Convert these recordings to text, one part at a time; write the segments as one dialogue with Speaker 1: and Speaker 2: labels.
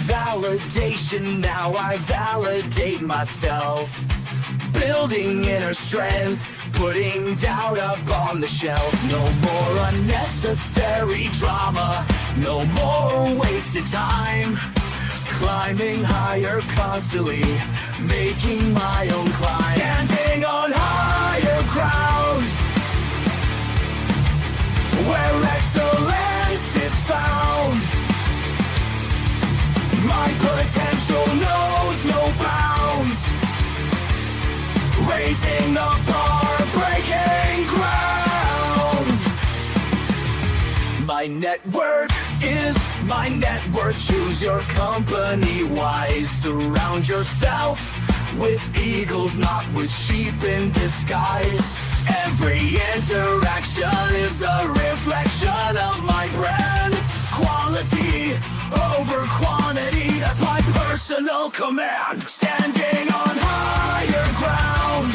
Speaker 1: validation, now I validate myself. Building inner strength, putting doubt up on the shelf. No more unnecessary drama, no more wasted time. Climbing higher constantly, making my own climb. Standing on higher ground, where excellence is found. My potential knows no bounds. Raising the bar, breaking ground. My network is my net worth. Choose your company wise. Surround yourself with eagles, not with sheep in disguise. Every interaction is a reflection of my brand. Quality over quantity, that's my personal command. Standing on higher ground,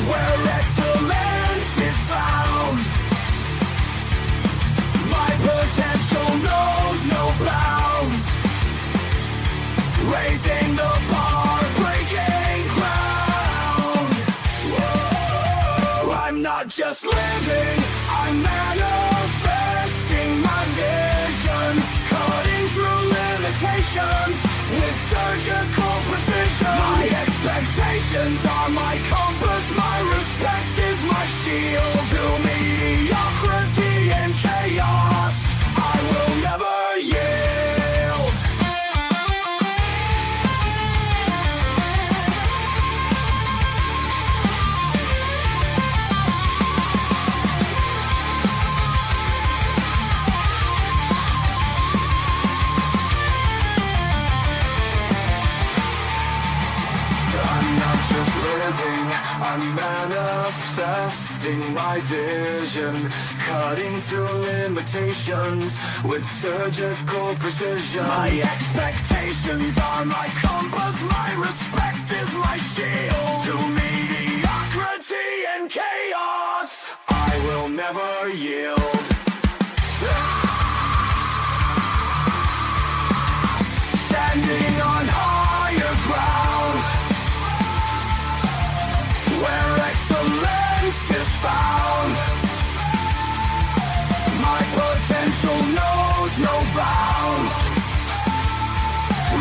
Speaker 1: where excellence is found. My potential knows no bounds. Raising the bar, breaking ground. Whoa. I'm not just living, I'm manifesting my vision. Cutting through limitations with surgical precision. My expectations are my compass, my respect is my shield. To mediocrity and chaos, I will never yield. I'm not just living, I'm manifesting my vision. Cutting through limitations with surgical precision. My expectations are my compass, my respect is my shield. To mediocrity and chaos, I will never yield. Standing on higher ground, where excellence is found. My potential knows no bounds.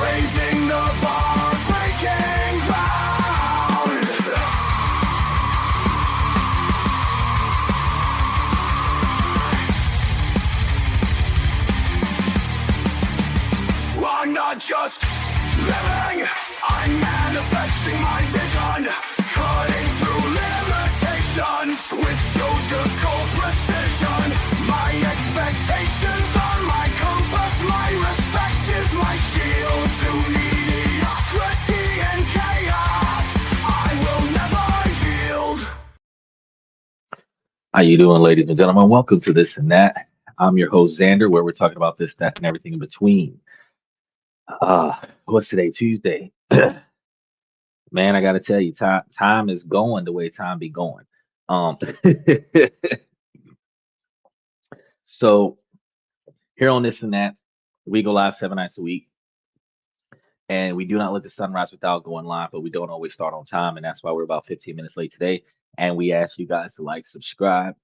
Speaker 1: Raising the bar, breaking ground. I'm not just living, I'm manifesting my vision. Cutting through limitations with surgical precision. My expectations are my compass, my respect is my shield. To mediocrity and chaos, I will never yield.
Speaker 2: How you doing, ladies and gentlemen? Welcome to This and That. I'm your host, Xander, where we're talking about this, that, and everything in between. What's today? Tuesday. Man, I gotta tell you, time is going the way time be going. Um, so here on This and That, we go live 7 nights a week, and we do not let the sun rise without going live, but we don't always start on time, and that's why we're about 15 minutes late today. And we ask you guys to like, subscribe,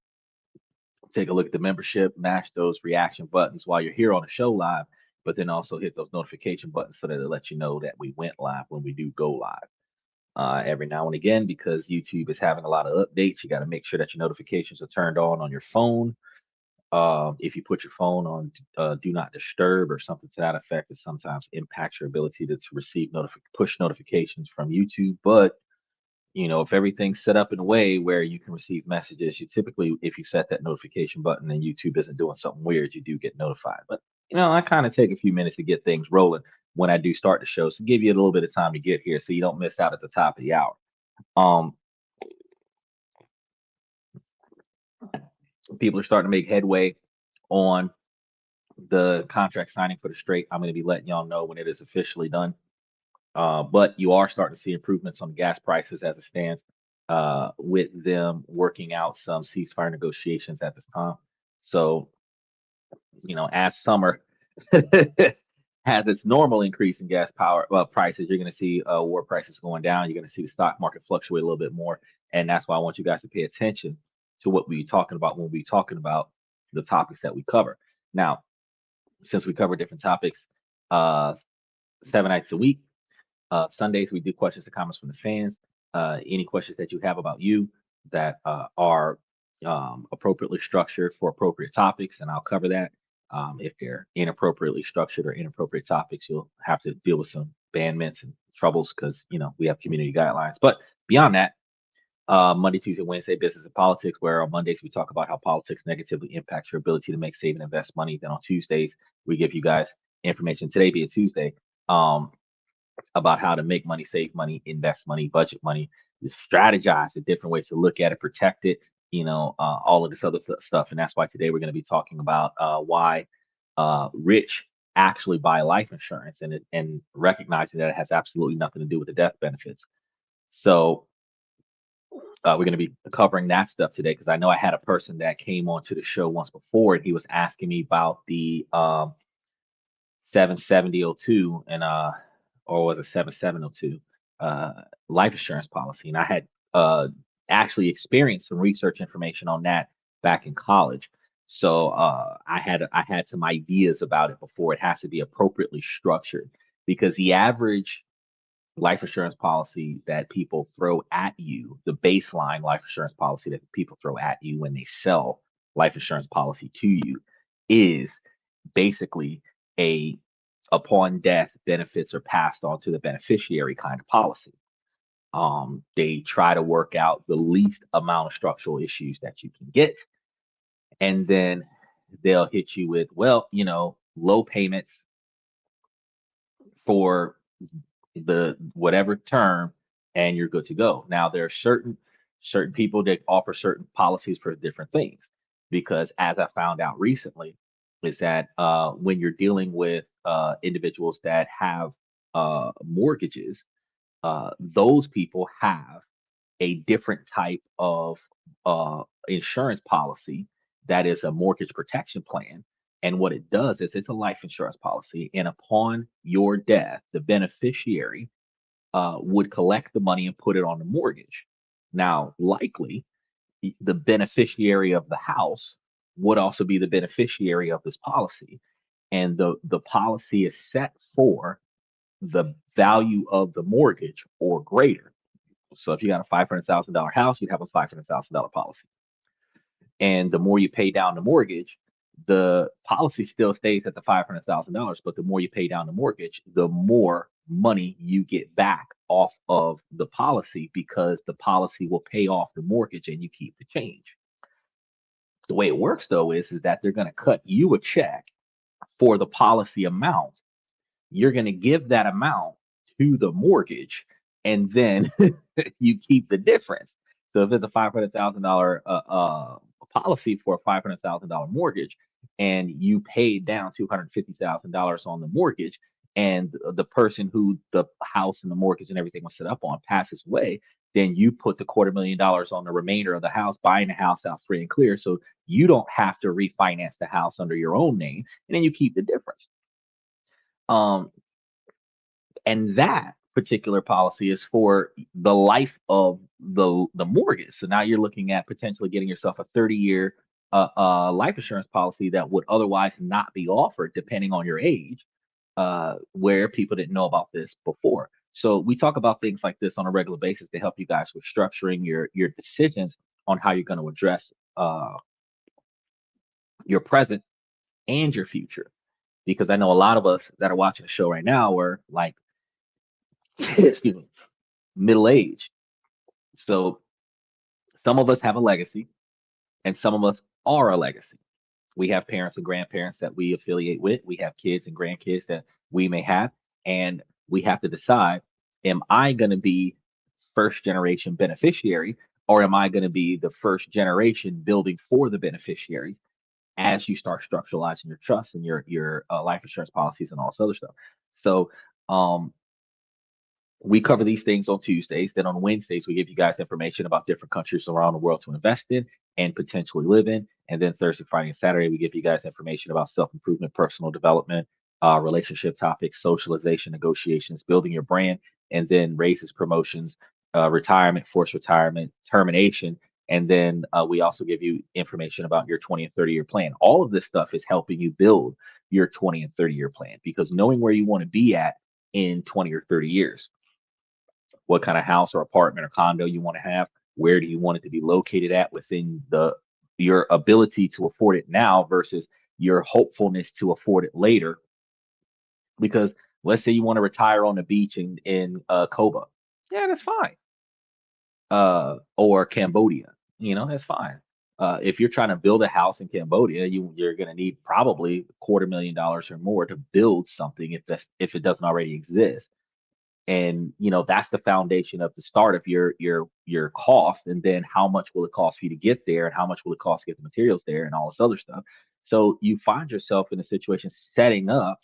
Speaker 2: take a look at the membership, mash those reaction buttons while you're here on the show live, but then also hit those notification buttons so that it lets you know that we went live when we do go live. Every now and again, because YouTube is having a lot of updates, you got to make sure that your notifications are turned on your phone. If you put your phone on do not disturb or something to that effect, it sometimes impacts your ability to receive push notifications from YouTube. But if everything's set up in a way where you can receive messages, you typically, if you set that notification button and YouTube isn't doing something weird, you do get notified. But I kind of take a few minutes to get things rolling when I do start the show, so give you a little bit of time to get here, so you don't miss out at the top of the hour. Um, People are starting to make headway on the contract signing for the straight. I'm going to be letting y'all know when it is officially done. But you are starting to see improvements on the gas prices as it stands, with them working out some ceasefire negotiations at this time. So, as summer has its normal increase in gas power prices, you're going to see war prices going down. You're going to see the stock market fluctuate a little bit more, and that's why I want you guys to pay attention to what we're talking about when we're talking about the topics that we cover. Now, since we cover different topics, uh, 7 nights a week. Sundays we do questions and comments from the fans. Any questions that you have about you that are appropriately structured for appropriate topics, and I'll cover that. If they're inappropriately structured or inappropriate topics, you'll have to deal with some banments and troubles because we have community guidelines. But beyond that, Monday, Tuesday, Wednesday, business and politics, where on Mondays we talk about how politics negatively impacts your ability to make, save, and invest money. Then on Tuesdays, we give you guys information. Today being Tuesday, about how to make money, save money, invest money, budget money, strategize the different ways to look at it, protect it, all of this other stuff. And that's why today we're going to be talking about why rich actually buy life insurance and recognizing that it has absolutely nothing to do with the death benefits. So we're going to be covering that stuff today because I know I had a person that came onto the show once before and he was asking me about the 77002 and or was it 7702 life insurance policy, and I had actually experienced some research information on that back in college. So I had some ideas about it before. It has to be appropriately structured because the average life insurance policy that people throw at you, the baseline life insurance policy that people throw at you when they sell life insurance policy to you, is basically a upon death benefits are passed on to the beneficiary kind of policy. They try to work out the least amount of structural issues that you can get, and then they'll hit you with, well, low payments for the whatever term, and you're good to go. Now there are certain people that offer certain policies for different things, because as I found out recently, is that when you're dealing with individuals that have mortgages, those people have a different type of insurance policy that is a mortgage protection plan. And what it does is it's a life insurance policy. And upon your death, the beneficiary would collect the money and put it on the mortgage. Now, likely, the beneficiary of the house would also be the beneficiary of this policy. And the policy is set for the value of the mortgage or greater. So if you got a $500,000 house, you'd have a $500,000 policy. And the more you pay down the mortgage, the policy still stays at the $500,000, but the more you pay down the mortgage, the more money you get back off of the policy, because the policy will pay off the mortgage and you keep the change. The way it works though is that they're going to cut you a check for the policy amount. You're going to give that amount to the mortgage, and then you keep the difference. So if it's a $500,000 policy for a $500,000 mortgage, and you paid down $250,000 on the mortgage, and the person who the house and the mortgage and everything was set up on passes away, then you put the $250,000 on the remainder of the house, buying the house out free and clear, so you don't have to refinance the house under your own name, and then you keep the difference. Um, and that particular policy is for the life of the mortgage. So now you're looking at potentially getting yourself a 30-year life insurance policy that would otherwise not be offered depending on your age, where people didn't know about this before. So we talk about things like this on a regular basis to help you guys with structuring your decisions on how you're going to address your present and your future. Because I know a lot of us that are watching the show right now are like, excuse me, middle age. So some of us have a legacy, and some of us are a legacy. We have parents and grandparents that we affiliate with. We have kids and grandkids that we may have, and we have to decide: am I going to be first generation beneficiary, or am I going to be the first generation building for the beneficiaries? As you start structuralizing your trust and your life insurance policies and all this other stuff. So we cover these things on Tuesdays. Then on Wednesdays, we give you guys information about different countries around the world to invest in. and potentially live in. And then Thursday, Friday, and Saturday, we give you guys information about self improvement, personal development, relationship topics, socialization, negotiations, building your brand, and then raises, promotions, retirement, forced retirement, termination. And then we also give you information about your 20 and 30-year plan. All of this stuff is helping you build your 20 and 30-year plan, because knowing where you want to be at in 20 or 30 years, what kind of house or apartment or condo you want to have, where do you want it to be located at within your ability to afford it now versus your hopefulness to afford it later. Because let's say you want to retire on the beach in Koba, yeah, that's fine. Or Cambodia, that's fine. If you're trying to build a house in Cambodia, you're going to need probably $250,000 or more to build something if it doesn't already exist. And that's the foundation of the start of your cost, and then how much will it cost for you to get there, and how much will it cost to get the materials there, and all this other stuff. So you find yourself in a situation setting up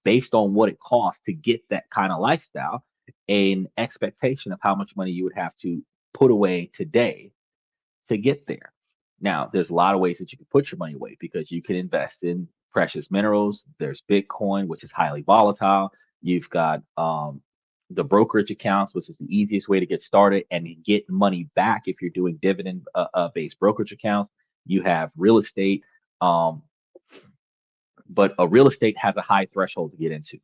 Speaker 2: based on what it costs to get that kind of lifestyle, an expectation of how much money you would have to put away today to get there. Now, there's a lot of ways that you can put your money away, because you can invest in precious minerals. There's Bitcoin, which is highly volatile. You've got the brokerage accounts, which is the easiest way to get started and get money back if you're doing dividend based brokerage accounts. You have real estate, but a real estate has a high threshold to get into.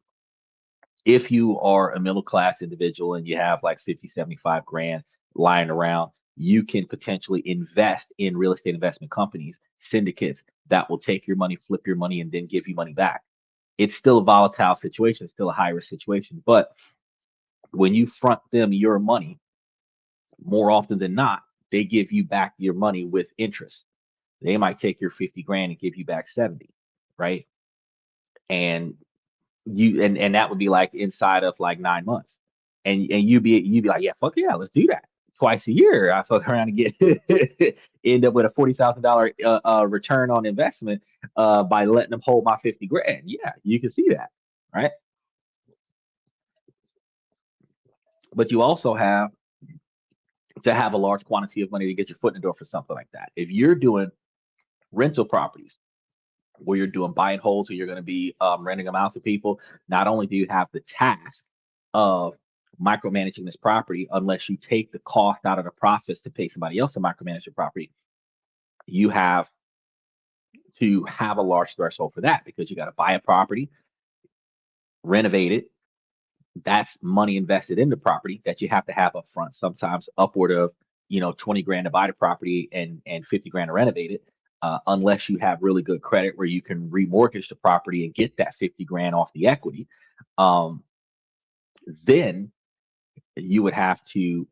Speaker 2: If you are a middle class individual and you have like 50, 75 grand lying around, you can potentially invest in real estate investment companies, syndicates that will take your money, flip your money, and then give you money back. It's still a volatile situation, it's still a high risk situation. But when you front them your money, more often than not, they give you back your money with interest. They might take your 50 grand and give you back 70, right? And and that would be like inside of like 9 months. And you'd be like, yeah, fuck yeah, let's do that. Twice a year, I fuck around and get end up with a $40,000 return on investment by letting them hold my 50 grand. Yeah, you can see that, right? But you also have to have a large quantity of money to get your foot in the door for something like that. If you're doing rental properties, where you're doing buy and holds, or you're going to be renting them out to people, not only do you have the task of micromanaging this property, unless you take the cost out of the profits to pay somebody else to micromanage your property, you have to have a large threshold for that, because you got to buy a property, renovate it. That's money invested in the property that you have to have up front, sometimes upward of 20 grand to buy the property and 50 grand to renovate it, unless you have really good credit where you can remortgage the property and get that 50 grand off the equity. Then you would have to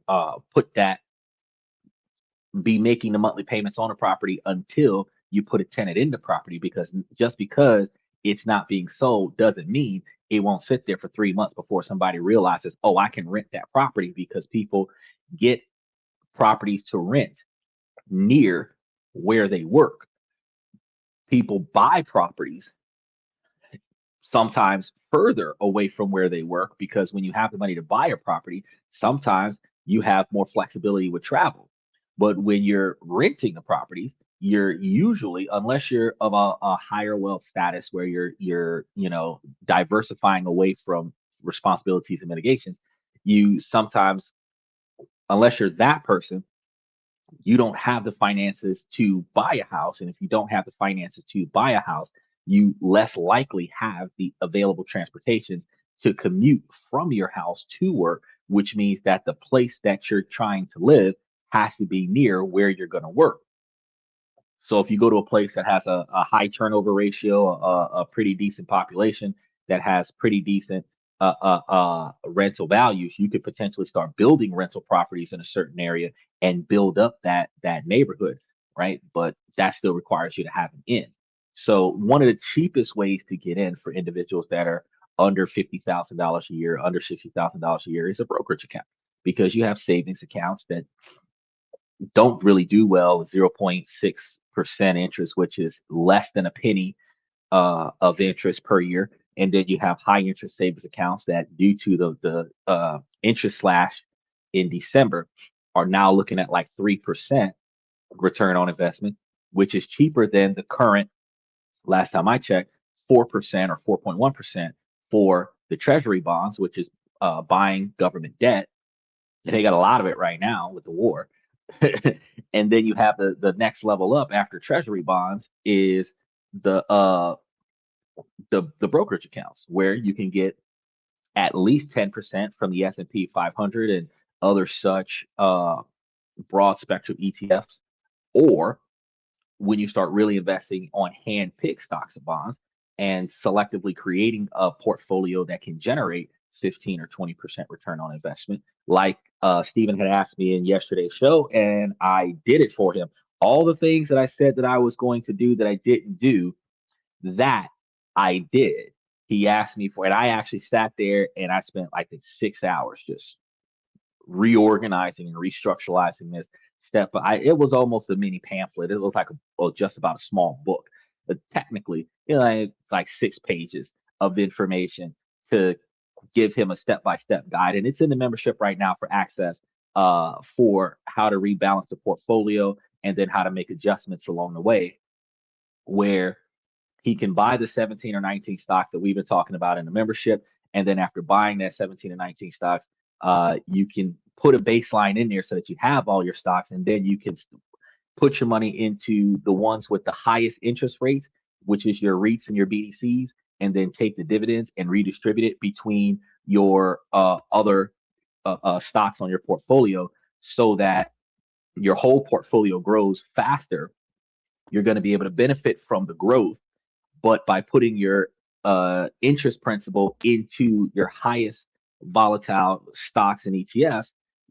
Speaker 2: be making the monthly payments on the property until you put a tenant in the property, because just because it's not being sold doesn't mean it won't sit there for 3 months before somebody realizes, oh, I can rent that property, because people get properties to rent near where they work. People buy properties sometimes further away from where they work, because when you have the money to buy a property, sometimes you have more flexibility with travel. But when you're renting the properties, you're usually, unless you're of a higher wealth status where you're diversifying away from responsibilities and mitigations, you sometimes, unless you're that person, you don't have the finances to buy a house. And if you don't have the finances to buy a house, you less likely have the available transportations to commute from your house to work, which means that the place that you're trying to live has to be near where you're going to work. So if you go to a place that has a high turnover ratio, a pretty decent population, that has pretty decent rental values, you could potentially start building rental properties in a certain area and build up that neighborhood, right? But that still requires you to have an in. So one of the cheapest ways to get in for individuals that are under $50,000 a year, under $60,000 a year, is a brokerage account, because you have savings accounts that don't really do well with 0.6% interest, which is less than a penny of interest per year. And then you have high interest savings accounts that, due to the interest slash in December, are now looking at like 3%. return on investment, which is cheaper than the current, last time I checked, 4% or 4.1% for the treasury bonds, which is buying government debt. And they got a lot of it right now with the war. And then you have the next level up after treasury bonds is the the brokerage accounts where you can get at least 10% from the S&P 500 and other such broad spectrum ETFs, or when you start really investing on hand-picked stocks and bonds and selectively creating a portfolio that can generate 15 or 20% return on investment, like Stephen had asked me in yesterday's show, and I did it for him. All the things that I said that I was going to do that I didn't do, that I did. He asked me for it. I actually sat there and I spent, I think, 6 hours just reorganizing and restructuralizing this step. It was almost a mini pamphlet. It was like well, just about a small book, but technically, it's like 6 pages of information to give him a step-by-step guide, and it's in the membership right now for access for how to rebalance the portfolio and then how to make adjustments along the way, where he can buy the 17 or 19 stocks that we've been talking about in the membership. And then after buying that 17 or 19 stocks, you can put a baseline in there so that you have all your stocks. And then you can put your money into the ones with the highest interest rates, which is your REITs and your BDCs, and then take the dividends and redistribute it between your other stocks on your portfolio so that your whole portfolio grows faster. You're going to be able to benefit from the growth, but by putting your interest principal into your highest volatile stocks and ETFs,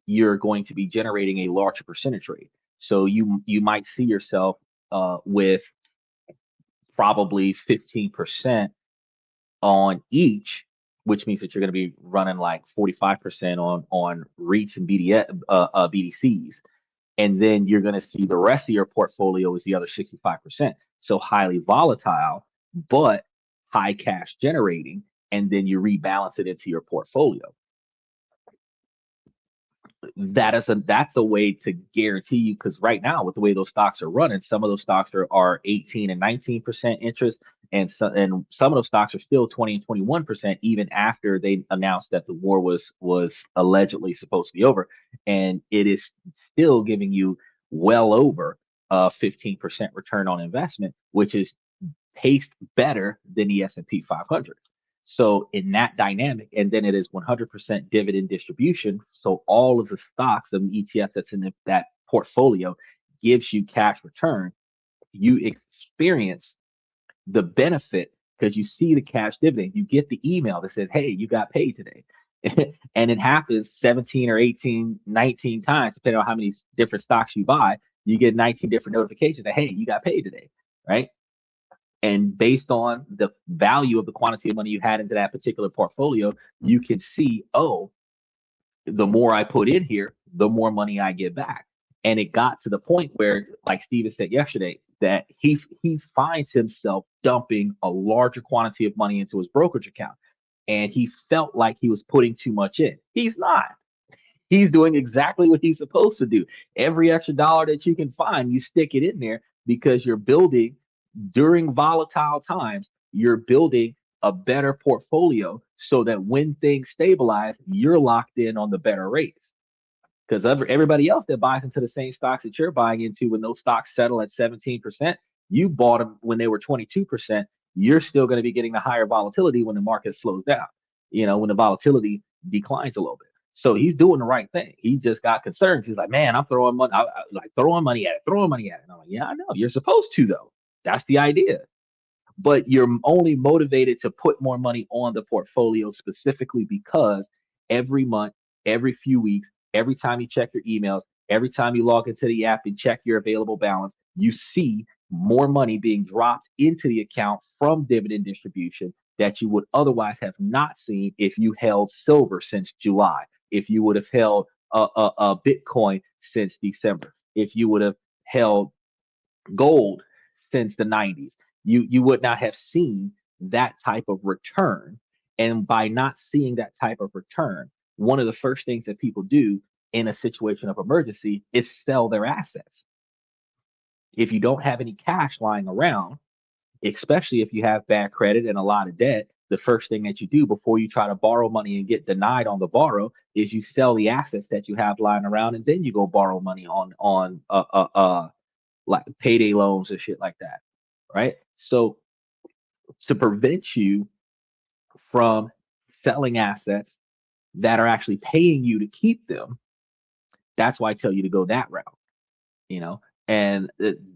Speaker 2: you're going to be generating a larger percentage rate. So you might see yourself with probably 15% on each, which means that you're going to be running like 45% on REITs and BDCs. And then you're going to see the rest of your portfolio is the other 65%. So highly volatile, but high cash generating. And then you rebalance it into your portfolio. That's a way to guarantee you, because right now with the way those stocks are running, some of those stocks are 18 and 19% interest, and some of those stocks are still 20 and 21% even after they announced that the war was allegedly supposed to be over, and it is still giving you well over 15% return on investment, which is paced better than the S&P 500. So in that dynamic, and then it is 100% dividend distribution. So all of the stocks and ETFs that's in that portfolio gives you cash return. You experience the benefit because you see the cash dividend. You get the email that says, hey, you got paid today. And it happens 17 or 18, 19 times, depending on how many different stocks you buy. You get 19 different notifications that, hey, you got paid today, right? And based on the value of the quantity of money you had into that particular portfolio, you can see, oh, the more I put in here, the more money I get back. And it got to the point where, like Steven said yesterday, that he finds himself dumping a larger quantity of money into his brokerage account. And he felt like he was putting too much in. He's not. He's doing exactly what he's supposed to do. Every extra dollar that you can find, you stick it in there because you're building during volatile times, you're building a better portfolio so that when things stabilize, you're locked in on the better rates. Because everybody else that buys into the same stocks that you're buying into, when those stocks settle at 17%, you bought them when they were 22%. You're still going to be getting the higher volatility when the market slows down, when the volatility declines a little bit. So he's doing the right thing. He just got concerned. He's like, man, I'm throwing money, like throwing money at it, throwing money at it. And I'm like, yeah, I know. You're supposed to, though. That's the idea. But you're only motivated to put more money on the portfolio specifically because every month, every few weeks, every time you check your emails, every time you log into the app and check your available balance, you see more money being dropped into the account from dividend distribution that you would otherwise have not seen if you held silver since July, if you would have held a Bitcoin since December, if you would have held gold since the 90s. You would not have seen that type of return. And by not seeing that type of return, one of the first things that people do in a situation of emergency is sell their assets. If you don't have any cash lying around, especially if you have bad credit and a lot of debt, the first thing that you do before you try to borrow money and get denied on the borrow is you sell the assets that you have lying around, and then you go borrow money on like payday loans and shit like that, right? So to prevent you from selling assets that are actually paying you to keep them, that's why I tell you to go that route. you know. And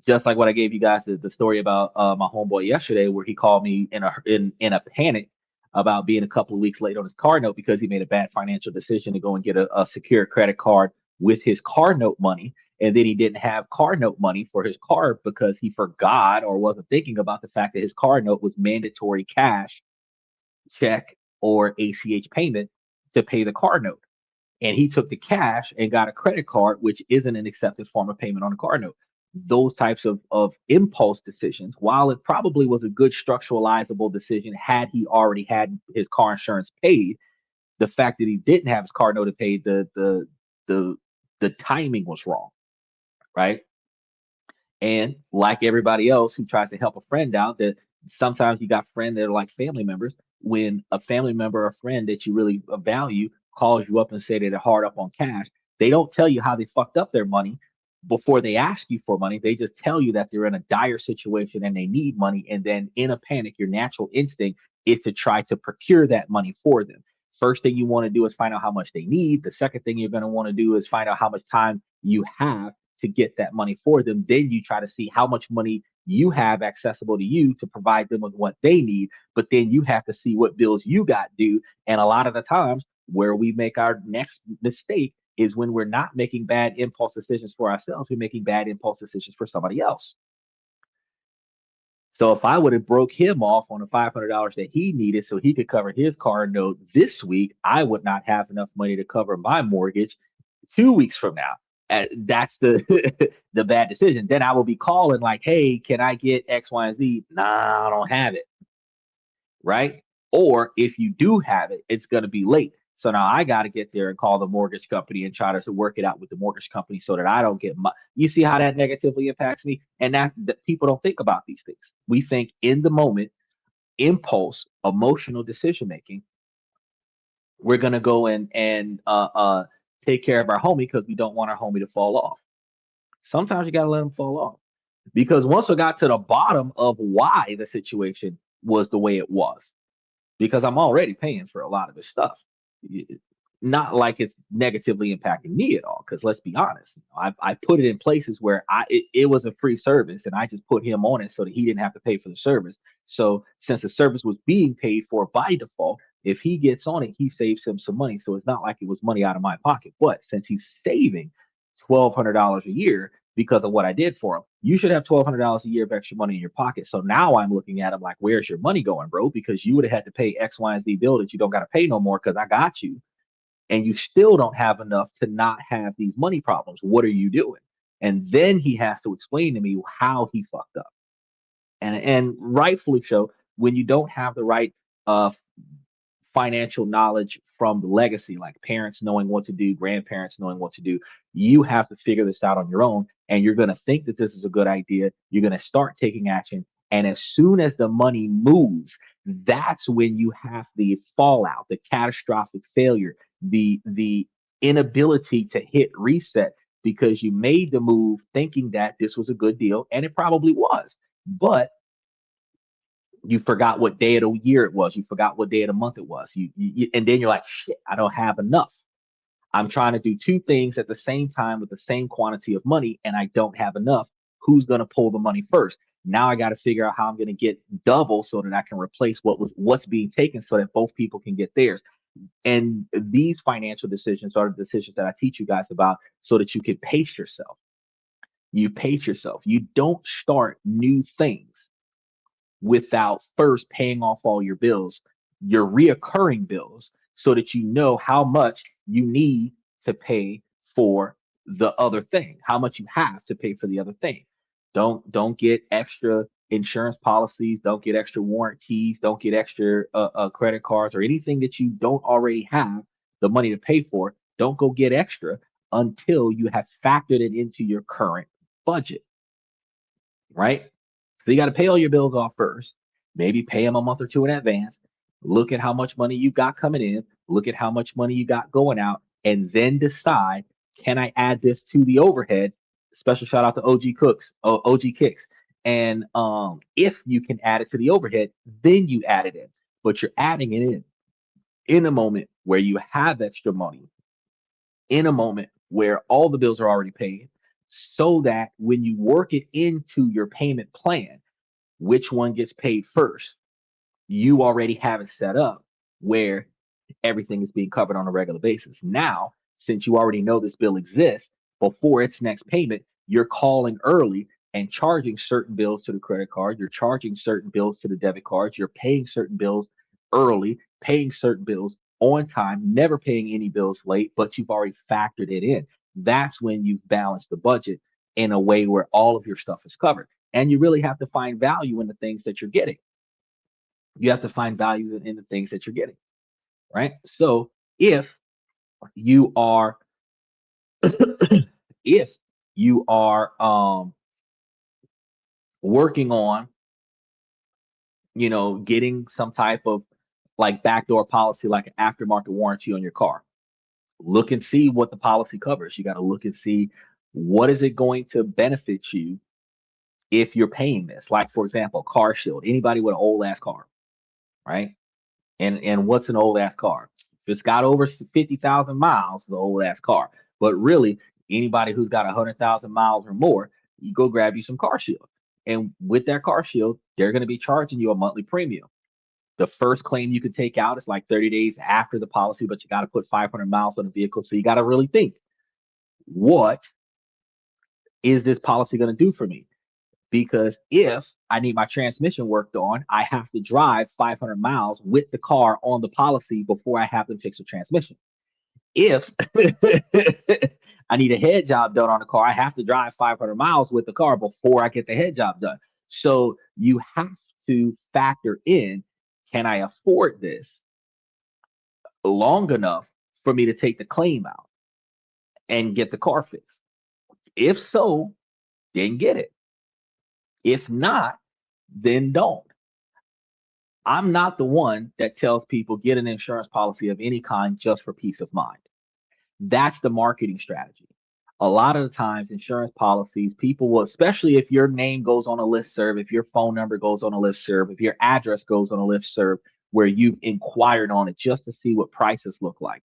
Speaker 2: just like what I gave you guys the story about my homeboy yesterday, where he called me in a panic about being a couple of weeks late on his car note because he made a bad financial decision to go and get a secure credit card with his car note money, and then he didn't have car note money for his car because he forgot or wasn't thinking about the fact that his car note was mandatory cash, check, or ACH payment to pay the car note, and he took the cash and got a credit card, which isn't an accepted form of payment on a car note. Those types of impulse decisions, while it probably was a good structuralizable decision had he already had his car insurance paid, the fact that he didn't have his car note paid, the the timing was wrong, right? And like everybody else who tries to help a friend out, that sometimes you got friends that are like family members. When a family member or friend that you really value calls you up and say that they're hard up on cash, they don't tell you how they fucked up their money before they ask you for money. They just tell you that they're in a dire situation and they need money. And then in a panic, your natural instinct is to try to procure that money for them. First thing you want to do is find out how much they need. The second thing you're going to want to do is find out how much time you have to get that money for them. Then you try to see how much money you have accessible to you to provide them with what they need. But then you have to see what bills you got due. And a lot of the times where we make our next mistake is when we're not making bad impulse decisions for ourselves, we're making bad impulse decisions for somebody else. So if I would have broke him off on the $500 that he needed so he could cover his car note this week, I would not have enough money to cover my mortgage 2 weeks from now. That's the the bad decision. Then I will be calling like, "Hey, can I get X, Y, and Z?" Nah, I don't have it, right? Or if you do have it, it's going to be late. So now I got to get there and call the mortgage company and try to work it out with the mortgage company so that I don't get my. You see how that negatively impacts me, and that people don't think about these things. We think in the moment, impulse, emotional decision making. We're gonna go and take care of our homie because we don't want our homie to fall off. Sometimes you gotta let them fall off. Because once we got to the bottom of why the situation was the way it was, because I'm already paying for a lot of this stuff. Not like it's negatively impacting me at all. Because let's be honest, I put it in places where it was a free service, and I just put him on it so that he didn't have to pay for the service. So since the service was being paid for by default, if he gets on it, he saves him some money. So it's not like it was money out of my pocket. But since he's saving $1,200 a year because of what I did for him, you should have $1,200 a year of extra money in your pocket. So now I'm looking at him like, where's your money going, bro? Because you would have had to pay X, Y, and Z bill that you don't got to pay no more because I got you, and you still don't have enough to not have these money problems. What are you doing? And then he has to explain to me how he fucked up. And rightfully so, when you don't have the right uh, financial knowledge from the legacy, like parents knowing what to do, grandparents knowing what to do, you have to figure this out on your own. And you're going to think that this is a good idea. You're going to start taking action. And as soon as the money moves, that's when you have the fallout, the catastrophic failure, the inability to hit reset because you made the move thinking that this was a good deal, and it probably was. But you forgot what day of the year it was. You forgot what day of the month it was. And then you're like, shit, I don't have enough. I'm trying to do two things at the same time with the same quantity of money, and I don't have enough. Who's going to pull the money first? Now I got to figure out how I'm going to get double so that I can replace what's being taken so that both people can get theirs. And these financial decisions are the decisions that I teach you guys about so that you can pace yourself. You pace yourself. You don't start new things without first paying off all your bills, your reoccurring bills, so that you know how much you need to pay for the other thing, how much you have to pay for the other thing. Don't get extra insurance policies, don't get extra warranties, don't get extra credit cards or anything that you don't already have the money to pay for. Don't go get extra until you have factored it into your current budget. right? So you got to pay all your bills off first, maybe pay them a month or two in advance. Look at how much money you got coming in, look at how much money you got going out, and then decide, can I add this to the overhead? Special shout out to OG Kicks. And if you can add it to the overhead, then you add it in. But you're adding it in a moment where you have extra money, in a moment where all the bills are already paid, so that when you work it into your payment plan, which one gets paid first, you already have it set up where everything is being covered on a regular basis. Now, since you already know this bill exists, before its next payment, you're calling early and charging certain bills to the credit card. You're charging certain bills to the debit cards. You're paying certain bills early, paying certain bills on time, never paying any bills late, but you've already factored it in. That's when you've balanced the budget in a way where all of your stuff is covered. And you really have to find value in the things that you're getting. You have to find value in the things that you're getting, right? So if you are if you are working on, getting some type of like backdoor policy, like an aftermarket warranty on your car, look and see what the policy covers. You got to look and see, what is it going to benefit you if you're paying this. Like, for example, Car Shield. Anybody with an old ass car, right? And what's an old ass car? If it's got over 50,000 miles, the old ass car. But really, anybody who's got 100,000 miles or more, you go grab you some Car Shield. And with that Car Shield, they're going to be charging you a monthly premium. The first claim you could take out is like 30 days after the policy, but you got to put 500 miles on the vehicle. So you got to really think, what is this policy going to do for me? Because if I need my transmission worked on, I have to drive 500 miles with the car on the policy before I have to fix the transmission. If I need a head job done on the car, I have to drive 500 miles with the car before I get the head job done. So you have to factor in, can I afford this long enough for me to take the claim out and get the car fixed? If so, then get it. If not, then don't. I'm not the one that tells people get an insurance policy of any kind just for peace of mind. That's the marketing strategy. A lot of the times, insurance policies, people will, especially if your name goes on a list serve, if your phone number goes on a list serve, if your address goes on a list serve where you've inquired on it just to see what prices look like.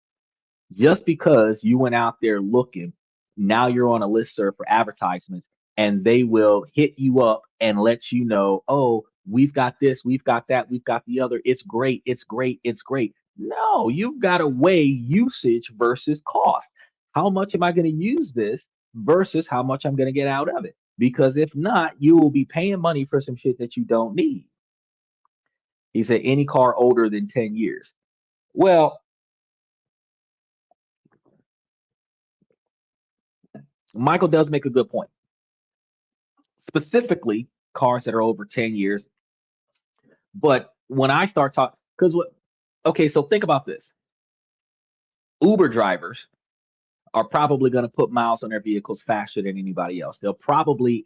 Speaker 2: Just because you went out there looking, now you're on a list serve for advertisements, and they will hit you up and let you know, oh, we've got this, we've got that, we've got the other. It's great, it's great, it's great. No, you've got to weigh usage versus cost. How much am I going to use this versus how much I'm going to get out of it? Because if not, you will be paying money for some shit that you don't need. He said, any car older than 10 years. Well, Michael does make a good point. Specifically, cars that are over 10 years. But when I start talking, because what, okay, so think about this. Uber drivers are probably going to put miles on their vehicles faster than anybody else. They'll probably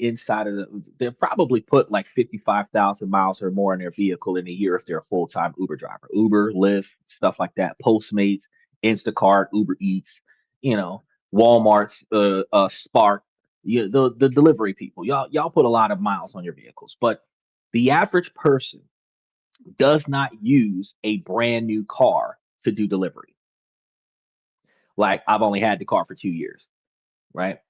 Speaker 2: put like 55,000 miles or more in their vehicle in a year if they're a full-time Uber driver. Uber, Lyft, stuff like that, Postmates, Instacart, Uber Eats, you know, Walmart, Spark, the delivery people. Y'all put a lot of miles on your vehicles, but the average person does not use a brand new car to do delivery. Like, I've only had the car for 2 years, right?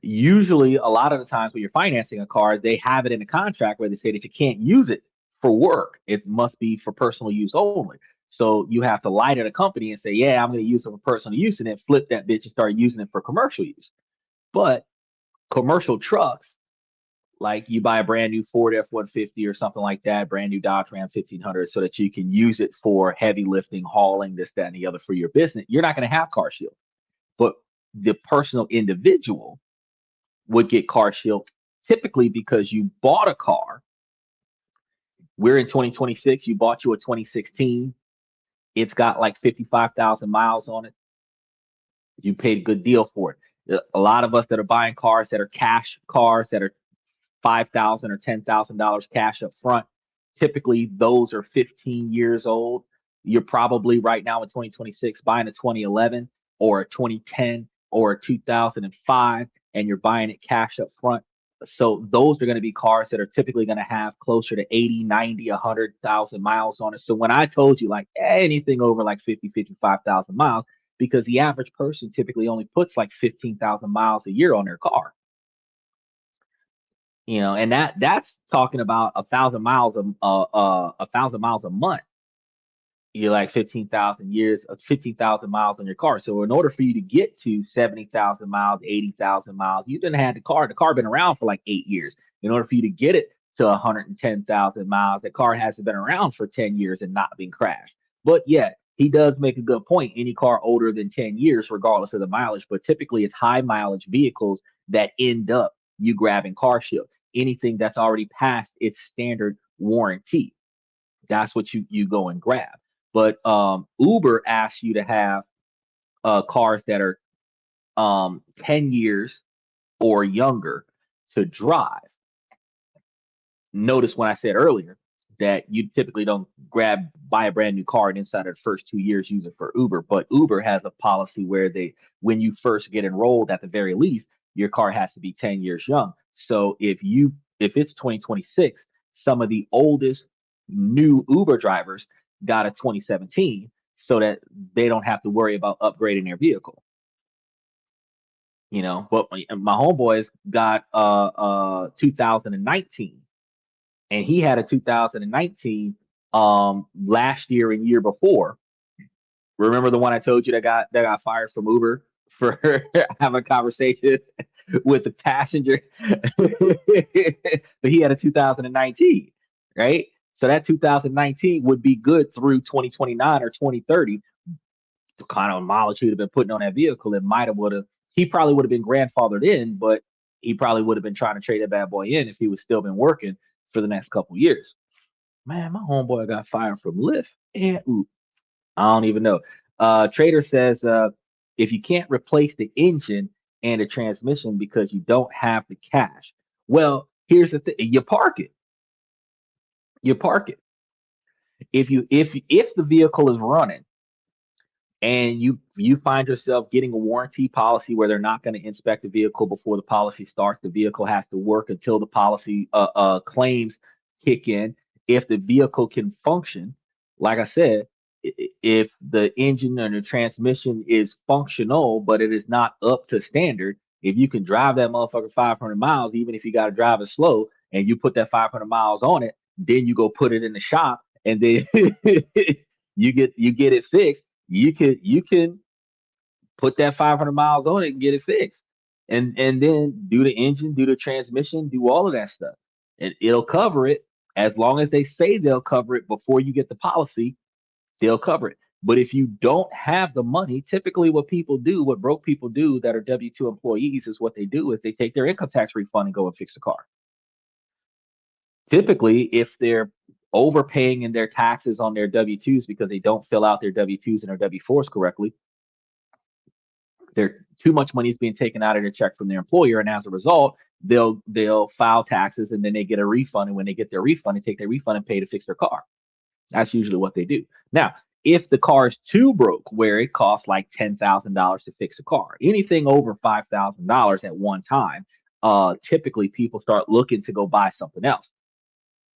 Speaker 2: Usually, a lot of the times when you're financing a car, they have it in the contract where they say that you can't use it for work. It must be for personal use only. So you have to lie to the company and say, yeah, I'm going to use it for personal use, and then flip that bitch and start using it for commercial use. But commercial trucks, like you buy a brand new Ford F-150 or something like that, brand new Dodge Ram 1500, so that you can use it for heavy lifting, hauling, this, that, and the other for your business. You're not going to have Car Shield. But the personal individual would get Car Shield typically because you bought a car. We're in 2026. You bought you a 2016. It's got like 55,000 miles on it. You paid a good deal for it. A lot of us that are buying cars that are cash cars that are $5,000 or $10,000 cash up front. Typically, those are 15 years old. You're probably right now in 2026 buying a 2011 or a 2010 or a 2005, and you're buying it cash up front. So those are going to be cars that are typically going to have closer to 80, 90, 100,000 miles on it. So when I told you like anything over like 50, 55,000 miles, because the average person typically only puts like 15,000 miles a year on their car. And that's talking about 1,000 miles a month. You're like 15,000 years, 15,000 miles on your car. So in order for you to get to 70,000 miles, 80,000 miles, you didn't have the car. The car been around for like 8 years. In order for you to get it to 110,000 miles, the car hasn't been around for 10 years and not been crashed. But yeah, he does make a good point. Any car older than 10 years, regardless of the mileage, but typically it's high mileage vehicles that end up you grabbing CarShield. Anything that's already past its standard warranty, that's what you go and grab. But Uber asks you to have cars that are 10 years or younger to drive. Notice when I said earlier that you typically don't buy a brand new car and inside of the first 2 years use it for Uber, but Uber has a policy where when you first get enrolled, at the very least, your car has to be 10 years young. So if it's 2026, some of the oldest new Uber drivers got a 2017 so that they don't have to worry about upgrading their vehicle. But my homeboys got 2019, and he had a 2019 last year and year before. Remember the one I told you that got fired from Uber for having a conversation with the passenger? But he had a 2019, right? So that 2019 would be good through 2029 or 2030. The kind of mileage he would have been putting on that vehicle, he probably would have been grandfathered in, but he probably would have been trying to trade that bad boy in if he was still been working for the next couple years. Man, my homeboy got fired from Lyft. And I don't even know. Trader says if you can't replace the engine and the transmission because you don't have the cash, well, here's the thing: you park it. You park it. If the vehicle is running and you find yourself getting a warranty policy where they're not going to inspect the vehicle before the policy starts, the vehicle has to work until the policy claims kick in. If the vehicle can function, like I said, if the engine and the transmission is functional, but it is not up to standard, if you can drive that motherfucker 500 miles, even if you got to drive it slow, and you put that 500 miles on it, then you go put it in the shop, and then you get it fixed. You can put that 500 miles on it and get it fixed, and then do the engine, do the transmission, do all of that stuff, and it'll cover it as long as they say they'll cover it before you get the policy. They'll cover it. But if you don't have the money, typically what broke people do that are W-2 employees is what they do is they take their income tax refund and go and fix the car. Typically, if they're overpaying in their taxes on their W-2s because they don't fill out their W-2s and their W-4s correctly, too much money is being taken out of their check from their employer, and as a result, they'll file taxes and then they get a refund. And when they get their refund, they take their refund and pay to fix their car. That's usually what they do. Now, if the car is too broke, where it costs like $10,000 to fix a car, anything over $5,000 at one time, typically people start looking to go buy something else.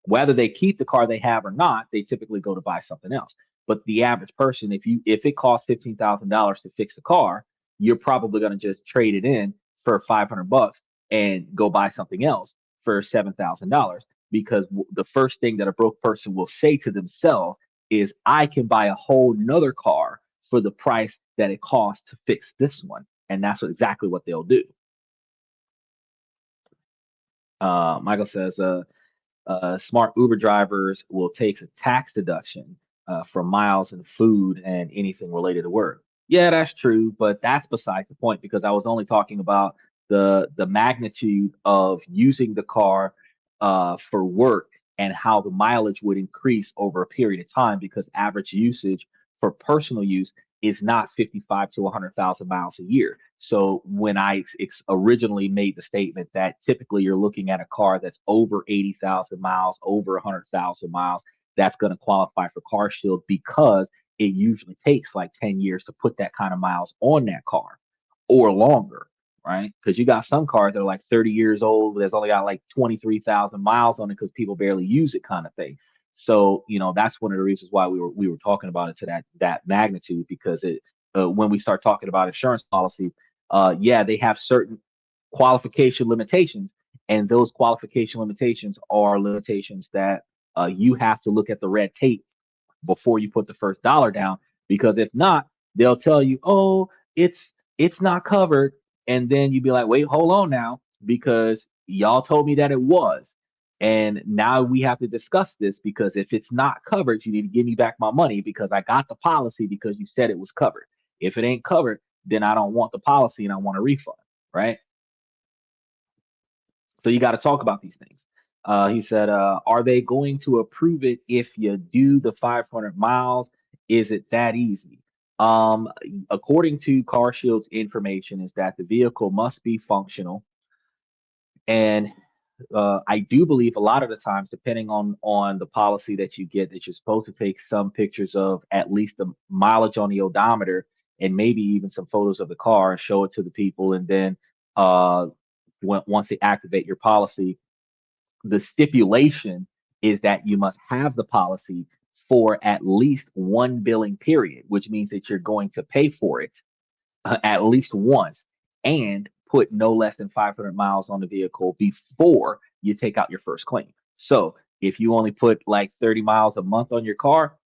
Speaker 2: Whether they keep the car they have or not, they typically go to buy something else. But the average person, if it costs $15,000 to fix a car, you're probably going to just trade it in for $500 and go buy something else for $7,000, because the first thing that a broke person will say to themselves is, I can buy a whole nother car for the price that it costs to fix this one. And that's exactly what they'll do. Michael says, smart Uber drivers will take a tax deduction from miles and food and anything related to work. Yeah, that's true, but that's besides the point, because I was only talking about the magnitude of using the car for work and how the mileage would increase over a period of time, because average usage for personal use is not 55 to 100,000 miles a year. So when I originally made the statement that typically you're looking at a car that's over 80,000 miles, over 100,000 miles, that's going to qualify for Car Shield because it usually takes like 10 years to put that kind of miles on that car or longer, right? Because you got some cars that are like 30 years old, that's only got like 23,000 miles on it because people barely use it, kind of thing. So, that's one of the reasons why we were talking about it to that magnitude, because when we start talking about insurance policies, yeah, they have certain qualification limitations, and those qualification limitations are limitations that you have to look at the red tape before you put the first dollar down, because if not, they'll tell you, oh, it's it's not covered, and then you'd be like, wait, hold on now, because y'all told me that it was, and now we have to discuss this, because if it's not covered, you need to give me back my money, because I got the policy because you said it was covered. If it ain't covered, then I don't want the policy and I want a refund, right? So you got to talk about these things. He said, are they going to approve it if you do the 500 miles? Is it that easy? Um, According to CarShield's information, is that the vehicle must be functional, and I do believe a lot of the times, depending on the policy that you get, that you're supposed to take some pictures of at least the mileage on the odometer, and maybe even some photos of the car, and show it to the people, and then uh, once they activate your policy, the stipulation is that you must have the policy for at least one billing period, which means that you're going to pay for it at least once, and put no less than 500 miles on the vehicle before you take out your first claim. So if you only put like 30 miles a month on your car,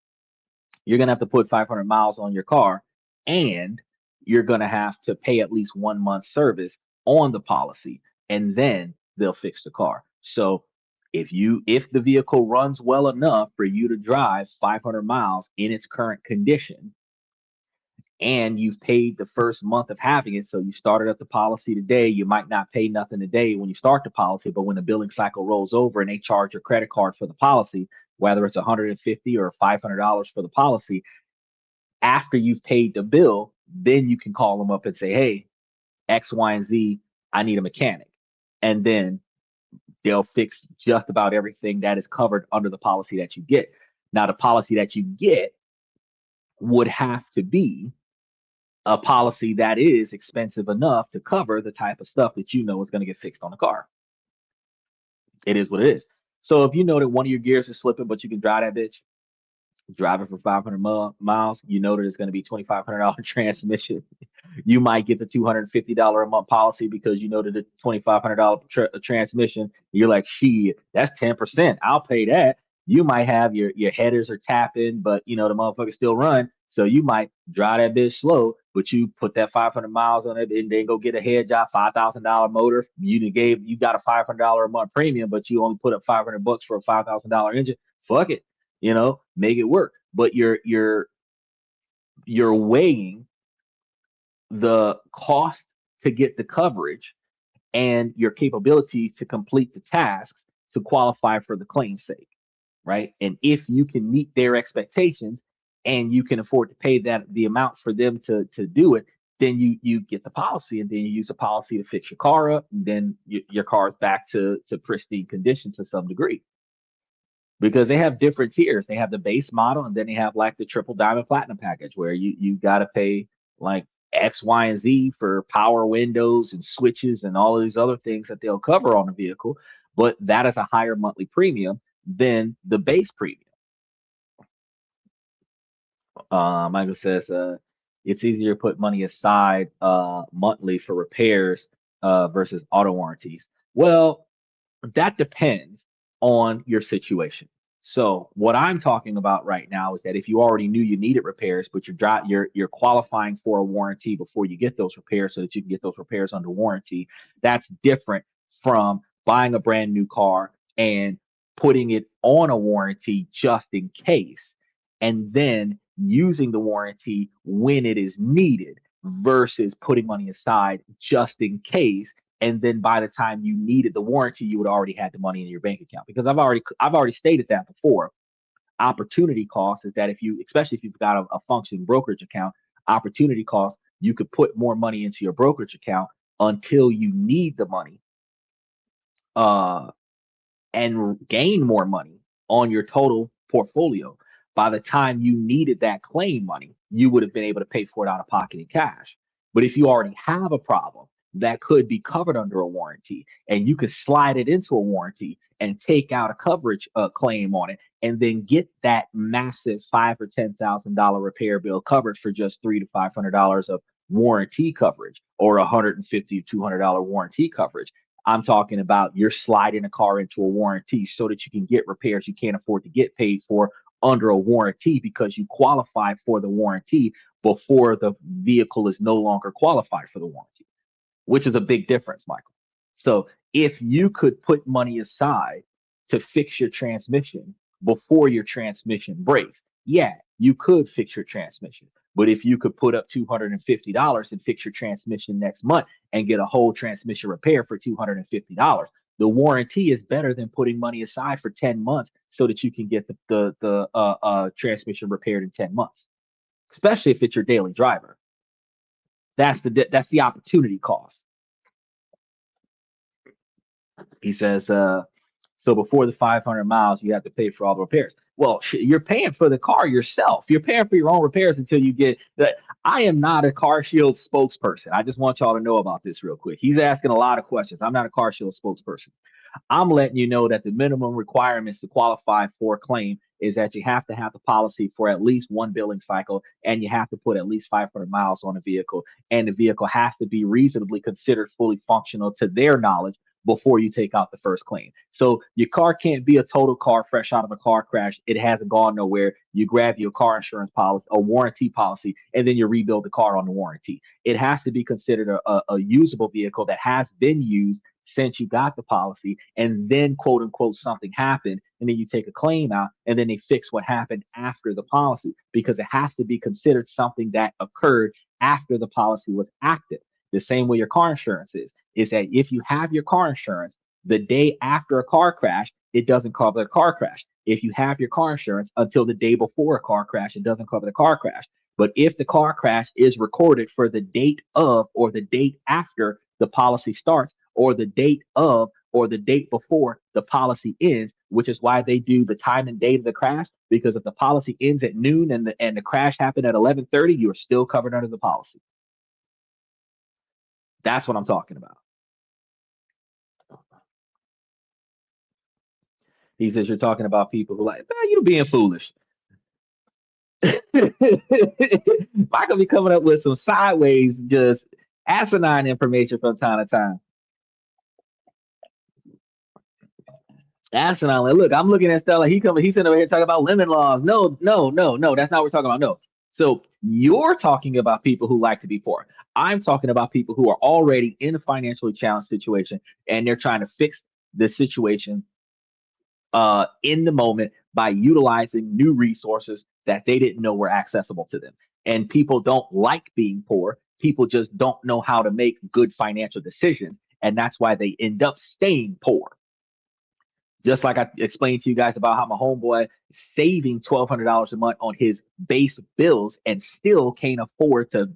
Speaker 2: you're going to have to put 500 miles on your car, and you're going to have to pay at least 1 month service on the policy, and then they'll fix the car. So if the vehicle runs well enough for you to drive 500 miles in its current condition, and you've paid the first month of having it. So you started up the policy today. You might not pay nothing today when you start the policy, but when the billing cycle rolls over and they charge your credit card for the policy, whether it's 150 or $500 for the policy, after you've paid the bill, then you can call them up and say, hey, X, Y, and Z, I need a mechanic. And then they'll fix just about everything that is covered under the policy that you get. Now, the policy that you get would have to be a policy that is expensive enough to cover the type of stuff that you know is going to get fixed on the car. It is what it is. So if you know that one of your gears is slipping, but you can drive that bitch, drive it for 500 miles, you know that it's going to be $2,500 transmission. You might get the $250 a month policy because you know that the $2,500 transmission, you're like, shit, that's 10%. I'll pay that. You might have your headers are tapping, but the motherfucker still run. So you might drive that bitch slow, but you put that 500 miles on it and then go get a head job, $5,000 motor. You got a $500 a month premium, but you only put up $500 for a $5,000 engine. Fuck it, make it work. But you're weighing the cost to get the coverage and your capability to complete the tasks to qualify for the claim's sake, right? And if you can meet their expectations and you can afford to pay the amount for them to do it, then you get the policy, and then you use the policy to fix your car up, and then your car is back to pristine condition to some degree. Because they have different tiers. They have the base model, and then they have like the triple diamond platinum package, where you got to pay like X, Y, and Z for power windows and switches and all of these other things that they'll cover on the vehicle. But that is a higher monthly premium than the base premium. Michael says it's easier to put money aside monthly for repairs versus auto warranties. Well, that depends on your situation. So what I'm talking about right now is that if you already knew you needed repairs, but you're qualifying for a warranty before you get those repairs, so that you can get those repairs under warranty, that's different from buying a brand new car and putting it on a warranty just in case, and then using the warranty when it is needed, versus putting money aside just in case, and then by the time you needed the warranty, you would already had the money in your bank account. Because I've already stated that before. Opportunity cost is that, especially if you've got a functioning brokerage account, Opportunity cost, you could put more money into your brokerage account until you need the money, uh, and gain more money on your total portfolio. By the time you needed that claim money, you would have been able to pay for it out of pocket in cash. But if you already have a problem that could be covered under a warranty, and you could slide it into a warranty and take out a coverage claim on it, and then get that massive $5,000 or $10,000 repair bill covered for just $300 to $500 of warranty coverage, or $150 to $200 warranty coverage. I'm talking about you're sliding a car into a warranty so that you can get repairs you can't afford to get paid for under a warranty, because you qualify for the warranty before the vehicle is no longer qualified for the warranty, which is a big difference, Michael. So if you could put money aside to fix your transmission before your transmission breaks, yeah, you could fix your transmission. But if you could put up $250 and fix your transmission next month and get a whole transmission repair for $250, the warranty is better than putting money aside for 10 months so that you can get the transmission repaired in 10 months, especially if it's your daily driver. That's the opportunity cost. He says, so before the 500 miles, you have to pay for all the repairs. Well, you're paying for the car yourself. You're paying for your own repairs until you get that. I am not a CarShield spokesperson. I just want y'all to know about this real quick. He's asking a lot of questions. I'm not a CarShield spokesperson. I'm letting you know that the minimum requirements to qualify for a claim is that you have to have the policy for at least one billing cycle, and you have to put at least 500 miles on the vehicle, and the vehicle has to be reasonably considered fully functional to their knowledge before you take out the first claim. So your car can't be a total car fresh out of a car crash. It hasn't gone nowhere. You grab your car insurance policy, a warranty policy, and then you rebuild the car on the warranty. It has to be considered a usable vehicle that has been used since you got the policy, and then quote unquote something happened, and then you take a claim out, and then they fix what happened after the policy, because it has to be considered something that occurred after the policy was active. The same way your car insurance is that if you have your car insurance the day after a car crash, it doesn't cover the car crash. If you have your car insurance until the day before a car crash, it doesn't cover the car crash. But if the car crash is recorded for the date of, or the date after the policy starts, or the date of, or the date before the policy ends, which is why they do the time and date of the crash, because if the policy ends at noon and the crash happened at 11:30, you are still covered under the policy. That's what I'm talking about. He says you're talking about people who like, you being foolish. Michael be coming up with some sideways, just asinine information from time to time. Asinine. Like, look, I'm looking at stuff like he's sitting over here talking about lemon laws. No, no, no, no. That's not what we're talking about. No. So you're talking about people who like to be poor. I'm talking about people who are already in a financially challenged situation, and they're trying to fix the situation in the moment by utilizing new resources that they didn't know were accessible to them. And people don't like being poor. People just don't know how to make good financial decisions. And that's why they end up staying poor. Just like I explained to you guys about how my homeboy saving $1,200 a month on his base bills and still can't afford to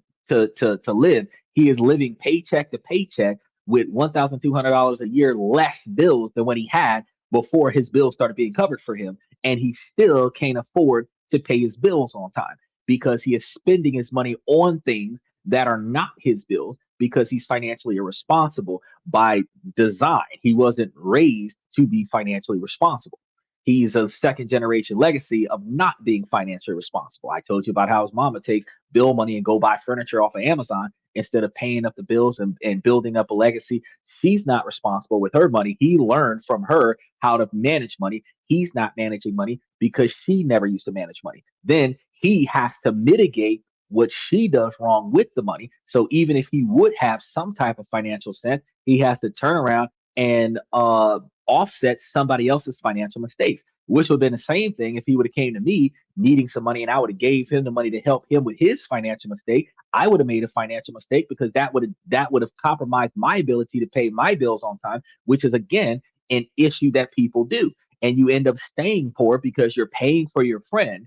Speaker 2: live. He is living paycheck to paycheck with $1,200 a year less bills than what he had before his bills started being covered for him. And he still can't afford to pay his bills on time because he is spending his money on things that are not his bills, because he's financially irresponsible by design. He wasn't raised to be financially responsible. He's a second generation legacy of not being financially responsible. I told you about how his mama takes bill money and go buy furniture off of Amazon instead of paying up the bills and building up a legacy. She's not responsible with her money. He learned from her how to manage money. He's not managing money because she never used to manage money. Then he has to mitigate what she does wrong with the money. So even if he would have some type of financial sense, he has to turn around and offset somebody else's financial mistakes, which would have been the same thing if he would have came to me needing some money and I would have gave him the money to help him with his financial mistake. I would have made a financial mistake because that would have compromised my ability to pay my bills on time, which is again an issue that people do. And you end up staying poor because you're paying for your friend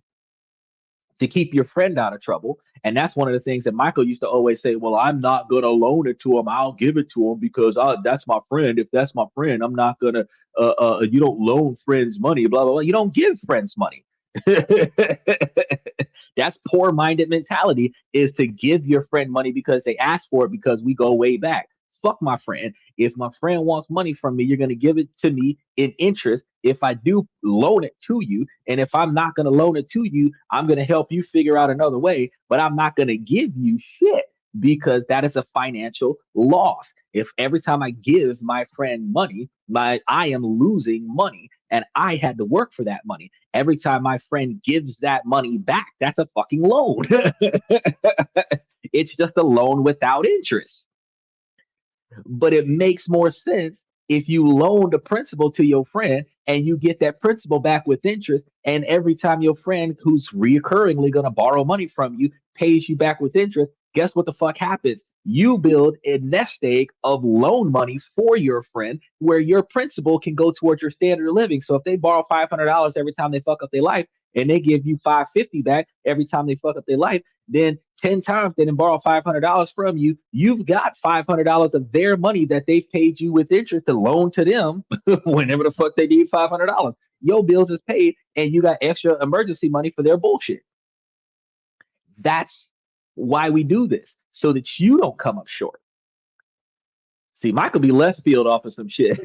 Speaker 2: to keep your friend out of trouble. And that's one of the things that Michael used to always say, well, I'm not going to loan it to him. I'll give it to him because that's my friend. If that's my friend, I'm not going to, you don't loan friends money, blah, blah, blah. You don't give friends money. That's poor minded mentality, is to give your friend money because they asked for it, because we go way back. Fuck my friend. If my friend wants money from me, you're going to give it to me in interest. If I do loan it to you, and if I'm not going to loan it to you, I'm going to help you figure out another way, but I'm not going to give you shit, because that is a financial loss. If every time I give my friend money, I am losing money, and I had to work for that money. Every time my friend gives that money back, that's a fucking loan. It's just a loan without interest. But it makes more sense if you loan the principal to your friend and you get that principal back with interest. And every time your friend, who's reoccurringly going to borrow money from you, pays you back with interest, guess what the fuck happens? You build a nest egg of loan money for your friend where your principal can go towards your standard of living. So if they borrow $500 every time they fuck up their life, and they give you 550 back every time they fuck up their life, then 10 times they didn't borrow $500 from you. You've got $500 of their money that they've paid you with interest to loan to them whenever the fuck they need $500. Your bills is paid, and you got extra emergency money for their bullshit. That's why we do this, so that you don't come up short. See, Michael be left field off of some shit.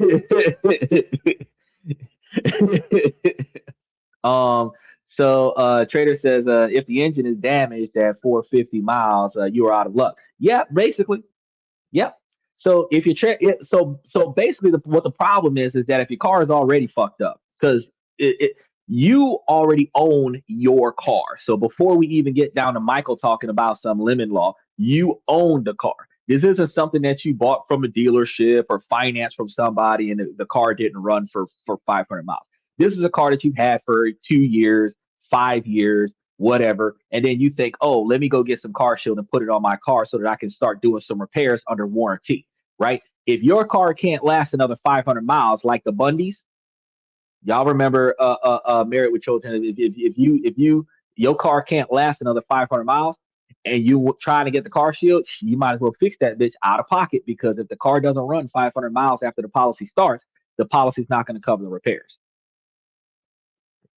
Speaker 2: Um, Trader says, if the engine is damaged at 450 miles, you are out of luck. Yeah, basically. Yep. So if you check it, so basically, what the problem is that if your car is already fucked up, because you already own your car. So before we even get down to Michael talking about some lemon law, you own the car. This isn't something that you bought from a dealership or financed from somebody, and the car didn't run for 500 miles. This is a car that you've had for 2 years, 5 years, whatever. And then you think, oh, let me go get some car shield and put it on my car so that I can start doing some repairs under warranty, right? If your car can't last another 500 miles, like the Bundys, y'all remember Married with Children, if your car can't last another 500 miles and you trying to get the car shield, you might as well fix that bitch out of pocket, because if the car doesn't run 500 miles after the policy starts, the policy's not going to cover the repairs.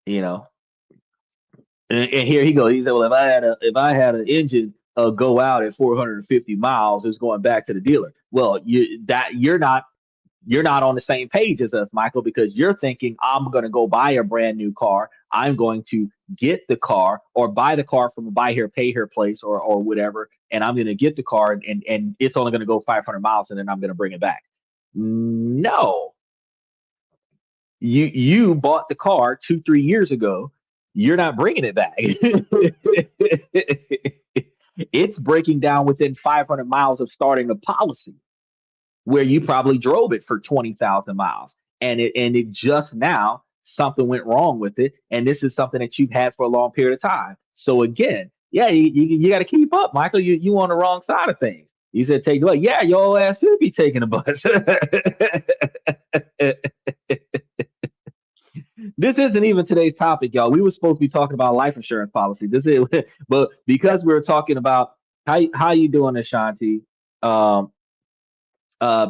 Speaker 2: You know, and here he goes. He said, "Well, if I had an engine go out at 450 miles, it's going back to the dealer." Well, you're not on the same page as us, Michael, because you're thinking I'm going to go buy a brand new car. I'm going to get the car or buy the car from a buy here, pay here place, or whatever, and I'm going to get the car, and it's only going to go 500 miles, and then I'm going to bring it back. No, you bought the car 2 3 years ago. You're not bringing it back. It's breaking down within 500 miles of starting the policy, where you probably drove it for 20,000 miles, and it just now something went wrong with it, and this is something that you've had for a long period of time. So again, yeah, you got to keep up, Michael. You on the wrong side of things. He said, take the bus. Yeah, your ass should be taking a bus. This isn't even today's topic, y'all. We were supposed to be talking about life insurance policy. This is, but because we were talking about how you doing, Ashanti? Um,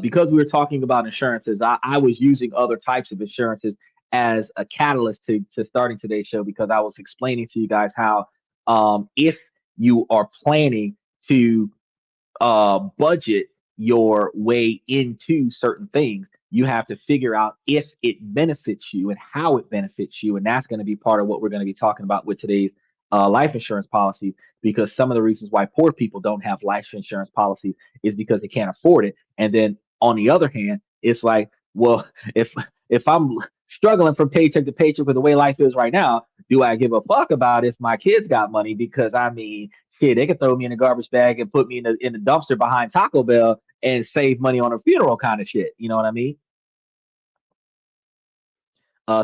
Speaker 2: because we were talking about insurances, I was using other types of insurances as a catalyst to starting today's show, because I was explaining to you guys how, if you are planning to budget your way into certain things, you have to figure out if it benefits you and how it benefits you. And that's going to be part of what we're going to be talking about with today's life insurance policies, because some of the reasons why poor people don't have life insurance policies is because they can't afford it. And then on the other hand, it's like, well, if I'm struggling from paycheck to paycheck with the way life is right now, do I give a fuck about if my kids got money? Because I mean, shit, they could throw me in a garbage bag and put me in the dumpster behind Taco Bell and save money on a funeral, kind of shit. You know what I mean?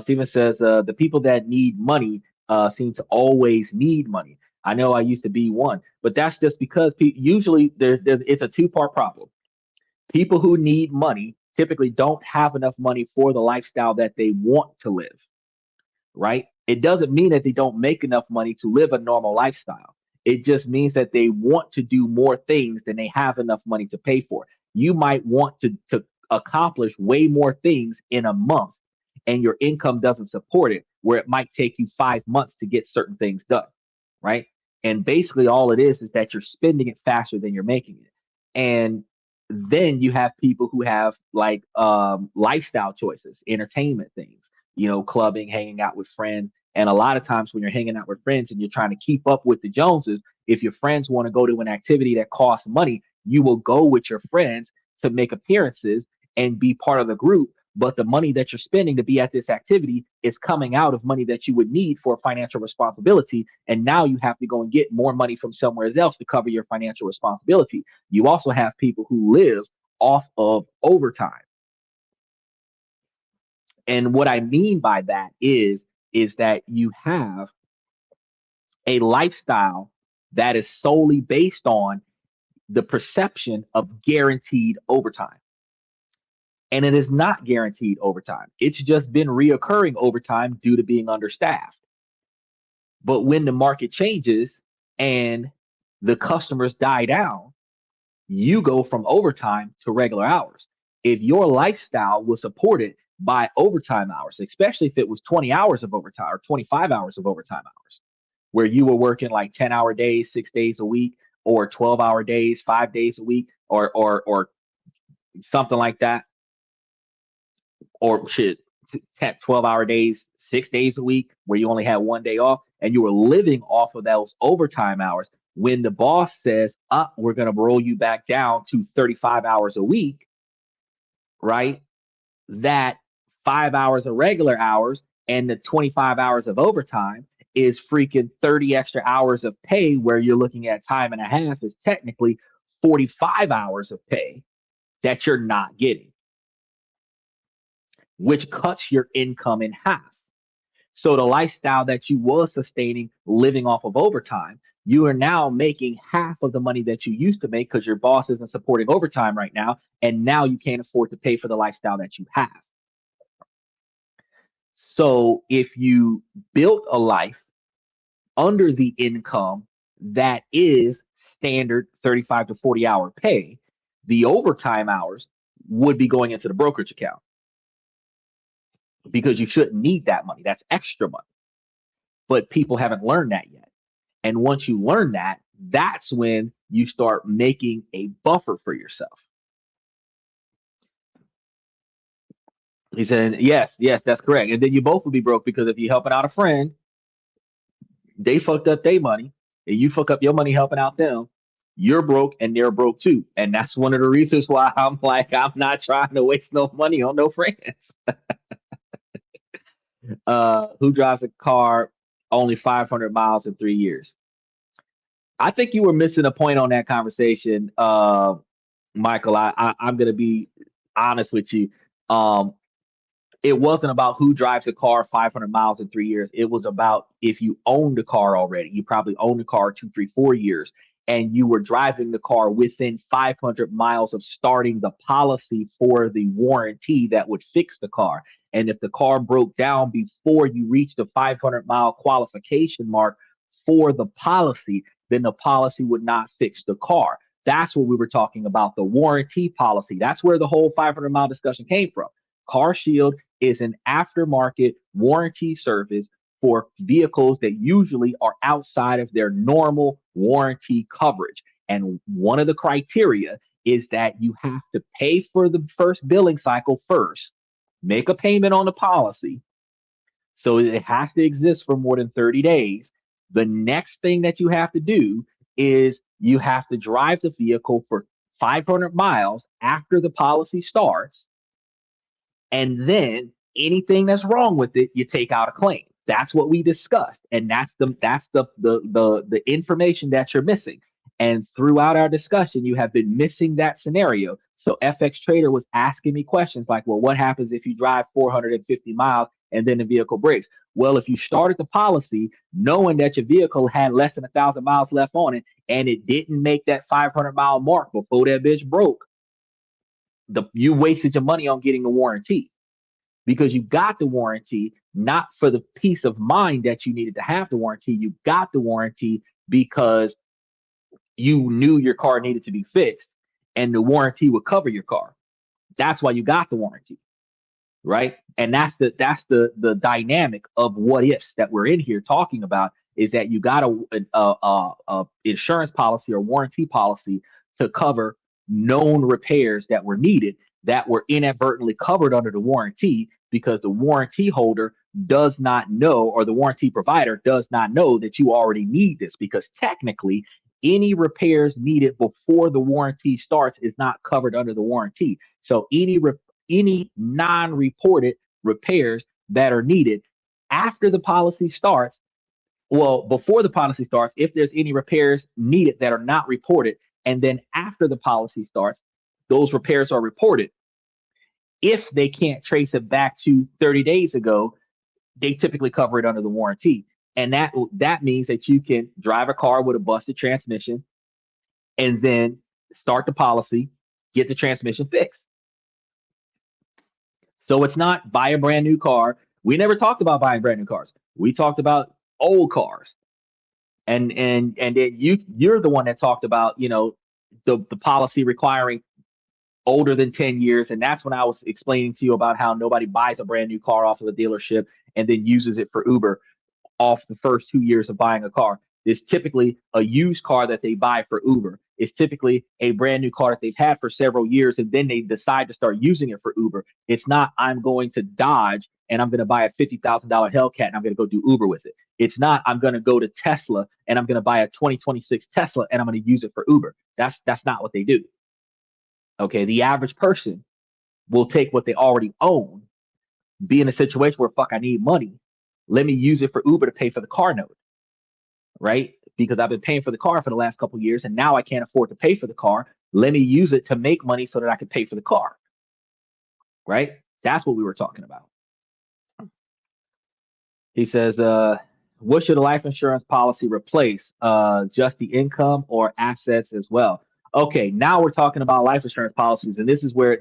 Speaker 2: Steven says, the people that need money seem to always need money. I know I used to be one, but that's just because usually it's a two-part problem. People who need money typically don't have enough money for the lifestyle that they want to live, right? It doesn't mean that they don't make enough money to live a normal lifestyle. It just means that they want to do more things than they have enough money to pay for. You might want to accomplish way more things in a month, and your income doesn't support it, where it might take you 5 months to get certain things done, right? And basically, all it is that you're spending it faster than you're making it. And then you have people who have like lifestyle choices, entertainment things, clubbing, hanging out with friends. And a lot of times when you're hanging out with friends and you're trying to keep up with the Joneses, if your friends want to go to an activity that costs money, you will go with your friends to make appearances and be part of the group. But the money that you're spending to be at this activity is coming out of money that you would need for financial responsibility. And now you have to go and get more money from somewhere else to cover your financial responsibility. You also have people who live off of overtime. And what I mean by that is that you have a lifestyle that is solely based on the perception of guaranteed overtime. And it is not guaranteed overtime. It's just been reoccurring overtime due to being understaffed. But when the market changes and the customers die down, you go from overtime to regular hours. If your lifestyle was supported by overtime hours, especially if it was 20 hours of overtime or 25 hours of overtime hours, where you were working like 10-hour days, 6 days a week, or 12-hour days, 5 days a week, or something like that, or shit, 10, 12-hour days, 6 days a week, where you only had one day off, and you were living off of those overtime hours. When the boss says, we're going to roll you back down to 35 hours a week, right? That 5 hours of regular hours and the 25 hours of overtime is freaking 30 extra hours of pay, where you're looking at time and a half is technically 45 hours of pay that you're not getting, which cuts your income in half. So the lifestyle that you was sustaining living off of overtime, you are now making half of the money that you used to make because your boss isn't supporting overtime right now. And now you can't afford to pay for the lifestyle that you have. So if you built a life under the income that is standard 35 to 40-hour pay, the overtime hours would be going into the brokerage account, because you shouldn't need that money. That's extra money. But people haven't learned that yet. And once you learn that, that's when you start making a buffer for yourself. He said, yes, that's correct. And then you both will be broke, because if you're helping out a friend, they fucked up their money, and you fuck up your money helping out them, you're broke and they're broke too. And that's one of the reasons why I'm like, I'm not trying to waste no money on no friends. Who drives a car only 500 miles in 3 years? I think you were missing a point on that conversation, Michael. I'm going to be honest with you. Um, it wasn't about who drives a car 500 miles in 3 years. It was about if you owned a car already. You probably owned a car 2, 3, 4 years, and you were driving the car within 500 miles of starting the policy for the warranty that would fix the car. And if the car broke down before you reached the 500-mile qualification mark for the policy, then the policy would not fix the car. That's what we were talking about, the warranty policy. That's where the whole 500-mile discussion came from. Car Shield is an aftermarket warranty service for vehicles that usually are outside of their normal warranty coverage. And one of the criteria is that you have to pay for the first billing cycle first, make a payment on the policy. So it has to exist for more than 30 days. The next thing that you have to do is you have to drive the vehicle for 500 miles after the policy starts. And then anything that's wrong with it, you take out a claim. That's what we discussed, and that's the information that you're missing. And throughout our discussion, you have been missing that scenario. So FX Trader was asking me questions like, well, what happens if you drive 450 miles and then the vehicle breaks? Well, if you started the policy knowing that your vehicle had less than 1,000 miles left on it, and it didn't make that 500-mile mark before that bitch broke, you wasted your money on getting the warranty. because you got the warranty not for the peace of mind that you needed to have the warranty. You got the warranty because you knew your car needed to be fixed and the warranty would cover your car. That's why you got the warranty, right? And that's the dynamic of what ifs that we're in here talking about, is that you got a insurance policy or warranty policy to cover known repairs that were needed that were inadvertently covered under the warranty, because the warranty holder does not know, or the warranty provider does not know, that you already need this, because technically any repairs needed before the warranty starts is not covered under the warranty. So any non-reported repairs that are needed after the policy starts, well, before the policy starts, if there's any repairs needed that are not reported, and then after the policy starts, those repairs are reported. If they can't trace it back to 30 days ago, they typically cover it under the warranty. And that means that you can drive a car with a busted transmission and then start the policy, get the transmission fixed. So it's not buy a brand new car. We never talked about buying brand new cars. We talked about old cars. And then you're the one that talked about, the policy requiring older than 10 years. And that's when I was explaining to you about how nobody buys a brand new car off of a dealership and then uses it for Uber off the first 2 years of buying a car. It's typically a used car that they buy for Uber. It's typically a brand new car that they've had for several years, and then they decide to start using it for Uber. It's not, I'm going to Dodge and I'm going to buy a $50,000 Hellcat and I'm going to go do Uber with it. It's not, I'm going to go to Tesla and I'm going to buy a 2026 Tesla and I'm going to use it for Uber. That's not what they do. Okay, the average person will take what they already own, be in a situation where, fuck, I need money. Let me use it for Uber to pay for the car note, right? Because I've been paying for the car for the last couple of years and now I can't afford to pay for the car. Let me use it to make money so that I can pay for the car, right? That's what we were talking about. He says, what should a life insurance policy replace? Just the income or assets as well? Okay, now we're talking about life insurance policies, and this is where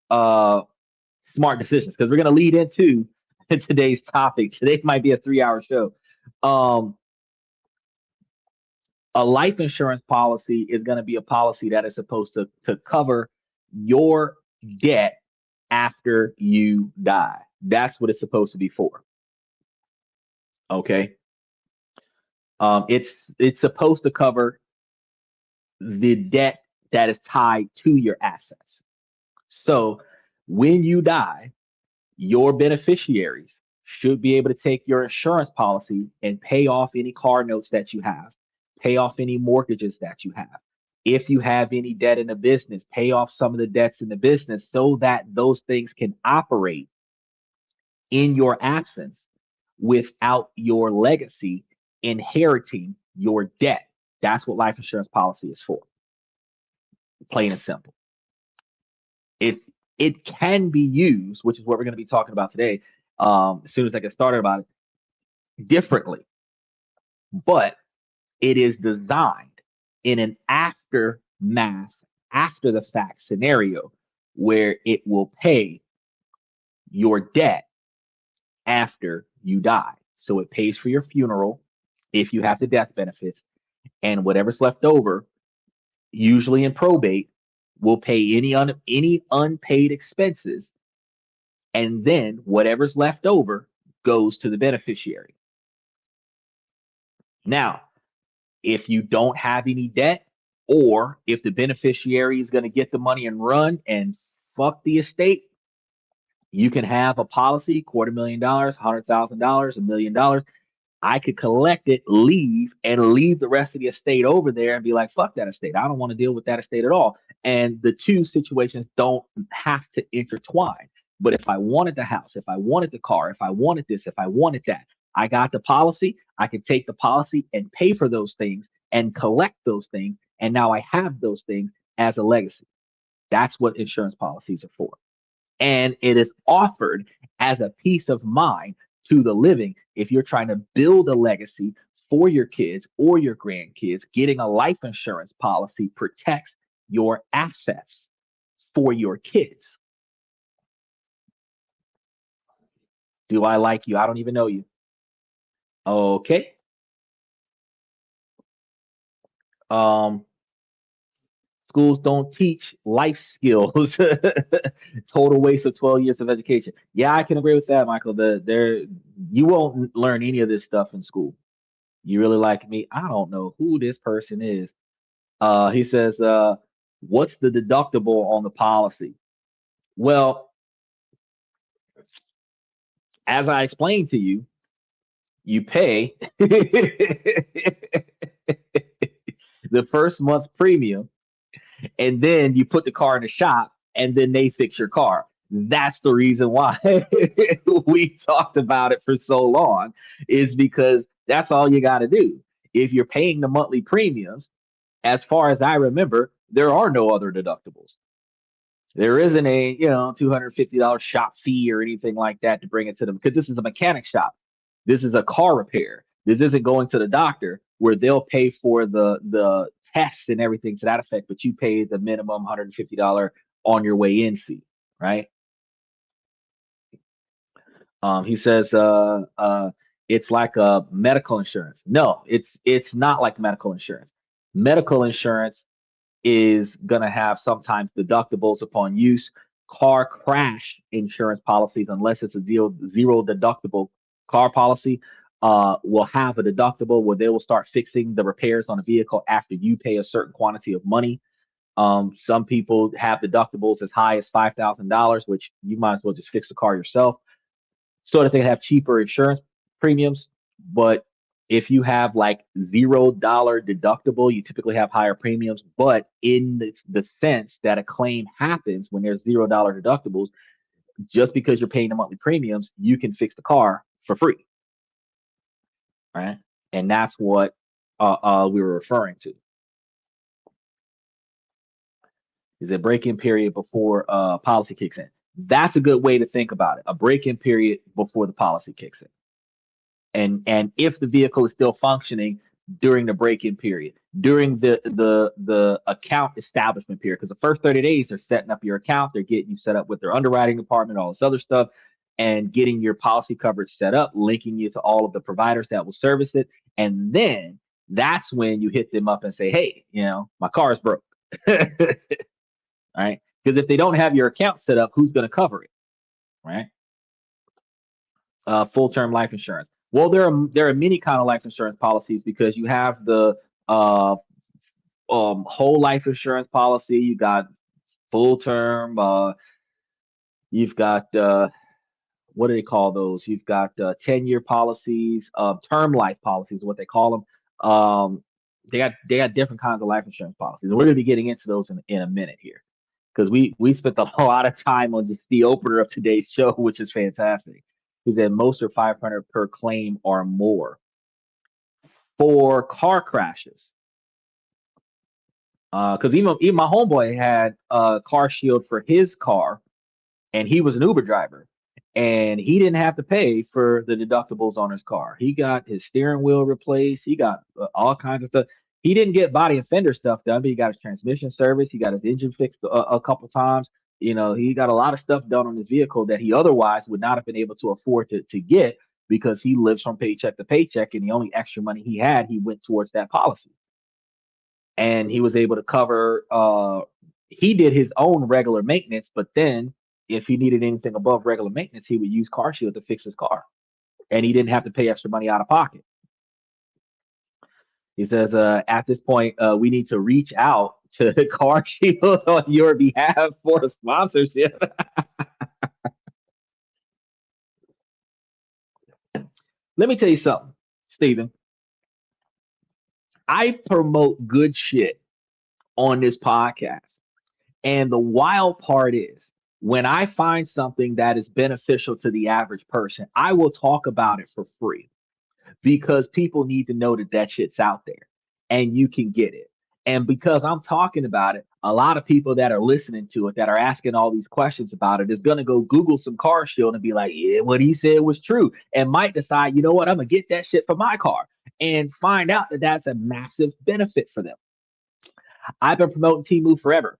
Speaker 2: smart decisions, because we're going to lead into today's topic. Today might be a 3-hour show. A life insurance policy is going to be a policy that is supposed to cover your debt after you die. That's what it's supposed to be for. Okay. It's supposed to cover the debt that is tied to your assets. So when you die, your beneficiaries should be able to take your insurance policy and pay off any car notes that you have, pay off any mortgages that you have. If you have any debt in the business, pay off some of the debts in the business so that those things can operate in your absence without your legacy inheriting your debt. That's what life insurance policy is for. Plain and simple. It can be used, which is what we're going to be talking about today, as soon as I get started about it, differently. But it is designed in an aftermath, after the fact scenario where it will pay your debt after you die. So it pays for your funeral if you have the death benefits, and whatever's left over, usually in probate, will pay any unpaid expenses, and then whatever's left over goes to the beneficiary. Now, if you don't have any debt, or if the beneficiary is going to get the money and run and fuck the estate, you can have a policy, $250,000, $100,000, $1 million. I could collect it, leave the rest of the estate over there and be like, fuck that estate. I don't want to deal with that estate at all. And the two situations don't have to intertwine. But if I wanted the house, if I wanted the car, if I wanted this, if I wanted that, I got the policy. I could take the policy and pay for those things and collect those things. And now I have those things as a legacy. That's what insurance policies are for. And it is offered as a peace of mind to the living. If you're trying to build a legacy for your kids or your grandkids, getting a life insurance policy protects your assets for your kids. Do I like you? I don't even know you. Okay. Um, Schools don't teach life skills. Total waste of 12 years of education. Yeah, I can agree with that, Michael. You won't learn any of this stuff in school. You really like me? I don't know who this person is. He says, what's the deductible on the policy? Well, as I explained to you, you pay the first month's premium, and then you put the car in the shop, and then they fix your car. That's the reason why we talked about it for so long, is because that's all you got to do. If you're paying the monthly premiums, as far as I remember, there are no other deductibles. There isn't a, $250 shop fee or anything like that to bring it to them, because this is a mechanic shop. This is a car repair. This isn't going to the doctor where they'll pay for the tests and everything to that effect, but you pay the minimum $150 on your way in fee, right? He says it's like a medical insurance. No, it's not like medical insurance. Medical insurance is going to have sometimes deductibles upon use. Car crash insurance policies, unless it's a zero deductible car policy, will have a deductible where they will start fixing the repairs on a vehicle after you pay a certain quantity of money. Some people have deductibles as high as $5,000, which you might as well just fix the car yourself, so that they have cheaper insurance premiums. But if you have like $0 deductible, you typically have higher premiums. But in the sense that a claim happens when there's $0 deductibles, just because you're paying the monthly premiums, you can fix the car for free, right? And that's what we were referring to. Is a break-in period before policy kicks in. That's a good way to think about it. A break-in period before the policy kicks in. And if the vehicle is still functioning during the break-in period, during the account establishment period, because the first 30 days they're setting up your account, they're getting you set up with their underwriting department, all this other stuff, and getting your policy coverage set up, linking you to all of the providers that will service it, and then that's when you hit them up and say, hey, my car is broke. Right? Because if they don't have your account set up, who's going to cover it, right? Full term life insurance. Well, there are many kind of life insurance policies, because you have the uh, whole life insurance policy. You got full term. You've got what do they call those? You've got 10-year policies, term life policies, is what they call them. They got different kinds of life insurance policies, and we're going to be getting into those in a minute here, because we spent a lot of time on just the opener of today's show, which is fantastic. Is that most are 500 per claim or more for car crashes. Because even my homeboy had a car shield for his car, and he was an Uber driver, and he didn't have to pay for the deductibles on his car. He got his steering wheel replaced. He got all kinds of stuff. He didn't get body and fender stuff done, but he got his transmission service. He got his engine fixed a couple times. He got a lot of stuff done on his vehicle that he otherwise would not have been able to afford to get, because he lives from paycheck to paycheck, and the only extra money he had, he went towards that policy. And he was able to cover. He did his own regular maintenance, but then if he needed anything above regular maintenance, he would use CarShield to fix his car, and he didn't have to pay extra money out of pocket. He says, at this point, we need to reach out to CarShield on your behalf for a sponsorship. Let me tell you something, Stephen. I promote good shit on this podcast. And the wild part is, when I find something that is beneficial to the average person, I will talk about it for free, because people need to know that that shit's out there and you can get it. And because I'm talking about it, a lot of people that are listening to it, that are asking all these questions about it, is going to go Google some car shield and be like, yeah, what he said was true. And might decide, you know what, I'm going to get that shit for my car, and find out that that's a massive benefit for them. I've been promoting Temu forever.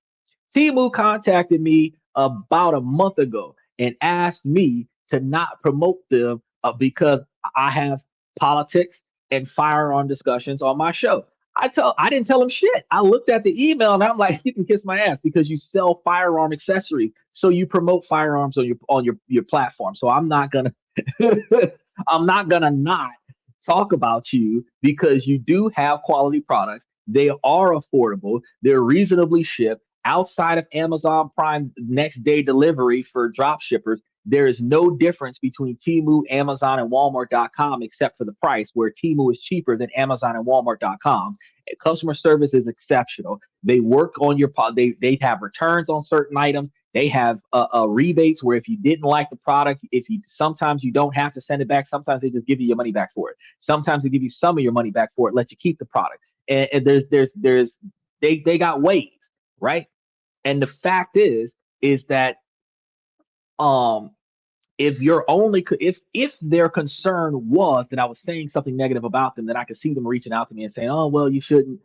Speaker 2: Temu contacted me about a month ago and asked me to not promote them because I have politics and firearm discussions on my show. I didn't tell him shit. I looked at the email and I'm like, you can kiss my ass because you sell firearm accessories. So you promote firearms on your platform. So I'm not gonna I'm not gonna not talk about you because you do have quality products. They are affordable. They're reasonably shipped outside of Amazon Prime next day delivery for drop shippers. There is no difference between Temu, Amazon, and Walmart.com except for the price, where Temu is cheaper than Amazon and Walmart.com. Customer service is exceptional. They work on your they have returns on certain items. They have rebates where if you didn't like the product, if you sometimes you don't have to send it back. Sometimes they just give you your money back for it. Sometimes they give you some of your money back for it, let you keep the product. And there's they got ways, right? And the fact is that um if you're only if their concern was that I was saying something negative about them, then I could see them reaching out to me and saying, "Oh, well, you shouldn't,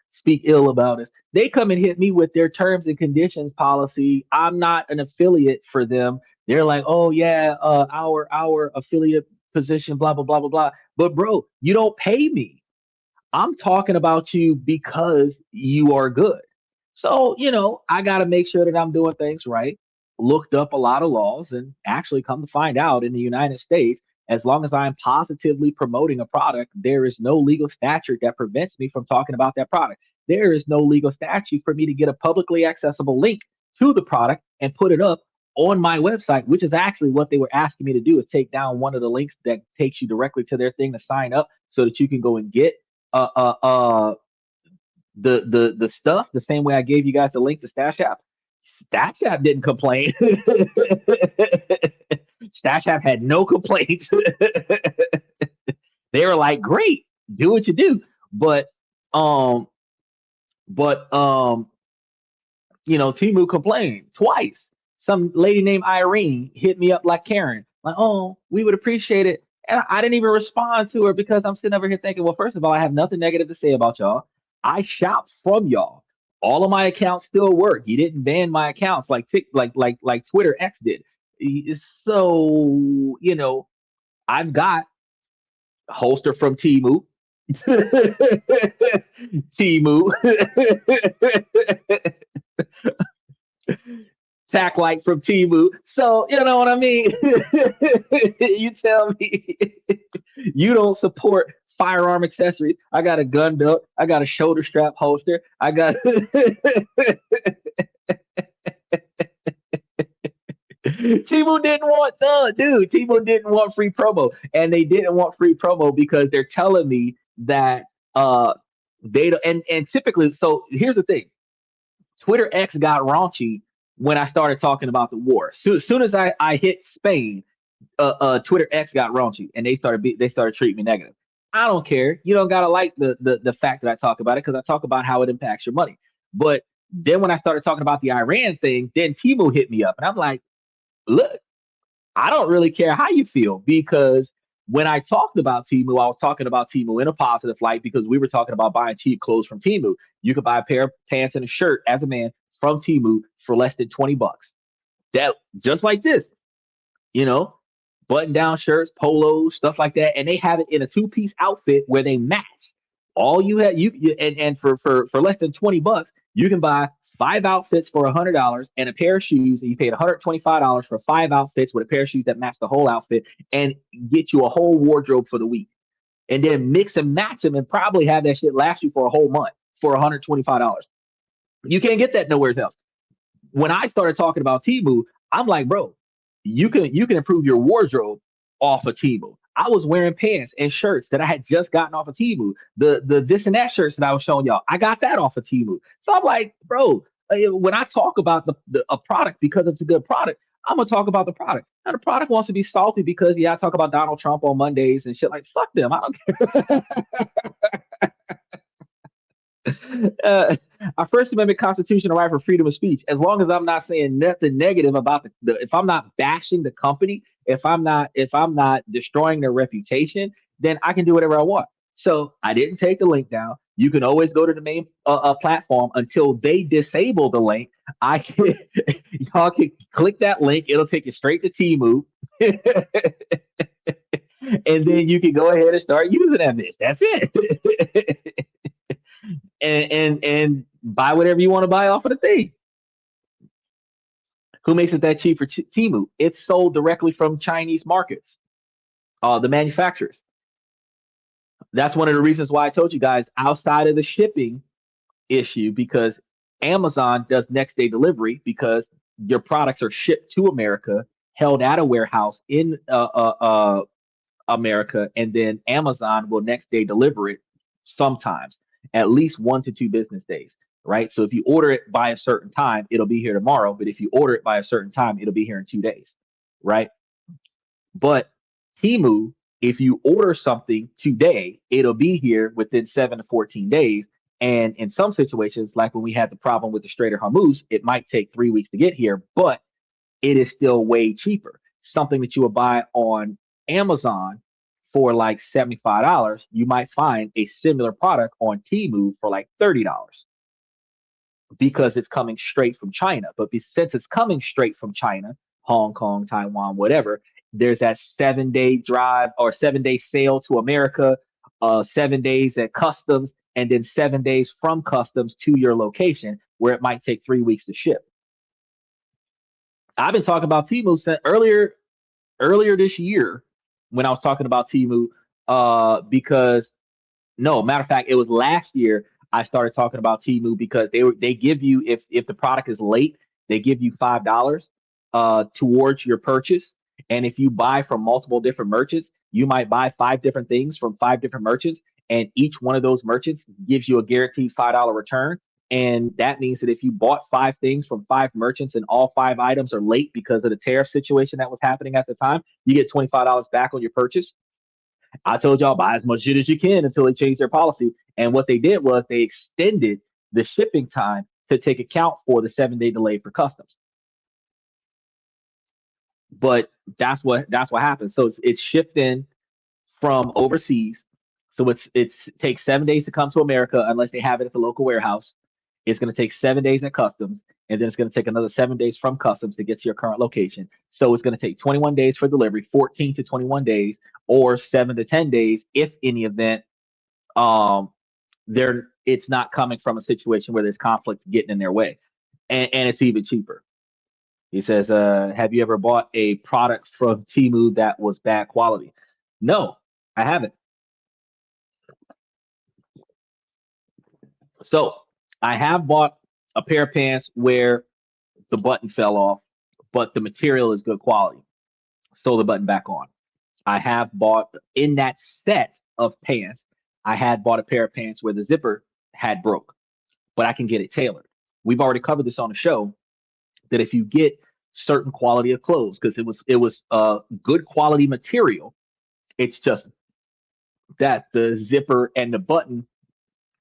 Speaker 2: speak ill about us." They come and hit me with their terms and conditions policy. I'm not an affiliate for them. They're like, "Oh yeah, our affiliate position, blah blah blah blah blah." But bro, you don't pay me. I'm talking about you because you are good. So, I got to make sure that I'm doing things right. Looked up a lot of laws and actually come to find out in the United States, as long as I'm positively promoting a product, there is no legal statute that prevents me from talking about that product. There is no legal statute for me to get a publicly accessible link to the product and put it up on my website, which is actually what they were asking me to do, is take down one of the links that takes you directly to their thing to sign up so that you can go and get uh, uh, uh, the stuff the same way I gave you guys the link to Stash App. Stash App didn't complain. Stash App had no complaints. They were like, "Great, do what you do," but um, but Timu complained twice. Some lady named Irene hit me up like Karen, like, "Oh, we would appreciate it." And I didn't even respond to her because I'm sitting over here thinking, well, first of all, I have nothing negative to say about y'all. I shop from y'all. All of my accounts still work. You didn't ban my accounts like like Twitter X did. So, I've got holster from Timu. Timu. Tack light from Timu. So you know what I mean? You tell me you don't support firearm accessories. I got a gun belt. I got a shoulder strap holster. I got Timu didn't want dude. Timu didn't want free promo, and they didn't want free promo because they're telling me that they don't. And typically, so here's the thing: Twitter X got raunchy when I started talking about the war. So as soon as I hit Spain, Twitter X got raunchy, and they started treating me negative. I don't care. You don't gotta like the fact that I talk about it because I talk about how it impacts your money. But then when I started talking about the Iran thing, then Timo hit me up, and I'm like, look, I don't really care how you feel because when I talked about Timu, I was talking about Timu in a positive light because we were talking about buying cheap clothes from Timu. You could buy a pair of pants and a shirt as a man from Timu for less than $20. That just like this, you know, button down shirts, polos, stuff like that, and they have it in a two-piece outfit where they match. All you have and for less than $20, you can buy five outfits for $100 and a pair of shoes, and you paid $125 for five outfits with a pair of shoes that match the whole outfit and get you a whole wardrobe for the week. And then mix and match them and probably have that shit last you for a whole month for $125. You can't get that nowhere else. When I started talking about Temu, I'm like, bro, you can improve your wardrobe off of Temu. I was wearing pants and shirts that I had just gotten off of Temu. The this and that shirts that I was showing y'all, I got that off of Temu. So I'm like, bro, when I talk about a product because it's a good product, I'm gonna talk about the product. Now the product wants to be salty because I talk about Donald Trump on Mondays and shit. Like fuck them. I don't care. Our First Amendment constitutional right for freedom of speech. As long as I'm not saying nothing negative about if I'm not bashing the company, if I'm not destroying their reputation, then I can do whatever I want. So I didn't take the link down. You can always go to the main platform until they disable the link. I can y'all can click that link. It'll take you straight to Temu, and then you can go ahead and start using that bitch. That's it. And buy whatever you want to buy off of the thing. Who makes it that cheap for Temu? It's sold directly from Chinese markets, the manufacturers. That's one of the reasons why I told you guys outside of the shipping issue, because Amazon does next day delivery because your products are shipped to America, held at a warehouse in America, and then Amazon will next day deliver it sometimes, at least 1 to 2 business days, right? So if you order it by a certain time, it'll be here tomorrow. But if you order it by a certain time, it'll be here in 2 days, right? But Temu, if you order something today, it'll be here within 7 to 14 days. And in some situations, like when we had the problem with the Strait of Hormuz, it might take 3 weeks to get here, but it is still way cheaper. Something that you would buy on Amazon for like $75, you might find a similar product on Temu for like $30 because it's coming straight from China. But since it's coming straight from China, Hong Kong, Taiwan, whatever, there's that 7 day drive or 7 day sail to America, 7 days at customs, and then 7 days from customs to your location, where it might take 3 weeks to ship. I've been talking about Temu since earlier this year when I was talking about Temu, because no, matter of fact, it was last year I started talking about Temu because they give you, if the product is late, they give you $5 towards your purchase. And if you buy from multiple different merchants, you might buy 5 different things from 5 different merchants, and each one of those merchants gives you a guaranteed $5 return. And that means that if you bought 5 things from 5 merchants and all 5 items are late because of the tariff situation that was happening at the time, you get $25 back on your purchase. I told y'all buy as much shit as you can until they change their policy. And what they did was they extended the shipping time to take account for the 7 day delay for customs. But that's what happens. So it's shipped in from overseas. So it takes 7 days to come to America unless they have it at the local warehouse. It's going to take 7 days at customs, and then it's going to take another 7 days from customs to get to your current location. So it's going to take 21 days for delivery, 14 to 21 days, or 7 to 10 days if any event there it's not coming from a situation where there's conflict getting in their way, and it's even cheaper. He says, "Have you ever bought a product from Temu that was bad quality?" No, I haven't. So I have bought a pair of pants where the button fell off, but the material is good quality. Sew the button back on. I have bought in that set of pants. I had bought a pair of pants where the zipper had broke, but I can get it tailored. We've already covered this on the show that if you get certain quality of clothes, because it was good quality material, it's just that the zipper and the button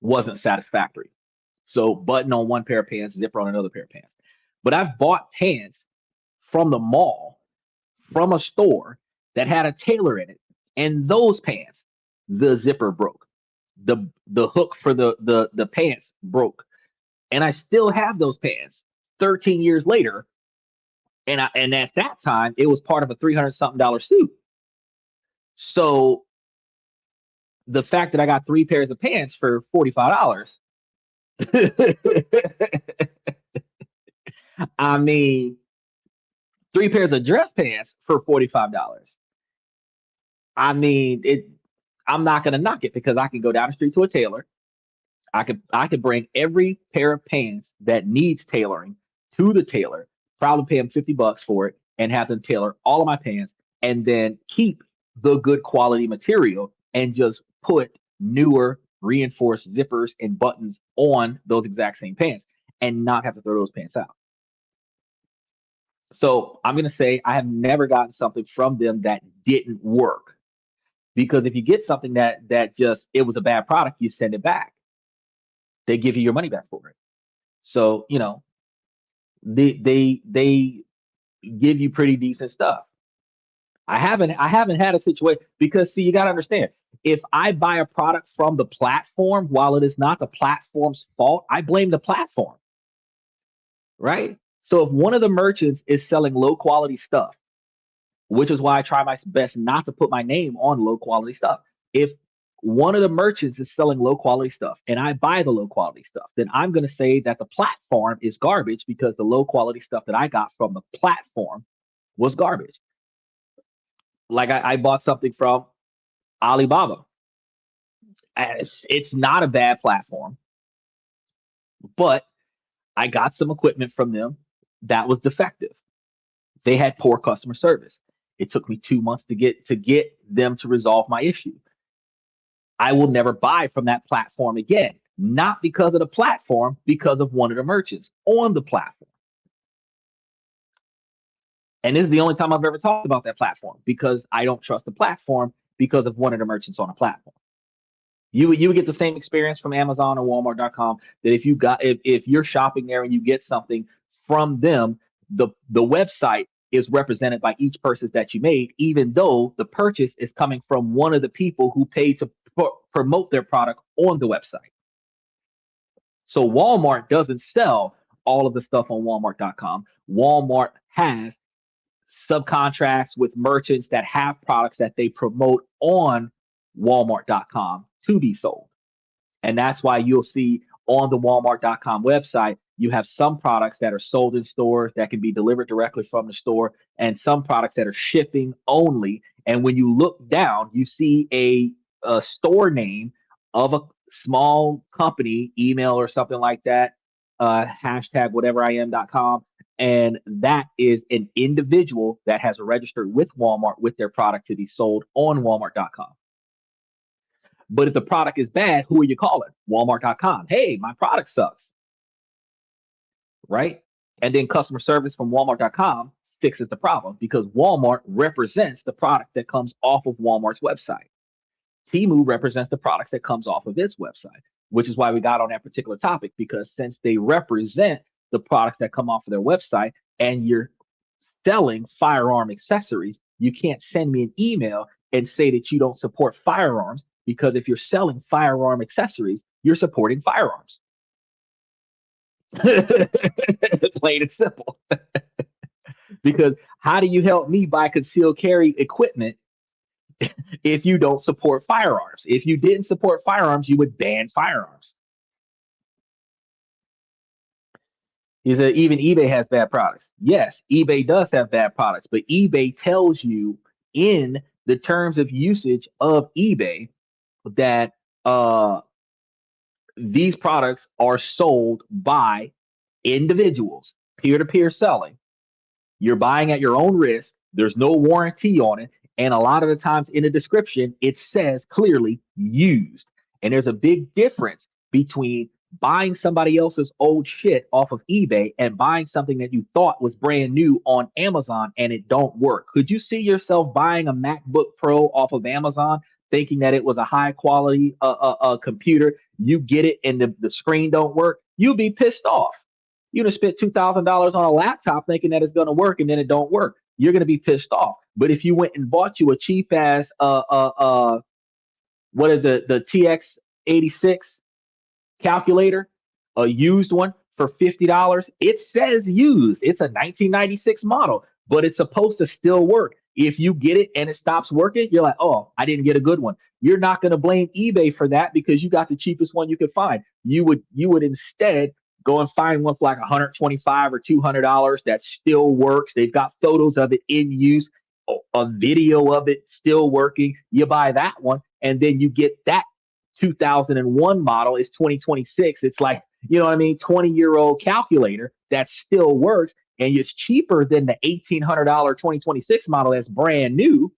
Speaker 2: wasn't satisfactory. So button on one pair of pants, zipper on another pair of pants. But I've bought pants from the mall, from a store that had a tailor in it, and those pants, the zipper broke, the hook for the pants broke, and I still have those pants 13 years later. And at that time, it was part of a 300 something dollar suit. So the fact that I got 3 pairs of pants for $45, I mean, 3 pairs of dress pants for $45. I mean, it. I'm not gonna knock it because I can go down the street to a tailor. I could bring every pair of pants that needs tailoring to the tailor, probably pay them $50 for it, and have them tailor all of my pants, and then keep the good quality material and just put newer reinforced zippers and buttons on those exact same pants and not have to throw those pants out. So I'm gonna say I have never gotten something from them that didn't work. Because if you get something that just it was a bad product, you send it back. They give you your money back for it. So they give you pretty decent stuff. I haven't had a situation because see, you got to understand, if I buy a product from the platform, while it is not the platform's fault, I blame the platform. right? So if one of the merchants is selling low quality stuff, which is why I try my best not to put my name on low quality stuff. If one of the merchants is selling low quality stuff and I buy the low quality stuff, then I'm going to say that the platform is garbage because the low quality stuff that I got from the platform was garbage. Like I bought something from Alibaba. It's not a bad platform, but I got some equipment from them that was defective. They had poor customer service. It took me 2 months to get them to resolve my issue. I will never buy from that platform again. Not because of the platform, because of one of the merchants on the platform. And this is the only time I've ever talked about that platform because I don't trust the platform because of one of the merchants on the platform. You would get the same experience from Amazon or Walmart.com that if you're shopping there and you get something from them, the website is represented by each purchase that you made, even though the purchase is coming from one of the people who paid to promote their product on the website. So Walmart doesn't sell all of the stuff on Walmart.com. Walmart has subcontracts with merchants that have products that they promote on Walmart.com to be sold. And that's why you'll see on the Walmart.com website, you have some products that are sold in stores that can be delivered directly from the store, and some products that are shipping only. And when you look down, you see a store name of a small company, email or something like that, hashtag whateveriam.com. And that is an individual that has registered with Walmart with their product to be sold on Walmart.com. But if the product is bad, who are you calling? Walmart.com. Hey, my product sucks, right? And then customer service from Walmart.com fixes the problem because Walmart represents the product that comes off of Walmart's website. Temu represents the products that comes off of its website, which is why we got on that particular topic because since they represent the products that come off of their website and you're selling firearm accessories, you can't send me an email and say that you don't support firearms because if you're selling firearm accessories, you're supporting firearms. Plain and simple. Because how do you help me buy concealed carry equipment if you don't support firearms? If you didn't support firearms, you would ban firearms. He said even eBay has bad products. Yes, eBay does have bad products, but eBay tells you in the terms of usage of eBay that these products are sold by individuals, peer to peer selling. You're buying at your own risk. There's no warranty on it. And a lot of the times in the description, it says clearly used. And there's a big difference between buying somebody else's old shit off of eBay and buying something that you thought was brand new on Amazon and it don't work. Could you see yourself buying a MacBook Pro off of Amazon thinking that it was a high quality computer? You get it and the screen don't work. You'd be pissed off. You'd have spent $2,000 on a laptop thinking that it's going to work and then it don't work. You're going to be pissed off. But if you went and bought you a cheap ass what is the TX86 calculator, a used one for $50, it says used. It's a 1996 model, but it's supposed to still work. If you get it and it stops working, you're like, oh, I didn't get a good one. You're not going to blame eBay for that because you got the cheapest one you could find. You would instead go and find one for like $125 or $200 that still works. They've got photos of it in use, a video of it still working. You buy that one, and then you get that 2001 model. Is 2026. It's like, you know what I mean, 20-year-old calculator that still works, and it's cheaper than the $1,800 2026 model that's brand new.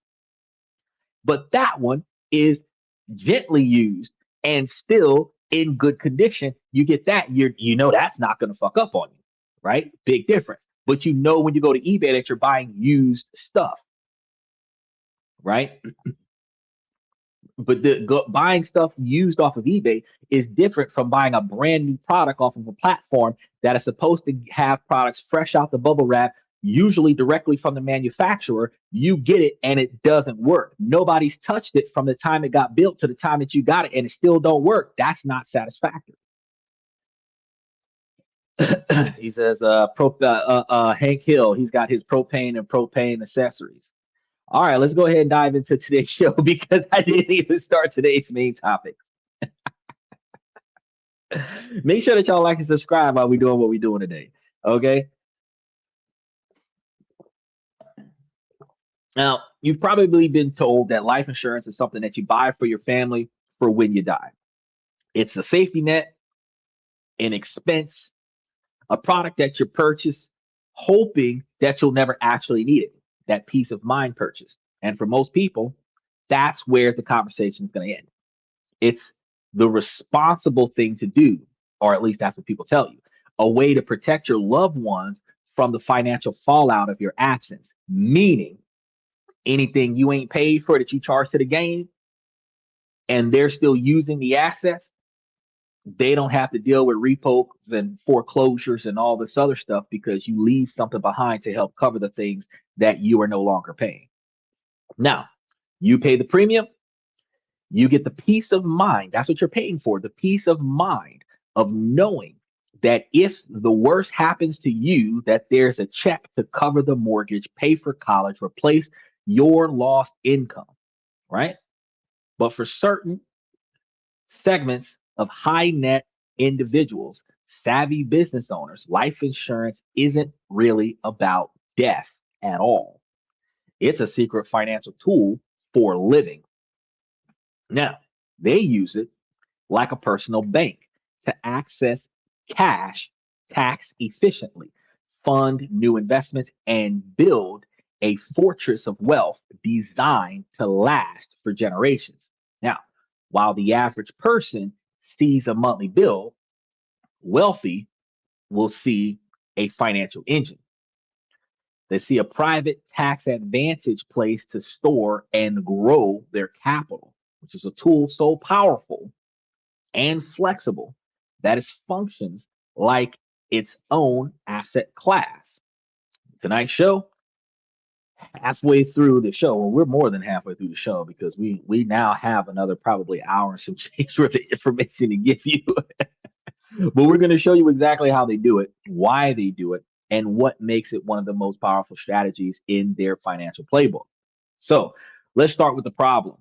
Speaker 2: But that one is gently used and still in good condition. You get that, you know that's not going to fuck up on you, right? Big difference. But you know when you go to eBay that you're buying used stuff, right? But buying stuff used off of eBay is different from buying a brand new product off of a platform that is supposed to have products fresh out the bubble wrap, usually directly from the manufacturer. You get it and it doesn't work. Nobody's touched it from the time it got built to the time that you got it and it still don't work. That's not satisfactory. He says, Hank Hill, he's got his propane and propane accessories. All right, let's go ahead and dive into today's show because I didn't even start today's main topic. Make sure that y'all like and subscribe while we're doing what we're doing today. Okay. Now, you've probably been told that life insurance is something that you buy for your family for when you die. It's a safety net, an expense, a product that you purchase, hoping that you'll never actually need it. That peace of mind purchase. And for most people, that's where the conversation is going to end. It's the responsible thing to do, or at least that's what people tell you. A way to protect your loved ones from the financial fallout of your absence, meaning anything you ain't paid for that you charge to the game and they're still using the assets, they don't have to deal with repos and foreclosures and all this other stuff because you leave something behind to help cover the things that you are no longer paying. Now, you pay the premium, you get the peace of mind. That's what you're paying for, the peace of mind of knowing that if the worst happens to you, that there's a check to cover the mortgage, pay for college, replace your lost income, right? But for certain segments of high net individuals, savvy business owners, life insurance isn't really about death at all. It's a secret financial tool for living. Now, they use it like a personal bank to access cash tax efficiently, fund new investments, and build a fortress of wealth designed to last for generations. Now, while the average person sees a monthly bill, wealthy will see a financial engine. They see a private tax advantage place to store and grow their capital, which is a tool so powerful and flexible that it functions like its own asset class. Tonight's show, halfway through the show, well, we're more than halfway through the show because we now have another probably hour and some change worth of information to give you. But we're going to show you exactly how they do it, why they do it, and what makes it one of the most powerful strategies in their financial playbook. So let's start with the problem.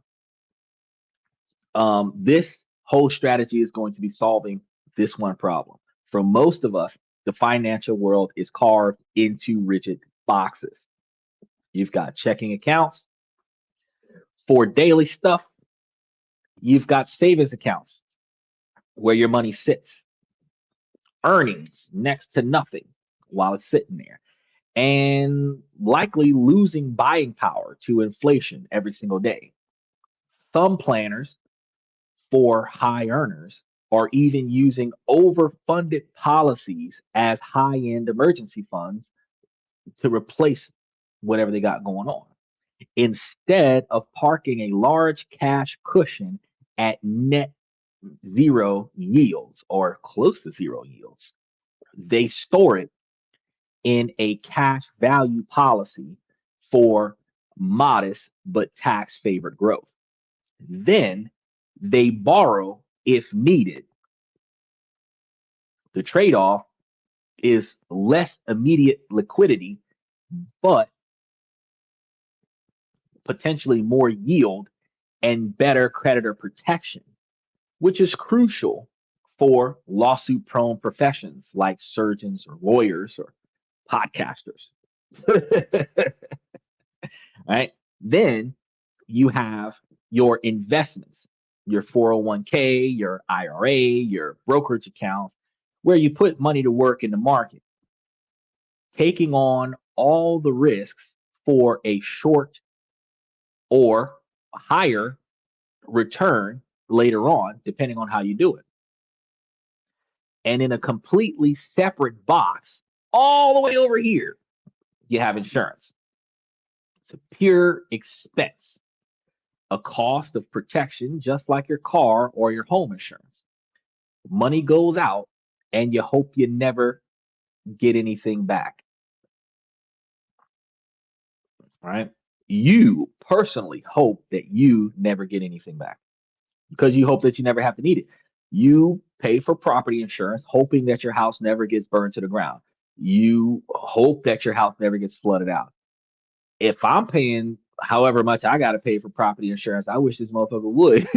Speaker 2: This whole strategy is going to be solving this one problem. For most of us, the financial world is carved into rigid boxes. You've got checking accounts for daily stuff. You've got savings accounts where your money sits, earnings next to nothing while it's sitting there, and likely losing buying power to inflation every single day. Some planners for high earners are even using overfunded policies as high end emergency funds to replace whatever they got going on, instead of parking a large cash cushion at net zero yields or close to zero yields. They store it in a cash value policy for modest but tax favored growth. Then they borrow if needed. The trade off is less immediate liquidity, but potentially more yield and better creditor protection, which is crucial for lawsuit prone professions like surgeons or lawyers or podcasters. Right? Then you have your investments, your 401k, your IRA, your brokerage accounts, where you put money to work in the market, taking on all the risks for a short or higher return later on, depending on how you do it. And in a completely separate box, all the way over here, you have insurance. It's a pure expense, a cost of protection, just like your car or your home insurance. Money goes out, and you hope you never get anything back. Right? You personally hope that you never get anything back because you hope that you never have to need it. You pay for property insurance, hoping that your house never gets burned to the ground. You hope that your house never gets flooded out. If I'm paying however much I got to pay for property insurance, I wish this motherfucker would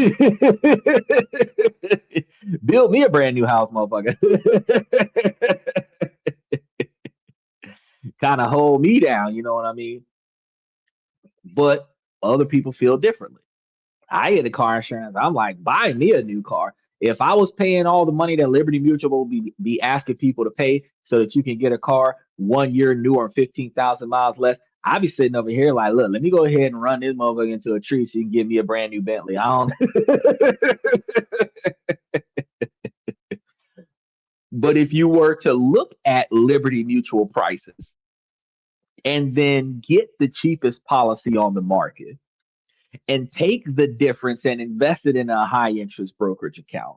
Speaker 2: build me a brand new house, motherfucker. Kind of hold me down, you know what I mean? But other people feel differently. I get a car insurance. I'm like, buy me a new car. If I was paying all the money that Liberty Mutual will be asking people to pay so that you can get a car 1 year newer and 15,000 miles less, I'd be sitting over here like, look, let me go ahead and run this motherfucker into a tree so you can give me a brand new Bentley. I don't. But if you were to look at Liberty Mutual prices and then get the cheapest policy on the market and take the difference and invest it in a high interest brokerage account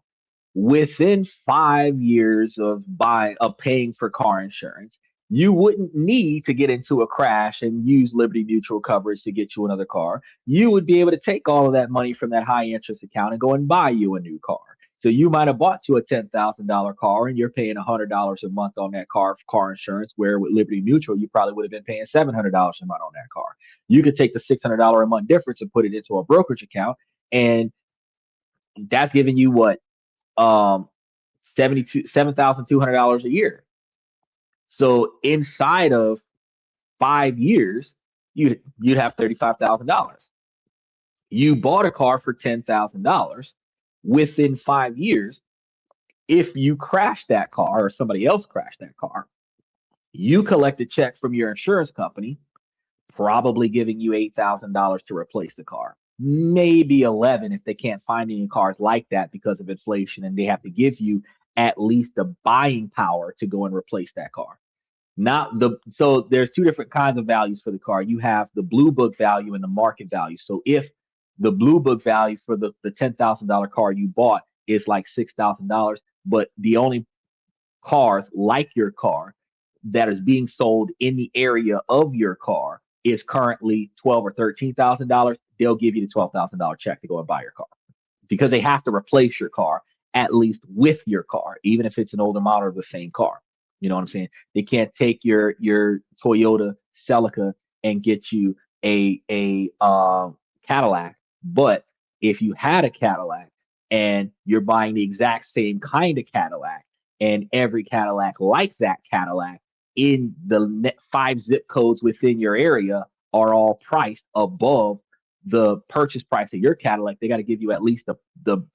Speaker 2: within 5 years of paying for car insurance, you wouldn't need to get into a crash and use Liberty Mutual coverage to get you another car. You would be able to take all of that money from that high interest account and go and buy you a new car. So you might have bought you a $10,000 car and you're paying $100 a month on that car insurance, where with Liberty Mutual, you probably would have been paying $700 a month on that car. You could take the $600 a month difference and put it into a brokerage account, and that's giving you what, 7,200 a year. So inside of 5 years, you'd have $35,000. You bought a car for $10,000. Within 5 years, if you crash that car or somebody else crashed that car, you collect a check from your insurance company, probably giving you $8,000 to replace the car. Maybe 11 if they can't find any cars like that because of inflation, and they have to give you at least the buying power to go and replace that car. Not the So there's two different kinds of values for the car. You have the blue book value and the market value. So if the blue book value for the $10,000 car you bought is like $6,000, but the only cars like your car that is being sold in the area of your car is currently 12 or $13,000, they'll give you the $12,000 check to go and buy your car, because they have to replace your car at least with your car, even if it's an older model of the same car. You know what I'm saying? They can't take your Toyota Celica and get you a Cadillac. But if you had a Cadillac and you're buying the exact same kind of Cadillac, and every Cadillac like that Cadillac in the 5 zip codes within your area are all priced above the purchase price of your Cadillac, they got to give you at least the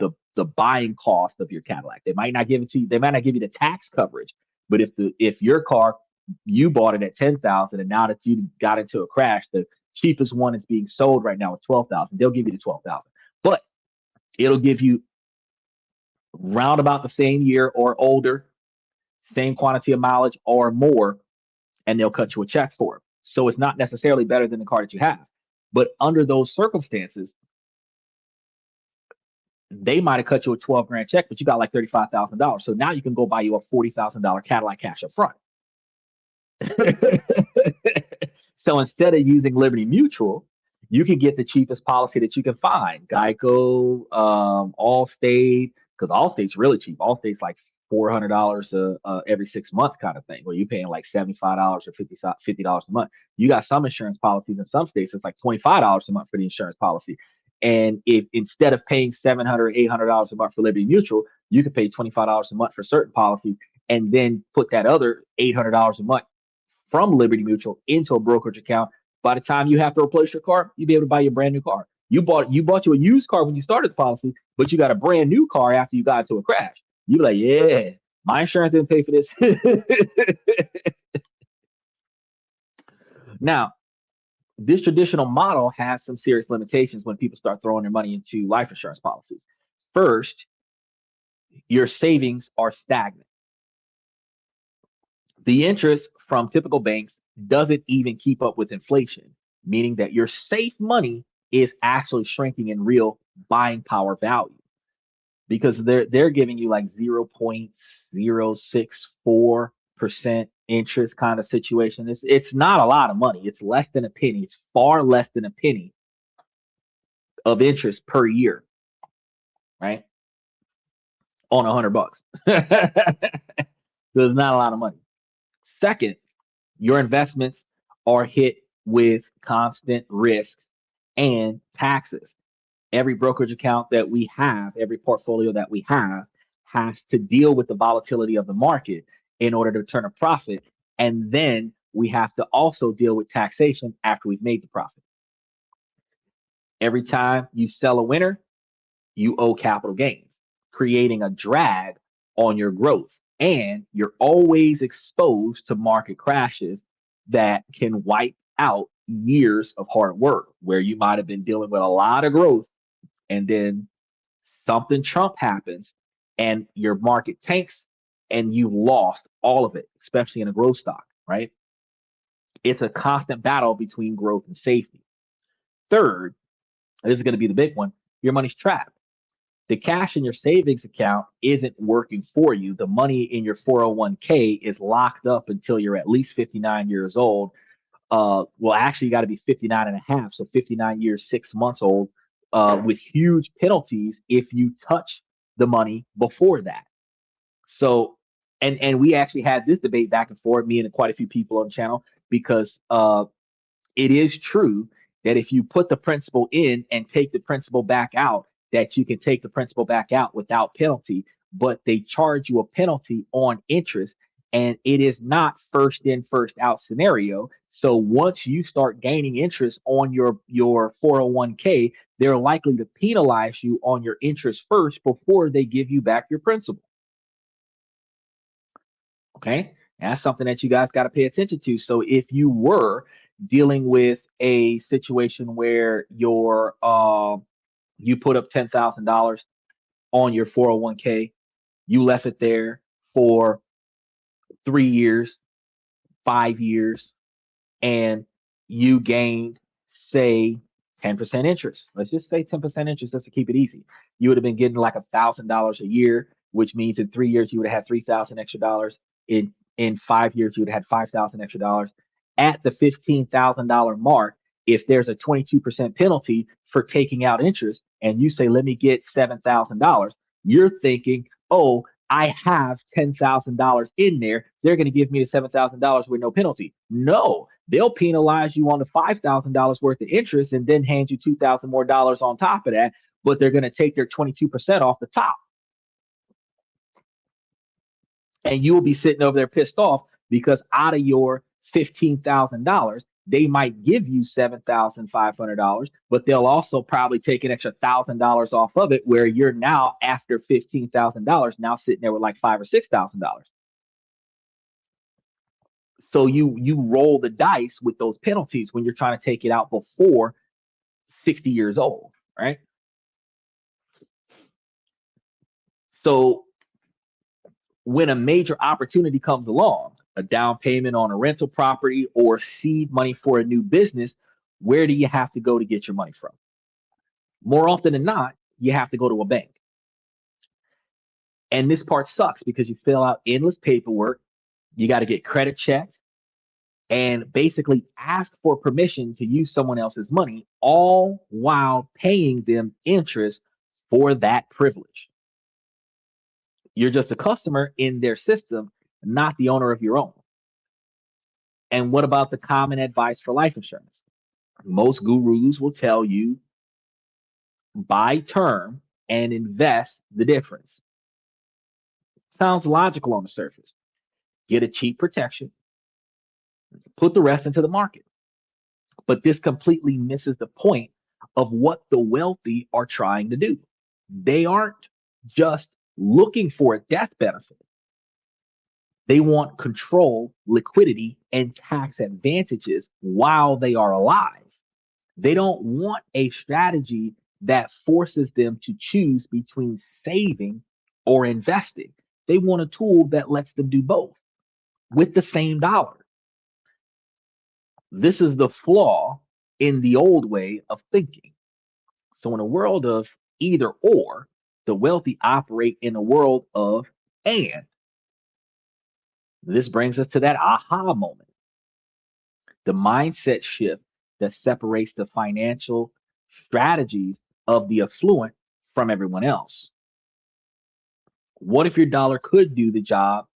Speaker 2: buying cost of your Cadillac. They might not give it to you. They might not give you the tax coverage. But if your car, you bought it at 10,000, and now that you got into a crash, the cheapest one is being sold right now at 12,000. They'll give you the 12,000, but it'll give you round about the same year or older, same quantity of mileage or more, and they'll cut you a check for it. So it's not necessarily better than the car that you have. But under those circumstances, they might have cut you a 12 grand check, but you got like $35,000. So now you can go buy you a $40,000 Cadillac cash up front. So instead of using Liberty Mutual, you can get the cheapest policy that you can find. Geico, Allstate, because Allstate's really cheap. Allstate's like $400 every 6 months kind of thing, where you're paying like $75 or $50 a month. You got some insurance policies in some states, it's like $25 a month for the insurance policy. And if instead of paying $700, $800 a month for Liberty Mutual, you could pay $25 a month for certain policies, and then put that other $800 a month from Liberty Mutual into a brokerage account. By the time you have to replace your car, you'll be able to buy your brand new car. You bought you a used car when you started the policy, but you got a brand new car after you got into a crash. You be like, yeah, my insurance didn't pay for this. Now, this traditional model has some serious limitations when people start throwing their money into life insurance policies. First, your savings are stagnant. The interest from typical banks doesn't even keep up with inflation, meaning that your safe money is actually shrinking in real buying power value, because they're giving you like 0.064% interest kind of situation. It's not a lot of money. It's less than a penny. It's far less than a penny of interest per year, right? on $100. There's not a lot of money. Second, your investments are hit with constant risks and taxes. Every brokerage account that we have, every portfolio that we have, has to deal with the volatility of the market in order to turn a profit. And then we have to also deal with taxation after we've made the profit. Every time you sell a winner, you owe capital gains, creating a drag on your growth. And you're always exposed to market crashes that can wipe out years of hard work, where you might have been dealing with a lot of growth and then something Trump happens and your market tanks and you lost all of it, especially in a growth stock, right? It's a constant battle between growth and safety. Third, this is going to be the big one, your money's trapped. The cash in your savings account isn't working for you. The money in your 401k is locked up until you're at least 59 years old. Well, actually, you got to be 59 and a half, so 59 years, 6 months old, with huge penalties if you touch the money before that. So, and we actually had this debate back and forth, me and quite a few people on the channel, because it is true that if you put the principal in and take the principal back out, that you can take the principal back out without penalty, but they charge you a penalty on interest. And it is not first in, first out scenario. So once you start gaining interest on your 401k, they're likely to penalize you on your interest first before they give you back your principal. Okay. And that's something that you guys got to pay attention to. So if you were dealing with a situation where you put up $10,000 on your 401k, you left it there for 3 years, 5 years, and you gained, say, 10% interest. Let's just say 10% interest just to keep it easy. You would have been getting like $1,000 a year, which means in 3 years you would have had 3,000 extra dollars. In 5 years you would have had 5,000 extra dollars. At the $15,000 mark, if there's a 22% penalty for taking out interest, and you say, "Let me get $7,000," you're thinking, "Oh, I have $10,000 in there. They're going to give me the $7,000 with no penalty." No, they'll penalize you on the $5,000 worth of interest and then hand you $2,000 more dollars on top of that. But they're going to take their 22% off the top. And you will be sitting over there pissed off because out of your $15,000, they might give you $7,500, but they'll also probably take an extra $1,000 off of it, where you're now, after $15,000, now sitting there with like $5,000 or $6,000. So you roll the dice with those penalties when you're trying to take it out before 60 years old, right? So when a major opportunity comes along, a down payment on a rental property or seed money for a new business, where do you have to go to get your money from? More often than not, you have to go to a bank. And this part sucks because you fill out endless paperwork, you got to get credit checked, and basically ask for permission to use someone else's money, all while paying them interest for that privilege. You're just a customer in their system, not the owner of your own. And what about the common advice for life insurance? Most gurus will tell you buy term and invest the difference. Sounds logical on the surface. Get a cheap protection, put the rest into the market. But this completely misses the point of what the wealthy are trying to do. They aren't just looking for a death benefit. They want control, liquidity, and tax advantages while they are alive. They don't want a strategy that forces them to choose between saving or investing. They want a tool that lets them do both with the same dollar. This is the flaw in the old way of thinking. So, in a world of either or, the wealthy operate in a world of and. This brings us to that aha moment, the mindset shift that separates the financial strategies of the affluent from everyone else. What if your dollar could do the job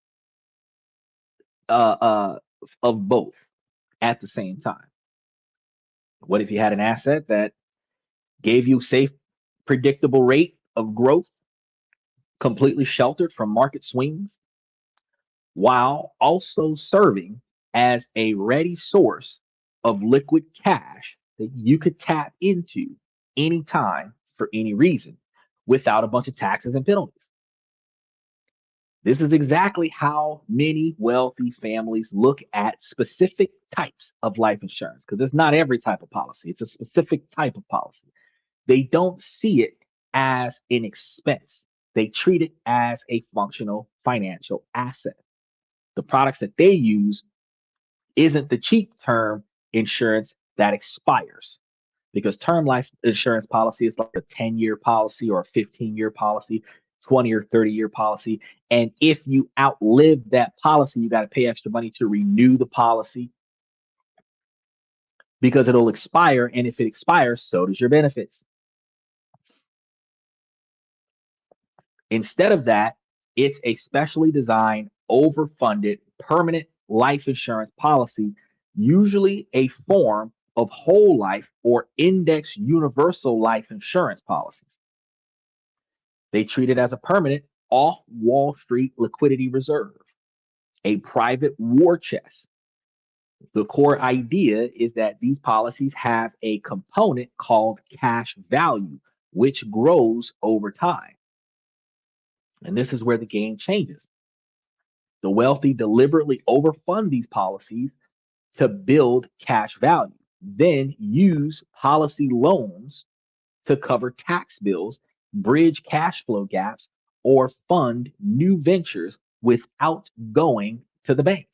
Speaker 2: uh, uh, of both at the same time? What if you had an asset that gave you safe, predictable rate of growth, completely sheltered from market swings, while also serving as a ready source of liquid cash that you could tap into anytime for any reason without a bunch of taxes and penalties? This is exactly how many wealthy families look at specific types of life insurance, because it's not every type of policy, it's a specific type of policy. They don't see it as an expense, they treat it as a functional financial asset. The products that they use isn't the cheap term insurance that expires, because term life insurance policy is like a 10-year policy or a 15-year policy, 20 or 30-year policy. And if you outlive that policy, you got to pay extra money to renew the policy because it'll expire. And if it expires, so does your benefits. Instead of that, it's a specially designed, overfunded, permanent life insurance policy, usually a form of whole life or index universal life insurance policies. They treat it as a permanent off Wall Street liquidity reserve, a private war chest. The core idea is that these policies have a component called cash value, which grows over time. And this is where the game changes. The wealthy deliberately overfund these policies to build cash value, then use policy loans to cover tax bills, bridge cash flow gaps, or fund new ventures without going to the bank,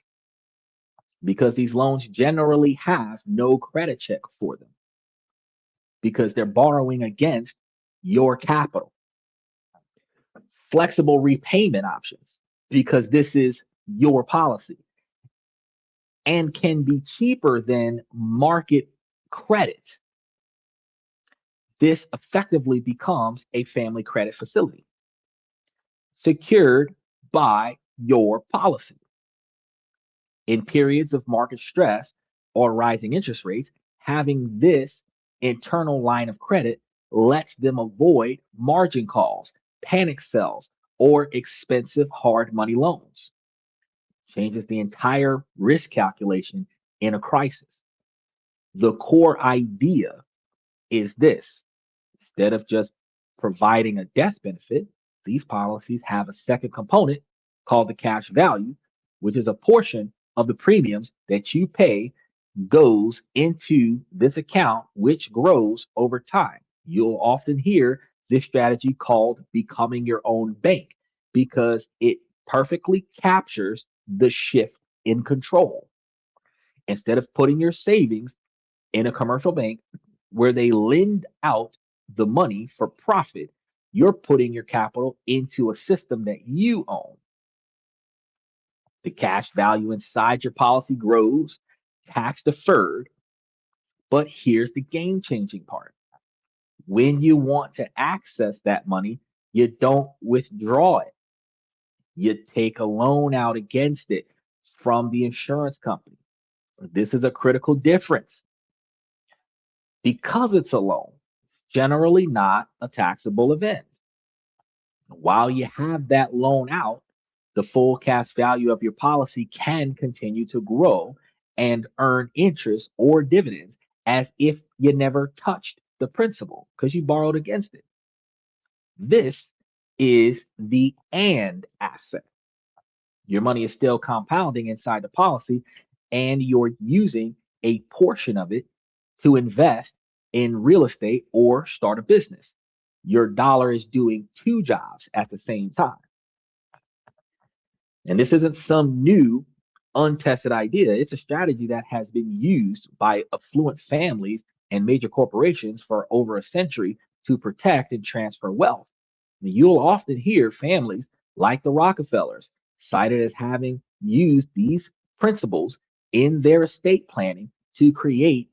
Speaker 2: because these loans generally have no credit check for them because they're borrowing against your capital. Flexible repayment options because this is your policy and can be cheaper than market credit. This effectively becomes a family credit facility secured by your policy. In periods of market stress or rising interest rates, having this internal line of credit lets them avoid margin calls, panic sells, or expensive hard money loans. Changes the entire risk calculation in a crisis. The core idea is this: instead of just providing a death benefit, these policies have a second component called the cash value, which is a portion of the premiums that you pay goes into this account, which grows over time. You'll often hear this strategy called becoming your own bank because it perfectly captures the shift in control. Instead of putting your savings in a commercial bank where they lend out the money for profit, you're putting your capital into a system that you own. The cash value inside your policy grows, tax deferred. But here's the game changing part: when you want to access that money, you don't withdraw it, you take a loan out against it from the insurance company. This is a critical difference because it's a loan, generally not a taxable event. While you have that loan out, the full cash value of your policy can continue to grow and earn interest or dividends as if you never touched the principal because you borrowed against it. This is the and asset. Your money is still compounding inside the policy, and you're using a portion of it to invest in real estate or start a business. Your dollar is doing two jobs at the same time. And this isn't some new, untested idea. It's a strategy that has been used by affluent families and major corporations for over a century to protect and transfer wealth. You'll often hear families like the Rockefellers cited as having used these principles in their estate planning to create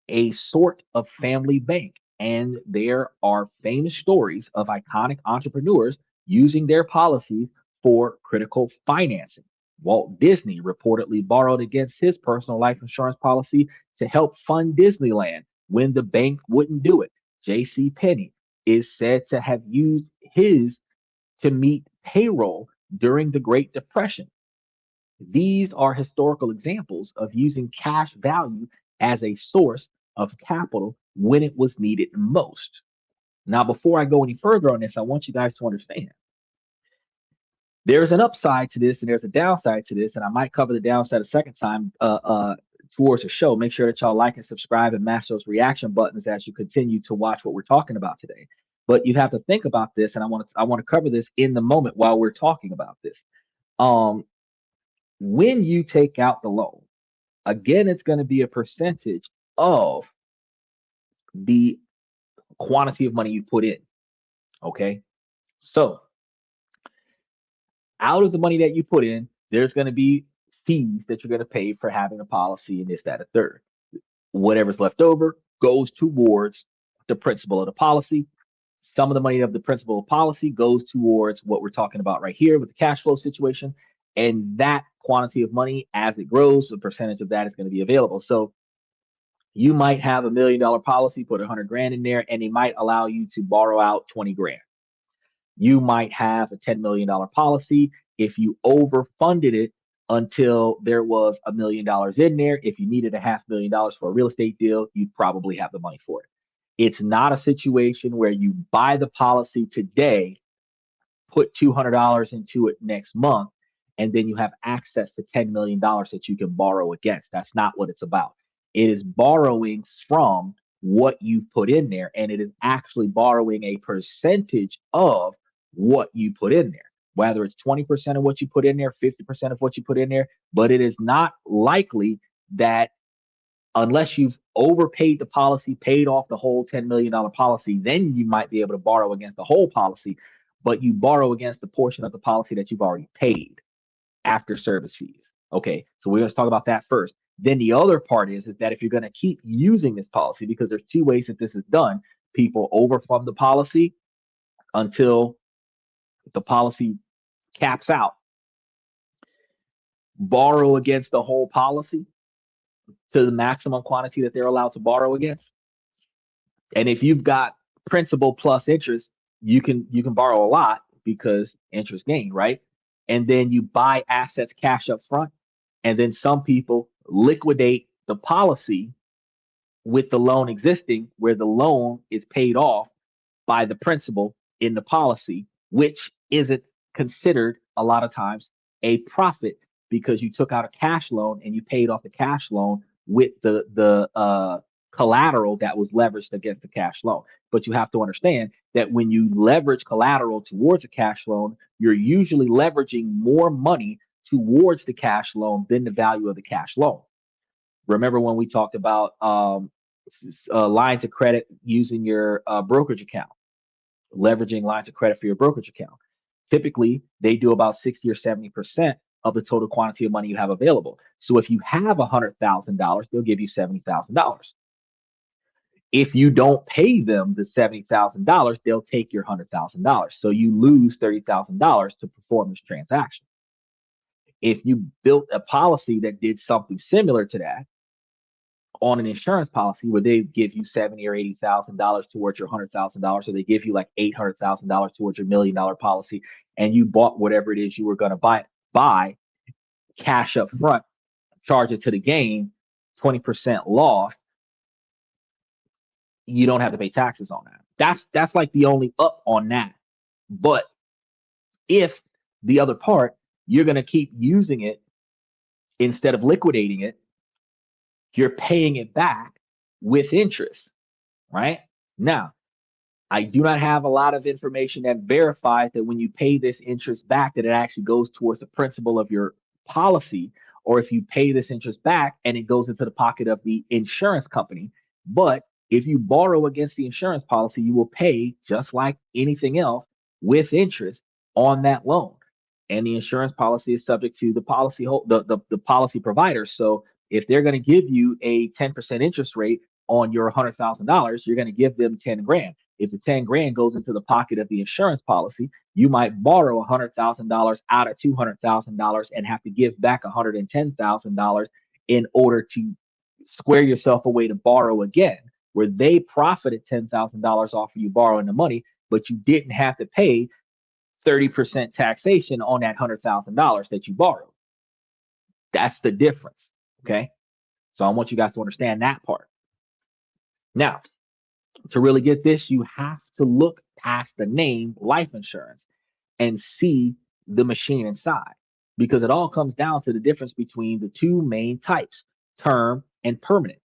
Speaker 2: a sort of family bank. And there are famous stories of iconic entrepreneurs using their policies for critical financing. Walt Disney reportedly borrowed against his personal life insurance policy to help fund Disneyland when the bank wouldn't do it. J.C. Penney is said to have used his to meet payroll during the Great Depression. These are historical examples of using cash value as a source of capital when it was needed most. Now, before I go any further on this, I want you guys to understand there's an upside to this and there's a downside to this, and I might cover the downside a second time towards the show. Make sure that y'all like and subscribe and mash those reaction buttons as you continue to watch what we're talking about today. But you have to think about this, and I want to cover this in the moment while we're talking about this. Um, when you take out the loan, again, it's going to be a percentage of the quantity of money you put in. Okay, so out of the money that you put in, there's going to be fees that you're going to pay for having a policy and this, that, a third. Whatever's left over goes towards the principal of the policy. Some of the money of the principal of policy goes towards what we're talking about right here with the cash flow situation. And that quantity of money, as it grows, the percentage of that is going to be available. So you might have $1 million policy, put 100 grand in there, and they might allow you to borrow out 20 grand. You might have a $10 million policy. If you overfunded it until there was $1 million in there, if you needed $500,000 for a real estate deal, you'd probably have the money for it. It's not a situation where you buy the policy today, put $200 into it next month, and then you have access to $10 million that you can borrow against. That's not what it's about. It is borrowing from what you put in there, and it is actually borrowing a percentage of what you put in there, whether it's 20% of what you put in there, 50% of what you put in there. But it is not likely that unless you've overpaid the policy, paid off the whole $10 million policy, then you might be able to borrow against the whole policy, but you borrow against the portion of the policy that you've already paid after service fees. Okay, so we're going to talk about that first. Then the other part is that if you're going to keep using this policy, because there's two ways that this is done, people overfund the policy until the policy caps out, borrow against the whole policy to the maximum quantity that they're allowed to borrow against. And if you've got principal plus interest, you can borrow a lot because interest gain, right? And then you buy assets cash up front, and then some people liquidate the policy with the loan existing, where the loan is paid off by the principal in the policy, which isn't considered a lot of times a profit because you took out a cash loan and you paid off the cash loan with the collateral that was leveraged against the cash loan. But you have to understand that when you leverage collateral towards a cash loan, you're usually leveraging more money towards the cash loan than the value of the cash loan. Remember when we talked about lines of credit using your brokerage account, leveraging lines of credit for your brokerage account? Typically, they do about 60 or 70% of the total quantity of money you have available. So if you have $100,000, they'll give you $70,000. If you don't pay them the $70,000, they'll take your $100,000. So you lose $30,000 to perform this transaction. If you built a policy that did something similar to that on an insurance policy where they give you $70,000 or $80,000 towards your $100,000, or they give you like $800,000 towards your $1 million policy, and you bought whatever it is you were going to buy cash up front, charge it to the game, 20% loss, you don't have to pay taxes on that. That's like the only up on that. But if the other part, you're going to keep using it instead of liquidating it, you're paying it back with interest, right? Now, I do not have a lot of information that verifies that when you pay this interest back, that it actually goes towards the principal of your policy, or if you pay this interest back and it goes into the pocket of the insurance company. But if you borrow against the insurance policy, you will pay just like anything else with interest on that loan. And the insurance policy is subject to the policy the policy provider. So if they're going to give you a 10% interest rate on your $100,000, you're going to give them 10 grand. If the 10 grand goes into the pocket of the insurance policy, You might borrow $100,000 out of $200,000 and have to give back $110,000 in order to square yourself away to borrow again, where they profited $10,000 off of you borrowing the money, but you didn't have to pay 30% taxation on that $100,000 that you borrowed. That's the difference. Okay. So I want you guys to understand that part. Now, to really get this, you have to look past the name life insurance and see the machine inside, because it all comes down to the difference between the two main types, term and permanent.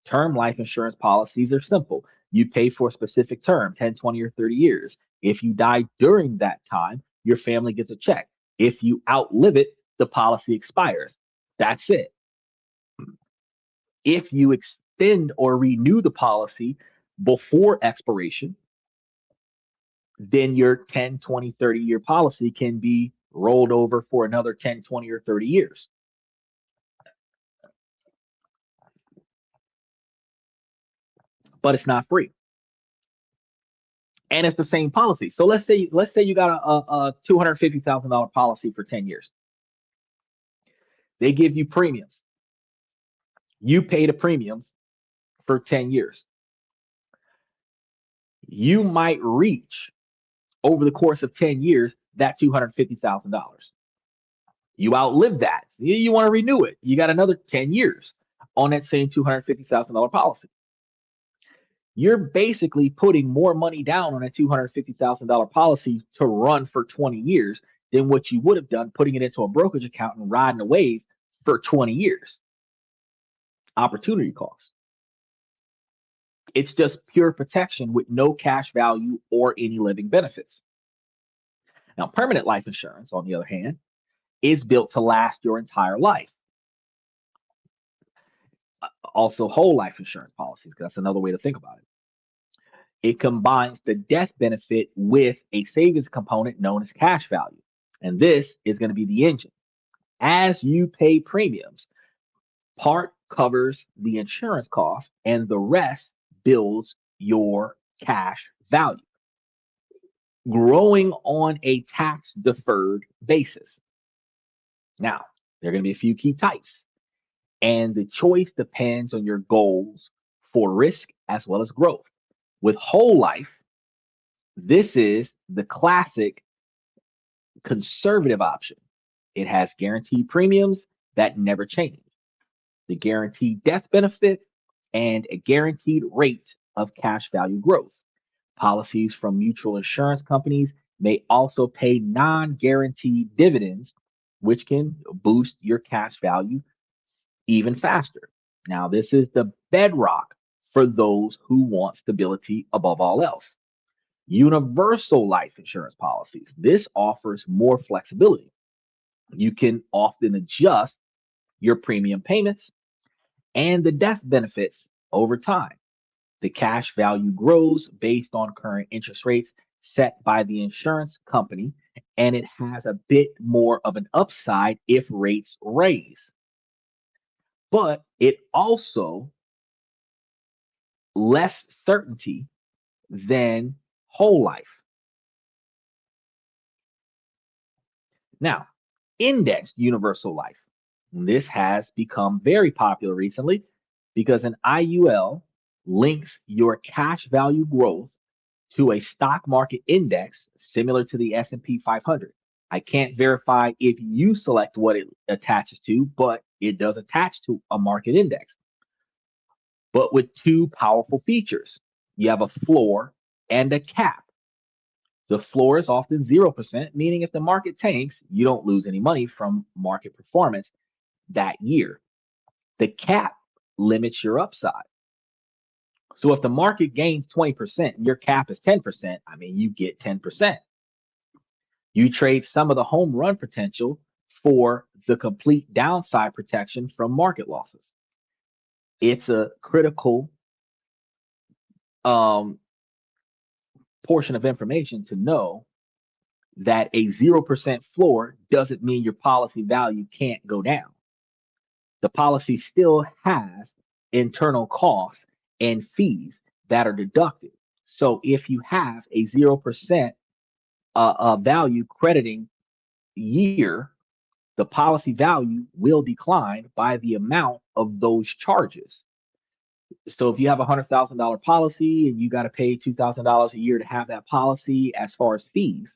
Speaker 2: Term life insurance policies are simple. You pay for a specific term, 10, 20, or 30 years. If you die during that time, your family gets a check. If you outlive it, the policy expires. That's it. If you extend or renew the policy before expiration, then your 10, 20, 30-year policy can be rolled over for another 10, 20, or 30 years. But it's not free. And it's the same policy. So let's say you got a $250,000 policy for 10 years. They give you premiums. You pay the premiums for 10 years. You might reach, over the course of 10 years, that $250,000. You outlive that. You want to renew it. You got another 10 years on that same $250,000 policy. You're basically putting more money down on a $250,000 policy to run for 20 years than what you would have done putting it into a brokerage account and riding a wave for 20 years. Opportunity cost. It's just pure protection with no cash value or any living benefits. Now, permanent life insurance, on the other hand, is built to last your entire life. Also, whole life insurance policies, because that's another way to think about it. It combines the death benefit with a savings component known as cash value. And this is going to be the engine. As you pay premiums, part covers the insurance cost and the rest builds your cash value, growing on a tax deferred basis. Now, there are going to be a few key types, and the choice depends on your goals for risk as well as growth. With whole life, this is the classic conservative option. It has guaranteed premiums that never change, the guaranteed death benefit, and a guaranteed rate of cash value growth. Policies from mutual insurance companies may also pay non-guaranteed dividends, which can boost your cash value even faster. Now, this is the bedrock for those who want stability above all else. Universal life insurance policies. This offers more flexibility. You can often adjust your premium payments and the death benefits over time. The cash value grows based on current interest rates set by the insurance company, and it has a bit more of an upside if rates raise. But it also less certainty than whole life. Now, indexed universal life. This has become very popular recently because an IUL links your cash value growth to a stock market index similar to the S&P 500. I can't verify if you select what it attaches to, but it does attach to a market index. But with two powerful features. You have a floor and a cap. The floor is often 0%, meaning if the market tanks, you don't lose any money from market performance that year. The cap limits your upside. So if the market gains 20% and your cap is 10%, I mean, you get 10%. You trade some of the home run potential for the complete downside protection from market losses. It's a critical portion of information to know that a 0% floor doesn't mean your policy value can't go down. The policy still has internal costs and fees that are deducted. So if you have a 0% value crediting year, the policy value will decline by the amount of those charges. So if you have $100,000 policy and you got to pay $2,000 a year to have that policy as far as fees,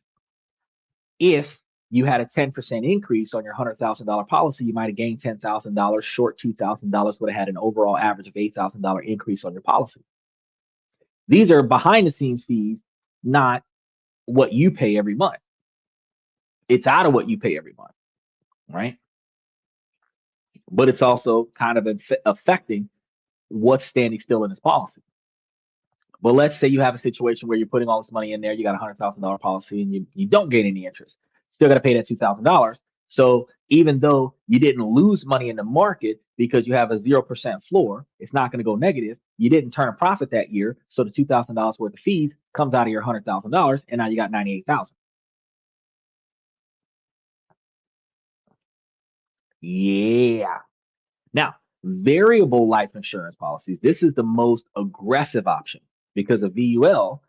Speaker 2: if you had a 10% increase on your $100,000 policy, you might have gained $10,000. Short $2,000 would have had an overall average of $8,000 increase on your policy. These are behind the scenes fees, not what you pay every month. It's out of what you pay every month, right? But it's also kind of affecting what's standing still in this policy. But let's say you have a situation where you're putting all this money in there, you got a $100,000 policy, and you don't gain any interest. Still got to pay that $2,000. So even though you didn't lose money in the market because you have a 0% floor, it's not going to go negative. You didn't turn a profit that year, so the $2,000 worth of fees comes out of your $100,000, and now you got $98,000. Yeah. Now, variable life insurance policies, this is the most aggressive option because a VUL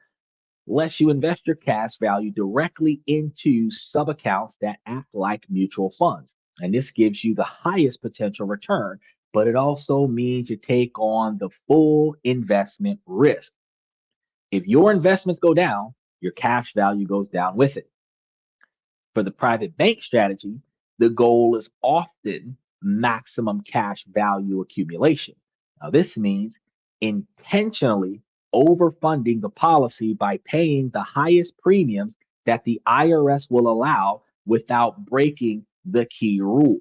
Speaker 2: lets you invest your cash value directly into sub accounts that act like mutual funds. And this gives you the highest potential return, but it also means you take on the full investment risk. If your investments go down, your cash value goes down with it. For the private bank strategy, the goal is often maximum cash value accumulation. Now, this means intentionally overfunding the policy by paying the highest premiums that the IRS will allow without breaking the key rule.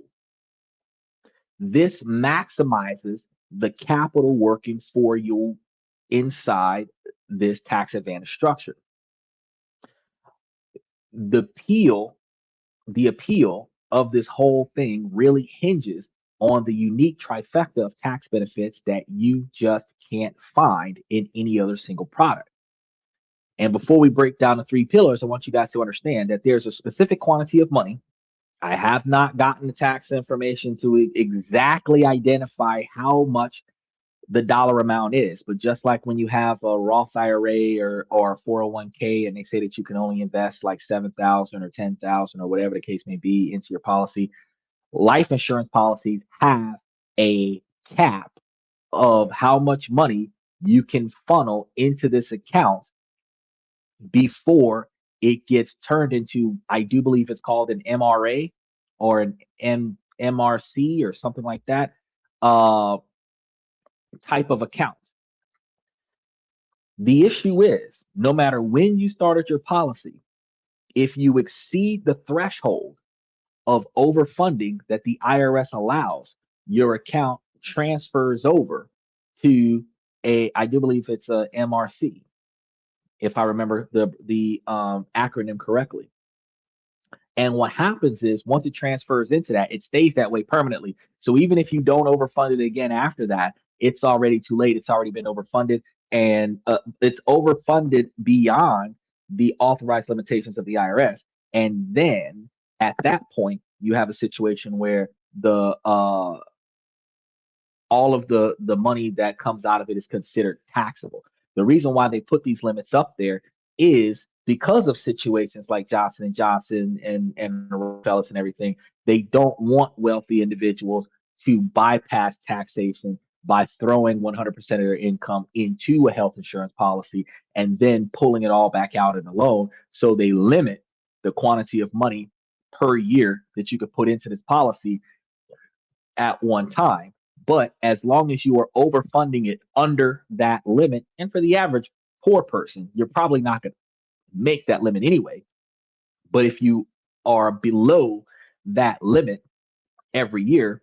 Speaker 2: This maximizes the capital working for you inside this tax advantage structure. The appeal of this whole thing really hinges on the unique trifecta of tax benefits that you just can't find in any other single product. And before we break down the three pillars, I want you guys to understand that there's a specific quantity of money. I have not gotten the tax information to exactly identify how much the dollar amount is. But just like when you have a Roth IRA or 401k and they say that you can only invest like 7,000 or 10,000 or whatever the case may be into your policy, life insurance policies have a cap of how much money you can funnel into this account before it gets turned into, I do believe it's called an MRA or an MRC or something like that. Type of account. The issue is no matter when you started your policy, if you exceed the threshold of overfunding that the IRS allows, your account transfers over to I do believe it's a MRC, if I remember the acronym correctly. And what happens is once it transfers into that, it stays that way permanently. So even if you don't overfund it again after that, it's already too late. It's already been overfunded, and it's overfunded beyond the authorized limitations of the IRS. And then at that point, you have a situation where the all of the money that comes out of it is considered taxable. The reason why they put these limits up there is because of situations like Johnson and Johnson and Rockefeller and everything. They don't want wealthy individuals to bypass taxation by throwing 100% of their income into a health insurance policy and then pulling it all back out in a loan. So they limit the quantity of money per year that you could put into this policy at one time. But as long as you are overfunding it under that limit, and for the average poor person, you're probably not going to make that limit anyway. But if you are below that limit every year,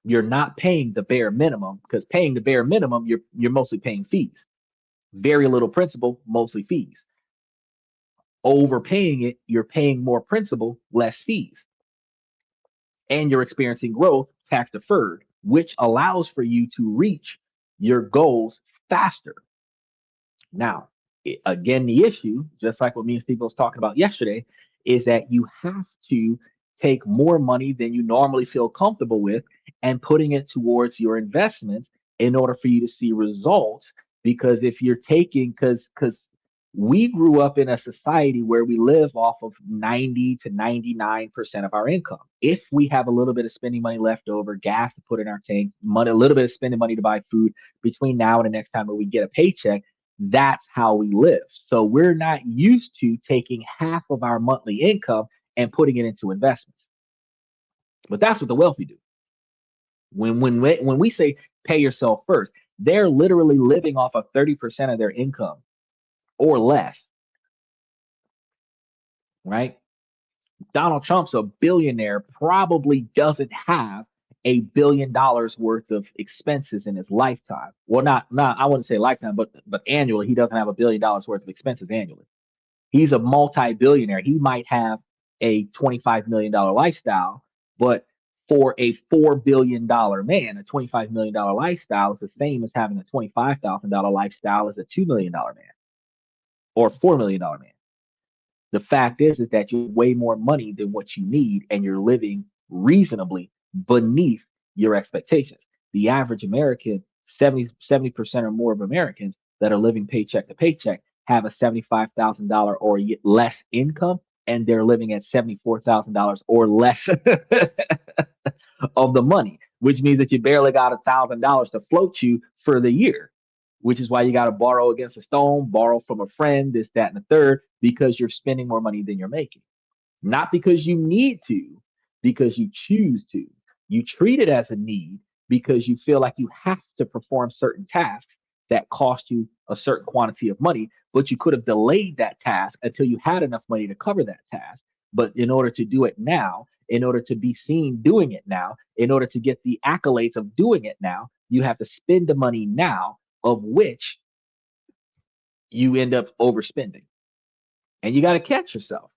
Speaker 2: you're not paying the bare minimum, because paying the bare minimum, you're mostly paying fees. Very little principal, mostly fees. Overpaying it, you're paying more principal, less fees. And you're experiencing growth tax deferred, which allows for you to reach your goals faster. Now, again, the issue, just like what me and Steve was talking about yesterday, is that you have to take more money than you normally feel comfortable with and putting it towards your investments in order for you to see results. Because if you're taking, because We grew up in a society where we live off of 90 to 99% of our income. If we have a little bit of spending money left over, gas to put in our tank, money, a little bit of spending money to buy food between now and the next time where we get a paycheck, that's how we live. So we're not used to taking half of our monthly income and putting it into investments. But that's what the wealthy do. When we say pay yourself first, they're literally living off of 30% of their income or less, right? Donald Trump's a billionaire, probably doesn't have $1 billion worth of expenses in his lifetime. Well, not I wouldn't say lifetime, but annually, he doesn't have $1 billion worth of expenses annually. He's a multi-billionaire. He might have a $25 million lifestyle, but for a $4 billion man, a $25 million lifestyle is the same as having a $25,000 lifestyle as a $2 million man or $4 million man. The fact is that you're way more money than what you need, and you're living reasonably beneath your expectations. The average American, 70% or more of Americans that are living paycheck to paycheck have a $75,000 or less income, and they're living at $74,000 or less of the money, which means that you barely got $1,000 to float you for the year, which is why you got to borrow against a stone, borrow from a friend, this, that, and the third, because you're spending more money than you're making. Not because you need to, because you choose to. You treat it as a need because you feel like you have to perform certain tasks that cost you a certain quantity of money, but you could have delayed that task until you had enough money to cover that task. But in order to do it now, in order to be seen doing it now, in order to get the accolades of doing it now, you have to spend the money now, of which you end up overspending. And you got to catch yourself.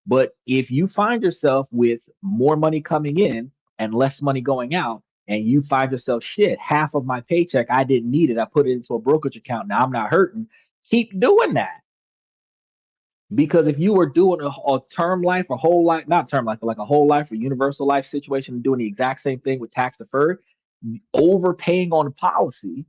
Speaker 2: But if you find yourself with more money coming in and less money going out, and you find yourself, shit, half of my paycheck, I didn't need it. I put it into a brokerage account. Now I'm not hurting. Keep doing that. Because if you were doing a term life, a whole life, not term life, but like a whole life or universal life situation and doing the exact same thing with tax deferred, overpaying on the policy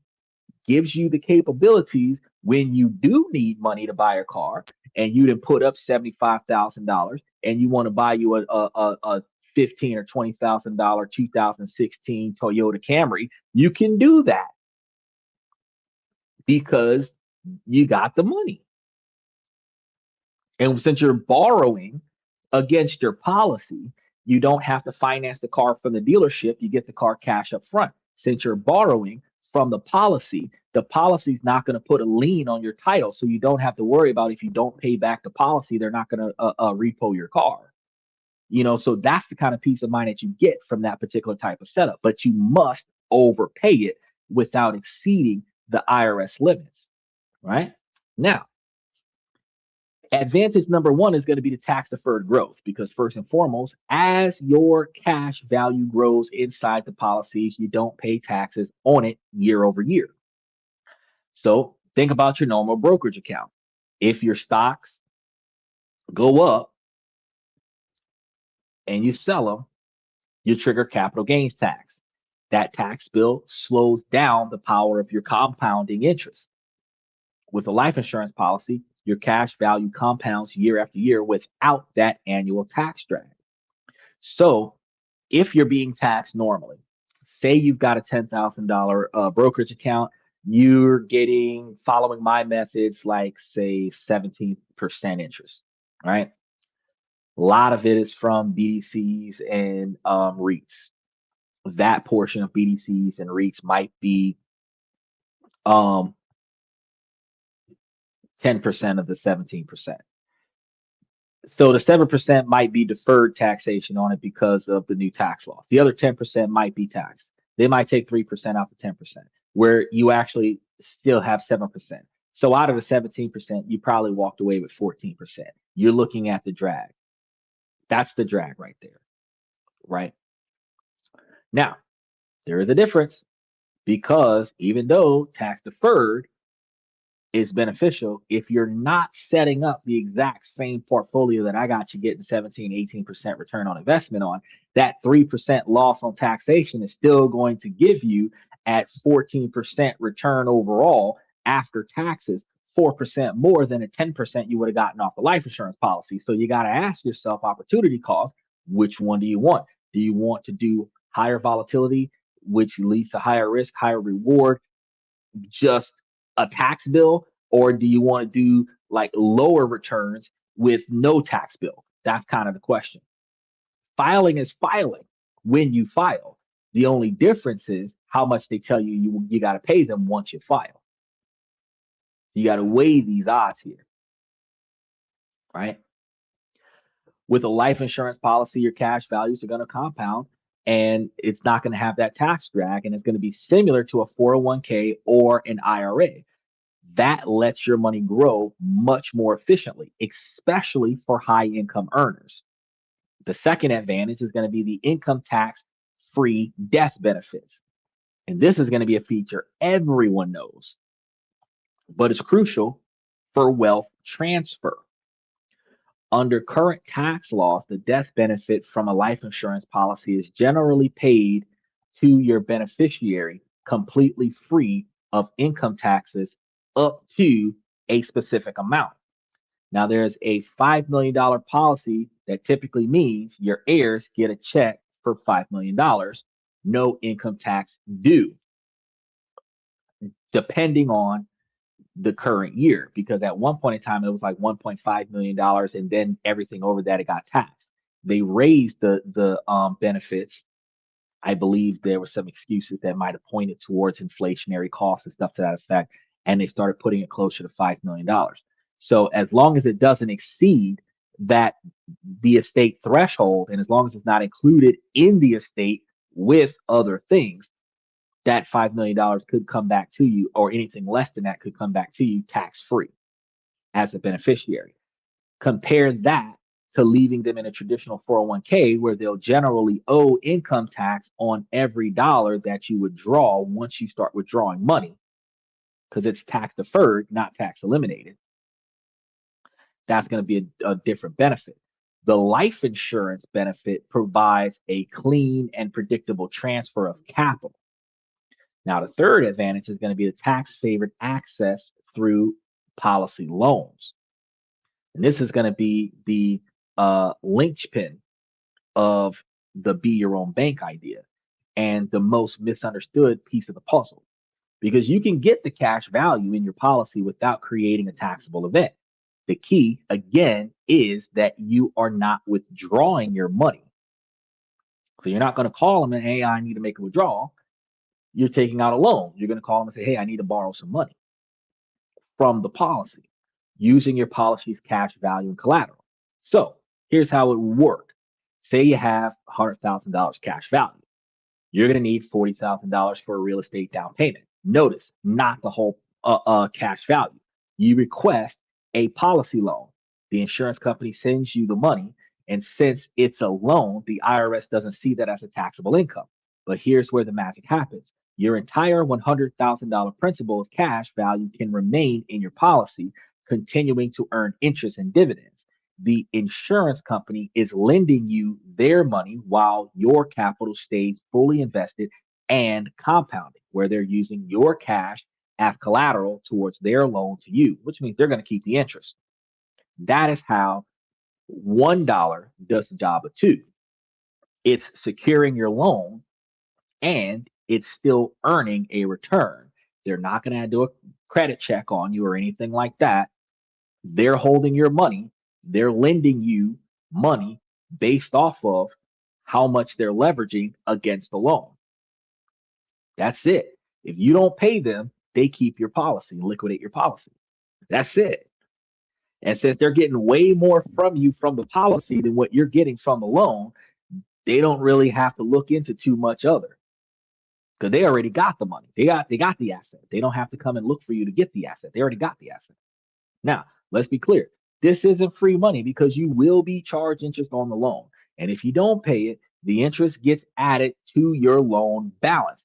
Speaker 2: gives you the capabilities when you do need money to buy a car and you didn't put up $75,000 and you want to buy you a 15 or $20,000 2016 Toyota Camry, you can do that because you got the money. And since you're borrowing against your policy, you don't have to finance the car from the dealership. You get the car cash up front. Since you're borrowing from the policy's not going to put a lien on your title. So you don't have to worry about if you don't pay back the policy, they're not going to repo your car. So that's the kind of peace of mind that you get from that particular type of setup. But you must overpay it without exceeding the IRS limits, right? Now, advantage number one is going to be the tax deferred growth, because first and foremost, as your cash value grows inside the policies, you don't pay taxes on it year over year. So think about your normal brokerage account. If your stocks go up and you sell them, you trigger capital gains tax. That tax bill slows down the power of your compounding interest. With a life insurance policy, your cash value compounds year after year without that annual tax drag. So if you're being taxed normally, say you've got a $10,000 brokerage account, you're getting, following my methods, like say 17% interest, right? A lot of it is from BDCs and REITs. That portion of BDCs and REITs might be 10% of the 17%. So the 7% might be deferred taxation on it because of the new tax law. The other 10% might be taxed. They might take 3% off the 10%, where you actually still have 7%. So out of the 17%, you probably walked away with 14%. You're looking at the drag. That's the drag right there, right? Now, there is a difference, because even though tax deferred is beneficial, if you're not setting up the exact same portfolio that I got you getting 17, 18% return on investment on, that 3% loss on taxation is still going to give you at 14% return overall after taxes 4% more than the 10% you would have gotten off the life insurance policy. So you got to ask yourself opportunity cost, which one do you want? Do you want to do higher volatility, which leads to higher risk, higher reward, just a tax bill? Or do you want to do like lower returns with no tax bill? That's kind of the question. Filing is filing when you file. The only difference is how much they tell you got to pay them once you file. You got to weigh these odds here, right? With a life insurance policy, your cash values are going to compound and it's not going to have that tax drag, and it's going to be similar to a 401k or an IRA. That lets your money grow much more efficiently, especially for high income earners. The second advantage is going to be the income tax free death benefits. And this is going to be a feature everyone knows, but it's crucial for wealth transfer. Under current tax laws, the death benefit from a life insurance policy is generally paid to your beneficiary completely free of income taxes up to a specific amount. Now, there's a $5 million policy that typically means your heirs get a check for $5 million, no income tax due, depending on the current year, because at one point in time it was like $1.5 million, and then everything over that it got taxed. They raised the benefits. I believe there were some excuses that might have pointed towards inflationary costs and stuff to that effect, and they started putting it closer to $5 million. So as long as it doesn't exceed that the estate threshold, and as long as it's not included in the estate with other things, that $5 million could come back to you, or anything less than that could come back to you tax free as a beneficiary. Compare that to leaving them in a traditional 401k where they'll generally owe income tax on every dollar that you withdraw once you start withdrawing money, because it's tax deferred, not tax eliminated. That's going to be a different benefit. The life insurance benefit provides a clean and predictable transfer of capital. Now, the third advantage is going to be the tax favored access through policy loans. And this is going to be the linchpin of the be your own bank idea, and the most misunderstood piece of the puzzle, because you can get the cash value in your policy without creating a taxable event. The key, again, is that you are not withdrawing your money. So you're not going to call them and, hey, I need to make a withdrawal. You're taking out a loan. You're going to call them and say, hey, I need to borrow some money from the policy using your policy's cash value and collateral. So here's how it would work. Say you have $100,000 cash value. You're going to need $40,000 for a real estate down payment. Notice, not the whole cash value. You request a policy loan. The insurance company sends you the money, and since it's a loan, the IRS doesn't see that as a taxable income. But here's where the magic happens. Your entire $100,000 principal of cash value can remain in your policy, continuing to earn interest and dividends. The insurance company is lending you their money while your capital stays fully invested and compounding, where they're using your cash as collateral towards their loan to you, which means they're going to keep the interest. That is how $1 does the job of two. It's securing your loan, and it's still earning a return. They're not going to do a credit check on you or anything like that. They're holding your money. They're lending you money based off of how much they're leveraging against the loan. That's it. If you don't pay them, they keep your policy and liquidate your policy. That's it. And since they're getting way more from you from the policy than what you're getting from the loan, they don't really have to look into too much other, because they already got the money. They got the asset. They don't have to come and look for you to get the asset. They already got the asset. Now, let's be clear. This isn't free money, because you will be charged interest on the loan. And if you don't pay it, the interest gets added to your loan balance.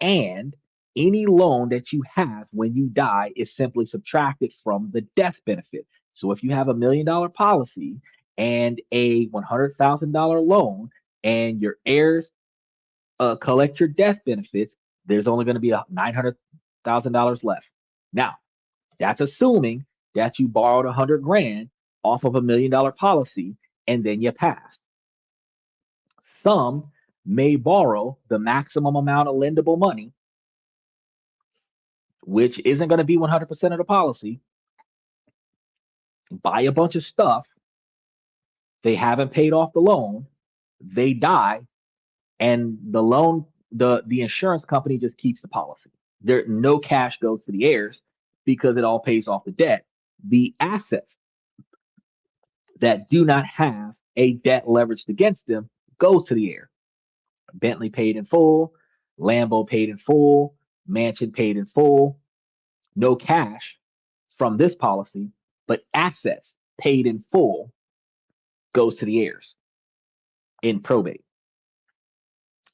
Speaker 2: And any loan that you have when you die is simply subtracted from the death benefit. So if you have $1 million policy and a $100,000 loan, and your heirs collect your death benefits, there's only going to be $900,000 left. Now, That's assuming that you borrowed 100 grand off of $1 million policy and then you passed. Some may borrow the maximum amount of lendable money, which isn't going to be 100% of the policy, buy a bunch of stuff. They haven't paid off the loan. They die, and the insurance company just keeps the policy. There, no cash goes to the heirs because it all pays off the debt. The assets that do not have a debt leveraged against them go to the heir. Bentley paid in full, Lambo paid in full, mansion paid in full, no cash from this policy, but assets paid in full goes to the heirs in probate,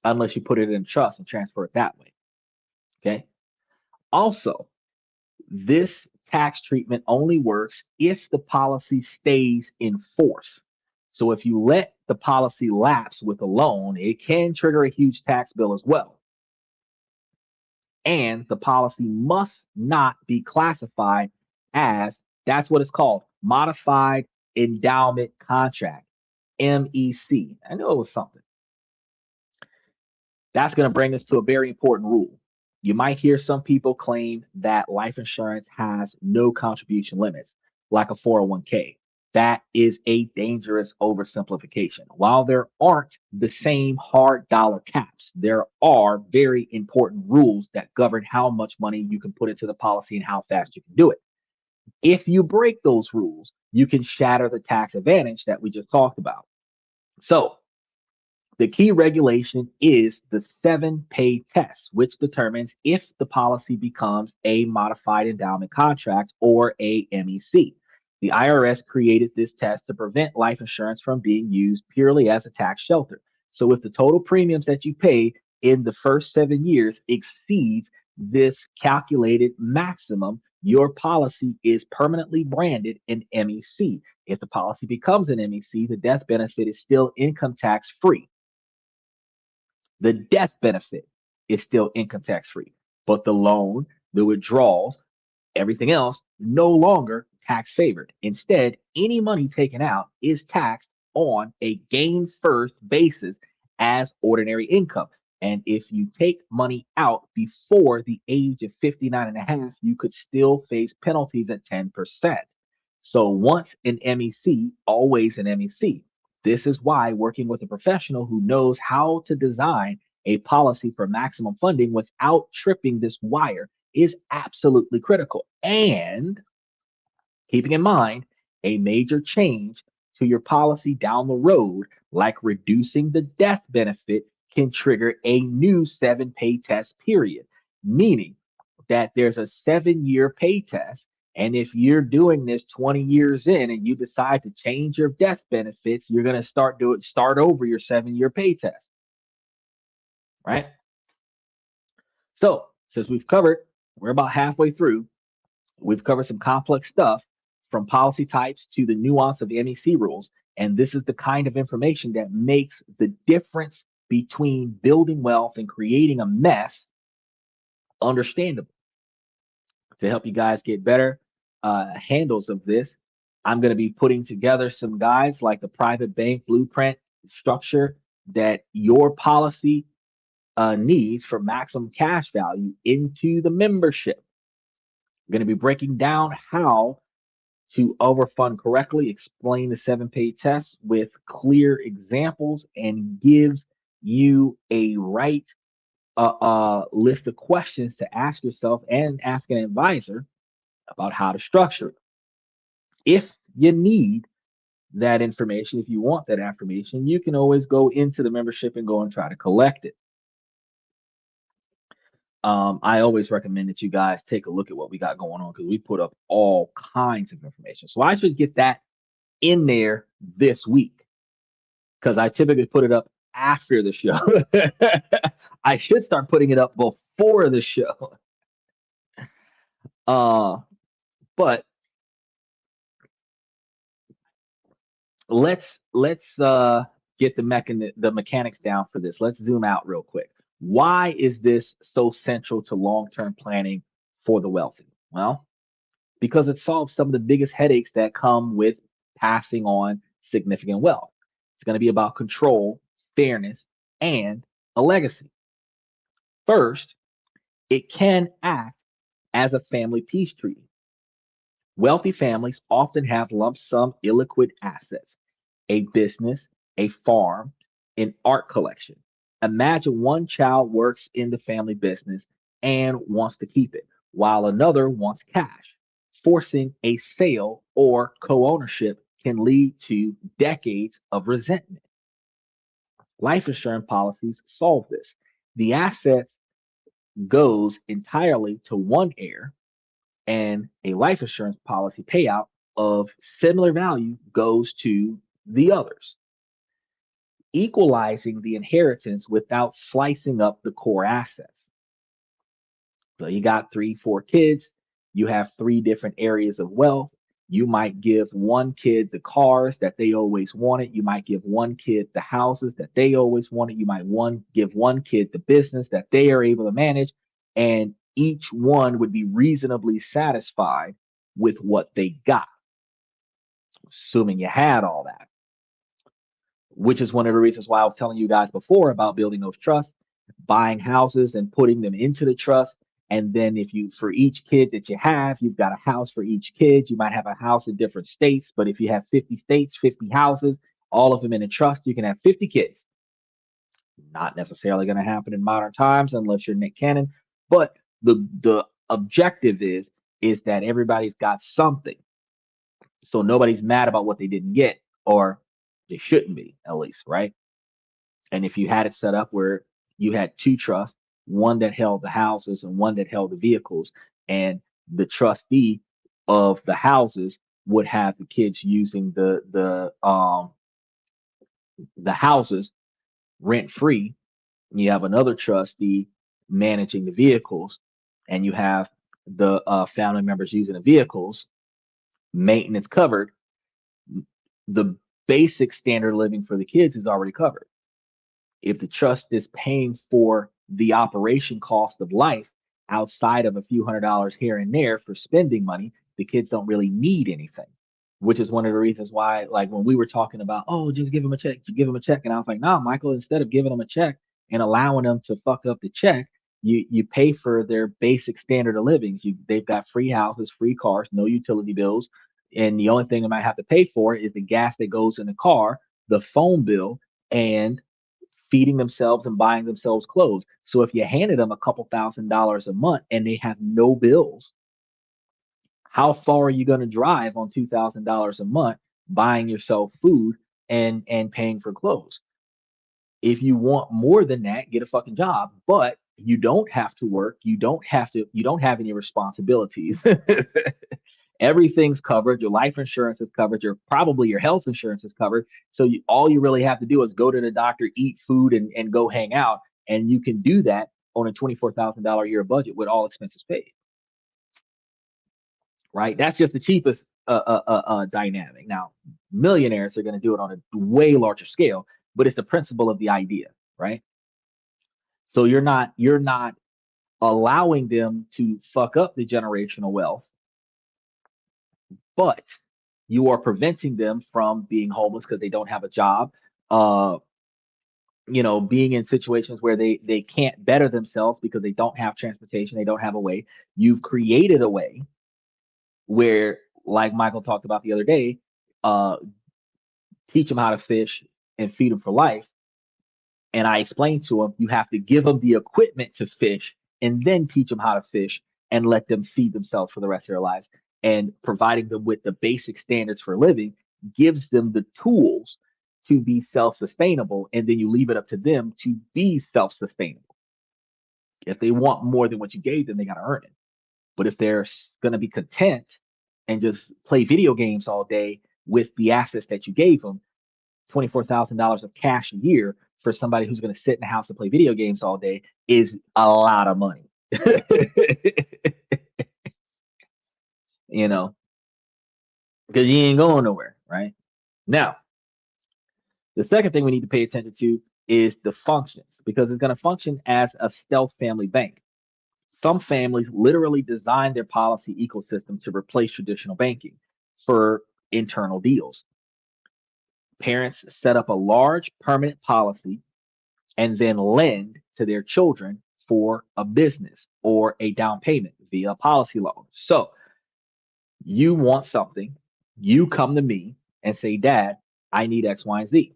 Speaker 2: unless you put it in trust and transfer it that way. Okay. Also, this tax treatment only works if the policy stays in force. So if you let the policy lapse with a loan, it can trigger a huge tax bill as well. And the policy must not be classified as, that's what it's called, modified endowment contract, MEC. I know it was something. That's going to bring us to a very important rule. You might hear some people claim that life insurance has no contribution limits, like a 401k. That is a dangerous oversimplification. While there aren't the same hard dollar caps, there are very important rules that govern how much money you can put into the policy and how fast you can do it. If you break those rules, you can shatter the tax advantage that we just talked about. So, the key regulation is the 7-pay test, which determines if the policy becomes a modified endowment contract or a MEC. The IRS created this test to prevent life insurance from being used purely as a tax shelter. So if the total premiums that you pay in the first 7 years exceeds this calculated maximum, your policy is permanently branded an MEC. If the policy becomes an MEC, the death benefit is still income tax free. The death benefit is still income tax free, but the loan, the withdrawals, everything else, no longer tax favored. Instead, any money taken out is taxed on a gain first basis as ordinary income. And if you take money out before the age of 59 and a half, you could still face penalties at 10%. So once an MEC, always an MEC. This is why working with a professional who knows how to design a policy for maximum funding without tripping this wire is absolutely critical. And keeping in mind, a major change to your policy down the road, like reducing the death benefit, can trigger a new 7-pay test period, meaning that there's a 7-year pay test. And if you're doing this 20 years in and you decide to change your death benefits, you're going to start over your 7-year pay test, right? So since we're about halfway through, we've covered some complex stuff from policy types to the nuance of the MEC rules. And this is the kind of information that makes the difference between building wealth and creating a mess understandable. To help you guys get better handles of this, I'm going to be putting together some guides like the private bank blueprint structure that your policy needs for maximum cash value into the membership. I'm going to be breaking down how to overfund correctly, explain the 7-pay test with clear examples, and give you a right list of questions to ask yourself and ask an advisor about how to structure it. If you need that information, if you want that information, you can always go into the membership and go and try to collect it. I always recommend that you guys take a look at what we got going on because we put up all kinds of information. So I should get that in there this week because I typically put it up after the show. I should start putting it up before the show. But let's get the mechanics down for this. Let's zoom out real quick. Why is this so central to long-term planning for the wealthy? Well, because it solves some of the biggest headaches that come with passing on significant wealth. It's going to be about control, fairness, and a legacy. First, it can act as a family peace treaty. Wealthy families often have lump sum illiquid assets, a business, a farm, an art collection. Imagine one child works in the family business and wants to keep it, while another wants cash. Forcing a sale or co ownership can lead to decades of resentment. Life insurance policies solve this. The assets goes entirely to one heir, and a life insurance policy payout of similar value goes to the others, equalizing the inheritance without slicing up the core assets. So you got three, four kids, you have three different areas of wealth. You might give one kid the cars that they always wanted. You might give one kid the houses that they always wanted. You might give one kid the business that they are able to manage. And each one would be reasonably satisfied with what they got, assuming you had all that, which is one of the reasons why I was telling you guys before about building those trusts, buying houses and putting them into the trust. And then if you, for each kid that you have, you've got a house for each kid. You might have a house in different states, but if you have 50 states, 50 houses, all of them in a trust, you can have 50 kids. Not necessarily going to happen in modern times unless you're Nick Cannon, but the objective is that everybody's got something, so nobody's mad about what they didn't get, or they shouldn't be at least, right? And if you had it set up where you had two trusts, one that held the houses and one that held the vehicles, and the trustee of the houses would have the kids using the houses rent free. You have another trustee managing the vehicles, and you have the family members using the vehicles, maintenance covered. The basic standard of living for the kids is already covered. If the trust is paying for the operation cost of life outside of a few $100s here and there for spending money, the kids don't really need anything, which is one of the reasons why, like when we were talking about, oh, just give them a check, give them a check. And I was like, nah, Michael, instead of giving them a check and allowing them to fuck up the check, you pay for their basic standard of living. They've got free houses, free cars, no utility bills. And the only thing they might have to pay for is the gas that goes in the car, the phone bill, and feeding themselves and buying themselves clothes. So if you handed them a couple $1,000s a month and they have no bills, how far are you going to drive on $2,000 a month buying yourself food and paying for clothes? If you want more than that, get a fucking job, but you don't have to work. You don't have any responsibilities. Everything's covered. Your life insurance is covered. Your health insurance is covered. So all you really have to do is go to the doctor, eat food, and go hang out. And you can do that on a $24,000 a year budget with all expenses paid. Right? That's just the cheapest dynamic. Now, millionaires are going to do it on a way larger scale, but it's the principle of the idea, right? So you're not allowing them to fuck up the generational wealth, but you are preventing them from being homeless because they don't have a job. Uh, being in situations where they can't better themselves because they don't have transportation, they don't have a way. You've created a way where, like Michael talked about the other day, uh, teach them how to fish and feed them for life. And I explained to them, you have to give them the equipment to fish and then teach them how to fish and let them feed themselves for the rest of their lives. And providing them with the basic standards for living gives them the tools to be self sustainable. And then you leave it up to them to be self sustainable. If they want more than what you gave them, they got to earn it. But if they're going to be content and just play video games all day with the assets that you gave them, $24,000 of cash a year for somebody who's going to sit in the house and play video games all day is a lot of money. you know, because you ain't going nowhere, right? Now, the second thing we need to pay attention to is the functions, because it's going to function as a stealth family bank. Some families literally design their policy ecosystem to replace traditional banking for internal deals. Parents set up a large permanent policy and then lend to their children for a business or a down payment via a policy loan. So you want something, you come to me and say, Dad, I need X, Y, and Z.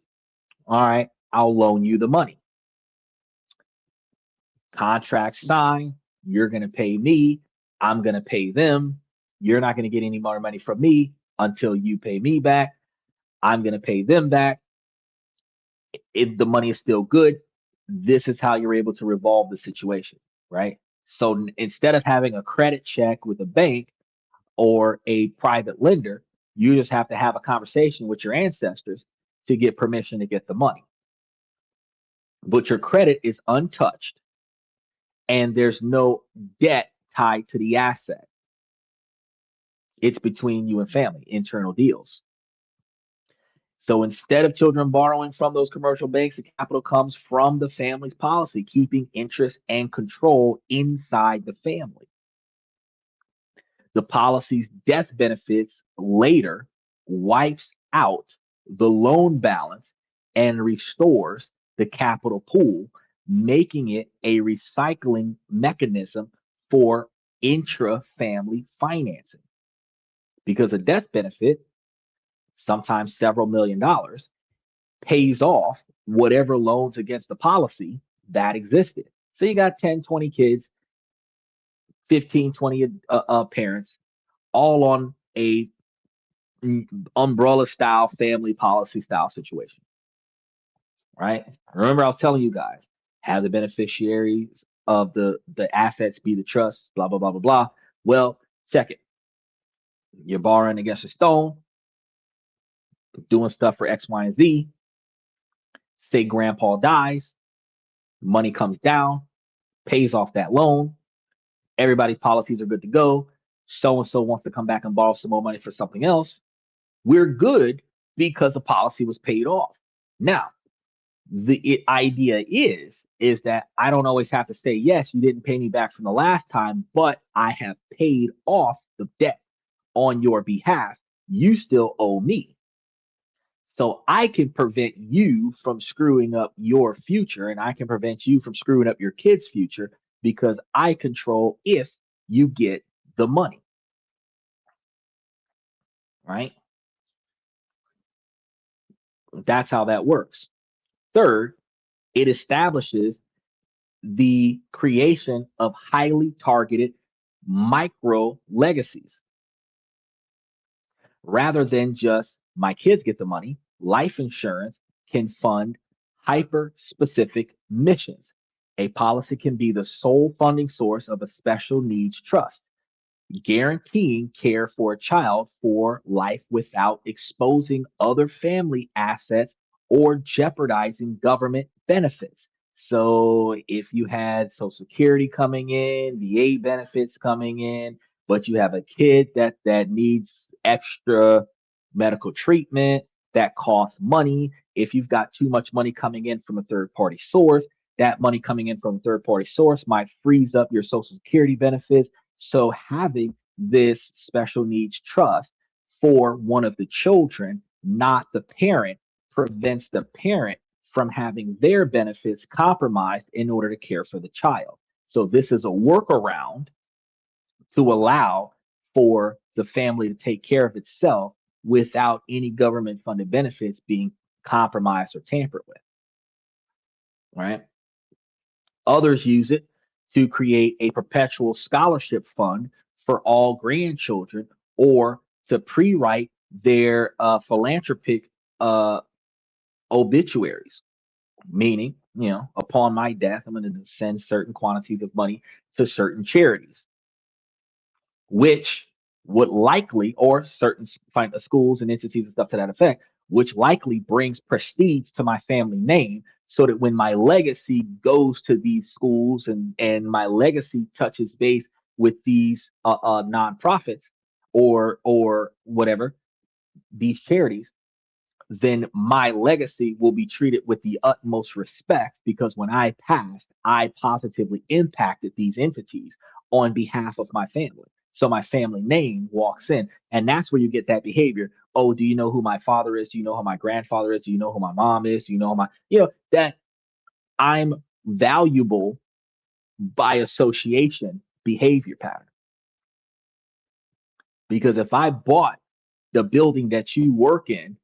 Speaker 2: All right, I'll loan you the money. Contract signed, you're going to pay me, I'm going to pay them. You're not going to get any more money from me until you pay me back. I'm going to pay them back. If the money is still good, this is how you're able to revolve the situation, right? So instead of having a credit check with a bank or a private lender, you just have to have a conversation with your ancestors to get permission to get the money. But your credit is untouched and there's no debt tied to the asset. It's between you and family, internal deals. So instead of children borrowing from those commercial banks, the capital comes from the family's policy, keeping interest and control inside the family. The policy's death benefits later wipes out the loan balance and restores the capital pool, making it a recycling mechanism for intra-family financing. Because a death benefit, sometimes several $1 million, pays off whatever loans against the policy that existed. So you got 10, 20 kids, 15, 20 parents, all on a umbrella style family policy style situation, right? Remember, I was telling you guys, have the beneficiaries of the assets be the trust, blah, blah, blah, blah, blah. Well, check it. You're borrowing against a stone, doing stuff for X, Y, and Z. Say grandpa dies, money comes down, pays off that loan. Everybody's policies are good to go. So and so wants to come back and borrow some more money for something else. We're good because the policy was paid off. Now, the idea is that I don't always have to say, yes, you didn't pay me back from the last time, but I have paid off the debt on your behalf. You still owe me. So I can prevent you from screwing up your future, and I can prevent you from screwing up your kids' future because I control if you get the money, right? That's how that works. Third, it establishes the creation of highly targeted micro legacies. Rather than just my kids get the money, life insurance can fund hyper specific missions. A policy can be the sole funding source of a special needs trust, guaranteeing care for a child for life without exposing other family assets or jeopardizing government benefits. So if you had Social Security coming in, VA benefits coming in, but you have a kid that needs extra medical treatment that costs money, if you've got too much money coming in from a third party source, that money coming in from a third party source might freeze up your Social Security benefits. So having this special needs trust for one of the children, not the parent, prevents the parent from having their benefits compromised in order to care for the child. So this is a workaround to allow for the family to take care of itself without any government funded benefits being compromised or tampered with, right? Others use it to create a perpetual scholarship fund for all grandchildren or to pre-write their philanthropic uh, obituaries, meaning, upon my death, I'm going to send certain quantities of money to certain charities, which would likely, or certain schools and entities and stuff to that effect, which likely brings prestige to my family name so that when my legacy goes to these schools and my legacy touches base with these nonprofits or whatever, these charities, then my legacy will be treated with the utmost respect because when I passed, I positively impacted these entities. on behalf of my family. So my family name walks in, and that's where you get that behavior. Oh, do you know who my father is? Do you know who my grandfather is? Do you know who my mom is? Do you know who that I'm valuable by association behavior pattern. Because if I bought the building that you work in,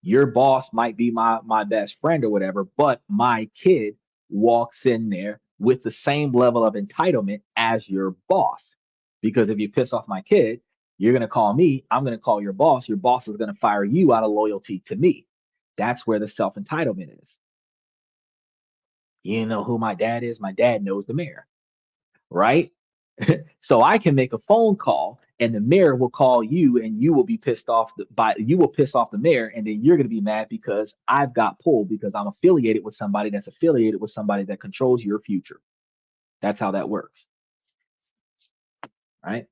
Speaker 2: your boss might be my best friend or whatever, but my kid walks in there with the same level of entitlement as your boss. Because if you piss off my kid, you're going to call me, I'm going to call your boss. Your boss is going to fire you out of loyalty to me. That's where the self entitlement is. You know who my dad is? My dad knows the mayor, right? So I can make a phone call and the mayor will call you and you will be pissed off you will piss off the mayor, and then you're going to be mad because I've got pulled because I'm affiliated with somebody that's affiliated with somebody that controls your future. That's how that works, right?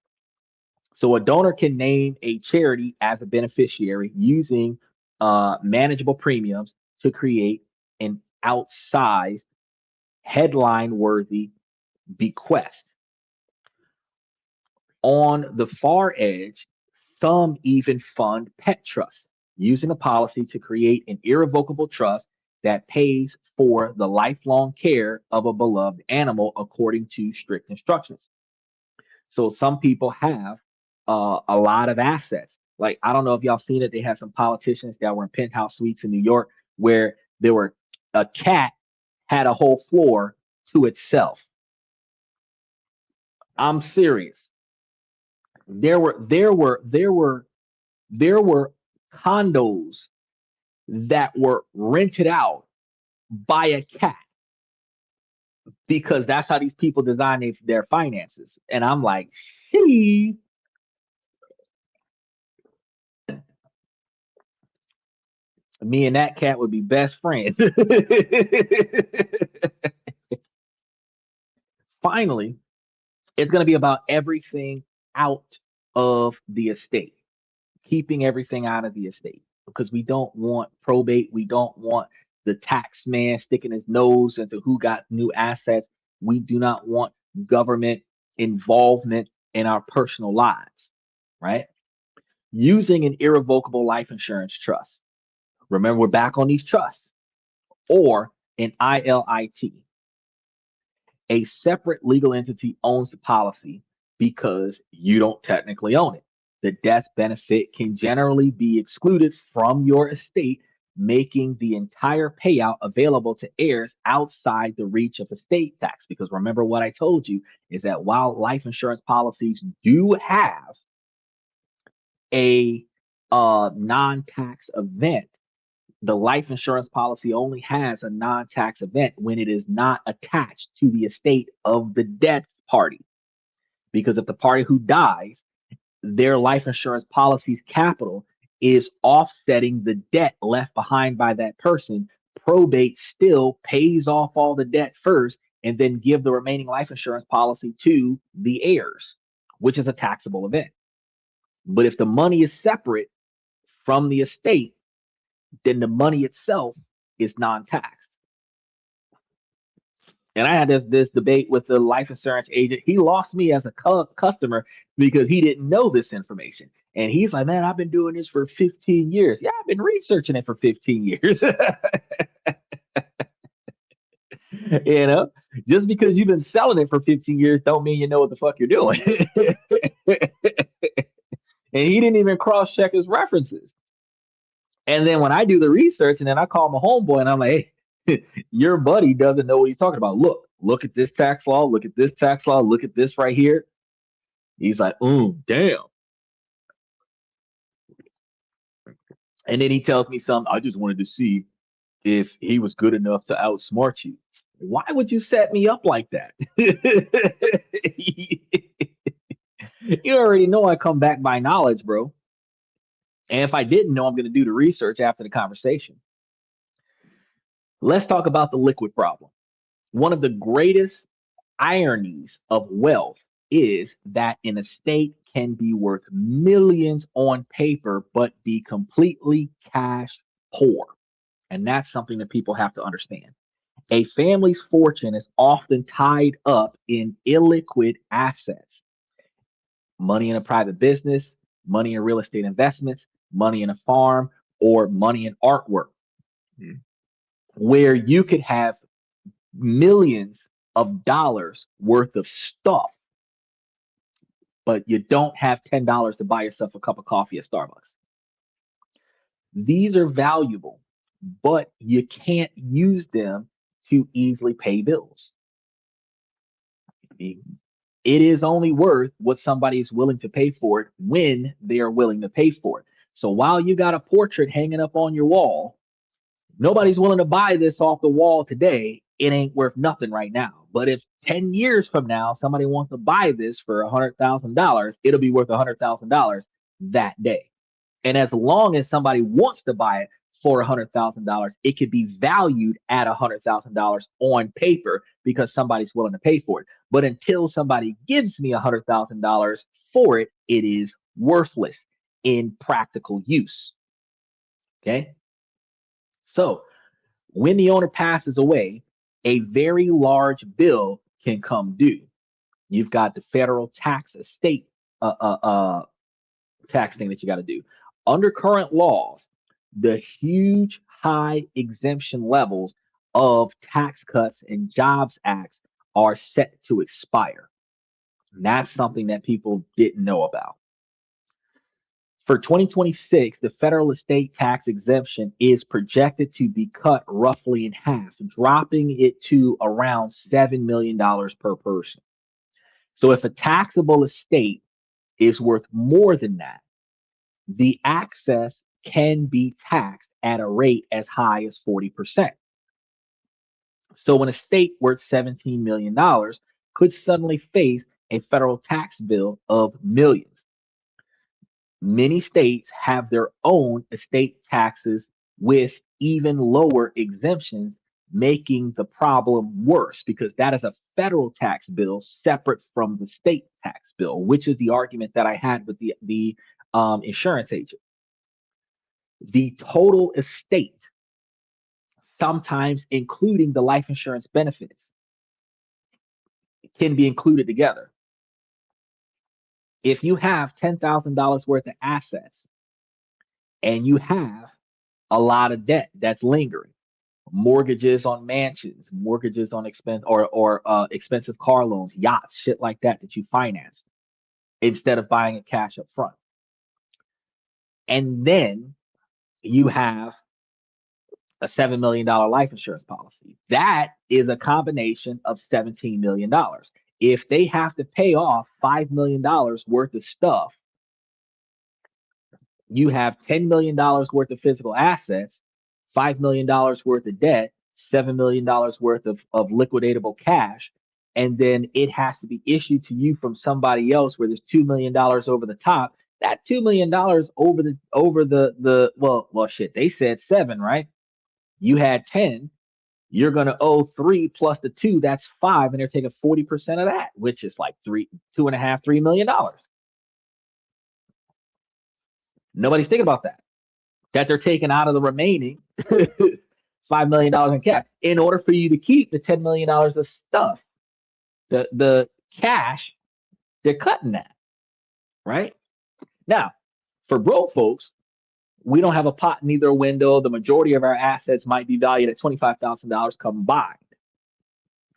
Speaker 2: So a donor can name a charity as a beneficiary using manageable premiums to create an outsized headline worthy bequest. On the far edge, some even fund pet trusts, using a policy to create an irrevocable trust that pays for the lifelong care of a beloved animal according to strict instructions. So some people have a lot of assets. Like, I don't know if y'all seen it. They had some politicians that were in penthouse suites in New York where there were a cat had a whole floor to itself. I'm serious. There were condos that were rented out by a cat because that's how these people design their finances. And I'm like, she, me and that cat would be best friends. Finally, it's going to be about everything out of the estate, keeping everything out of the estate because we don't want probate. We don't want the tax man sticking his nose into who got new assets. We do not want government involvement in our personal lives, right? Using an irrevocable life insurance trust. Remember, we're back on these trusts or an ILIT. A separate legal entity owns the policy because you don't technically own it. The death benefit can generally be excluded from your estate, making the entire payout available to heirs outside the reach of estate tax. Because remember what I told you is that while life insurance policies do have a non-tax event, the life insurance policy only has a non-tax event when it is not attached to the estate of the death party. Because if the party who dies, their life insurance policy's capital is offsetting the debt left behind by that person, probate still pays off all the debt first and then give the remaining life insurance policy to the heirs, which is a taxable event. But if the money is separate from the estate, then the money itself is non-taxed. And I had this debate with the life insurance agent. He lost me as a customer because he didn't know this information. And he's like, man, I've been doing this for 15 years. Yeah, I've been researching it for 15 years. You know, just because you've been selling it for 15 years don't mean you know what the fuck you're doing. And he didn't even cross check his references. And then when I do the research and then I call my homeboy and I'm like, hey, your buddy doesn't know what he's talking about. Look at this tax law. Look at this tax law. Look at this right here. He's like, damn. And then he tells me something. I just wanted to see if he was good enough to outsmart you. Why would you set me up like that? You already know I come back by knowledge, bro. And if I didn't know, I'm going to do the research after the conversation. Let's talk about the liquid problem. One of the greatest ironies of wealth is that an estate can be worth millions on paper, but be completely cash poor. And that's something that people have to understand. A family's fortune is often tied up in illiquid assets, money in a private business, money in real estate investments, money in a farm, or money in artwork,
Speaker 3: Mm.
Speaker 2: where you could have millions of dollars worth of stuff, but you don't have $10 to buy yourself a cup of coffee at Starbucks. These are valuable, but you can't use them to easily pay bills. It is only worth what somebody is willing to pay for it when they are willing to pay for it. So while you got a portrait hanging up on your wall, nobody's willing to buy this off the wall today. It ain't worth nothing right now. But if 10 years from now somebody wants to buy this for $100,000, it'll be worth $100,000 that day. And as long as somebody wants to buy it for $100,000, it could be valued at $100,000 on paper because somebody's willing to pay for it. But until somebody gives me $100,000 for it, it is worthless in practical use. Okay. So when the owner passes away, a very large bill can come due. You've got the federal tax estate tax thing that you got to do. Under current laws, the huge high exemption levels of Tax Cuts and Jobs Acts are set to expire. And that's something that people didn't know about. For 2026, the federal estate tax exemption is projected to be cut roughly in half, dropping it to around $7 million per person. So if a taxable estate is worth more than that, the access can be taxed at a rate as high as 40%. So an estate worth $17 million could suddenly face a federal tax bill of millions. Many states have their own estate taxes with even lower exemptions, making the problem worse because that is a federal tax bill separate from the state tax bill, which is the argument that I had with the insurance agent. The total estate, sometimes including the life insurance benefits, can be included together. If you have $10,000 worth of assets and you have a lot of debt that's lingering, mortgages on mansions, mortgages on expensive car loans, yachts, shit like that you finance instead of buying it cash up front. And then you have a $7 million life insurance policy. That is a combination of $17 million. If they have to pay off $5 million worth of stuff, you have $10 million worth of physical assets, $5 million worth of debt, $7 million worth of liquidatable cash, and then it has to be issued to you from somebody else where there's $2 million over the top. That $2 million over the well shit, they said 7, right? You had 10, you're gonna owe 3 plus the 2, that's 5, and they're taking 40% of that, which is like $2.5, $3 million. Nobody's thinking about that. That they're taking out of the remaining $5 million in cash in order for you to keep the $10 million of stuff. The cash, they're cutting that, right? Now, for broke folks, we don't have a pot, neither a window. The majority of our assets might be valued at $25,000 combined.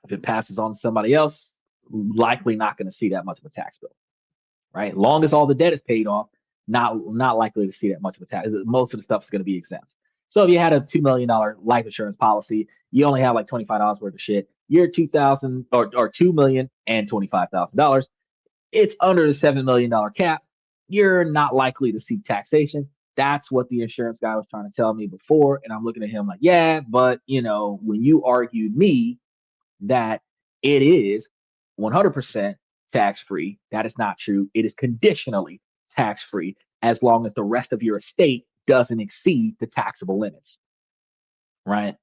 Speaker 2: If it passes on to somebody else, likely not going to see that much of a tax bill, right? Long as all the debt is paid off, not likely to see that much of a tax. Most of the stuff is going to be exempt. So if you had a $2 million life insurance policy, you only have like $25 worth of shit. You're 2,000 or $2,025,000. It's under the $7 million cap. You're not likely to see taxation. That's what the insurance guy was trying to tell me before. And I'm looking at him like, yeah, but when you argued me that it is 100% tax free, that is not true. It is conditionally tax free as long as the rest of your estate doesn't exceed the taxable limits, right?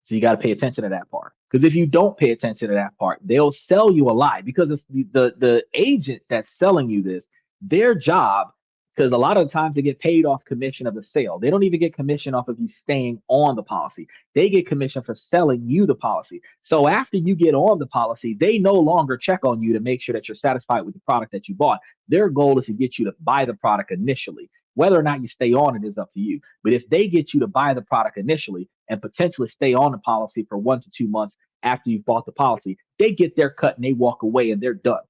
Speaker 2: So you got to pay attention to that part, because if you don't pay attention to that part, they'll sell you a lie, because it's the agent that's selling you this, their job because a lot of the times they get paid off commission of the sale. They don't even get commission off of you staying on the policy. They get commission for selling you the policy. So after you get on the policy, they no longer check on you to make sure that you're satisfied with the product that you bought. Their goal is to get you to buy the product initially. Whether or not you stay on it is up to you. But if they get you to buy the product initially and potentially stay on the policy for 1 to 2 months after you've bought the policy, they get their cut and they walk away and they're done.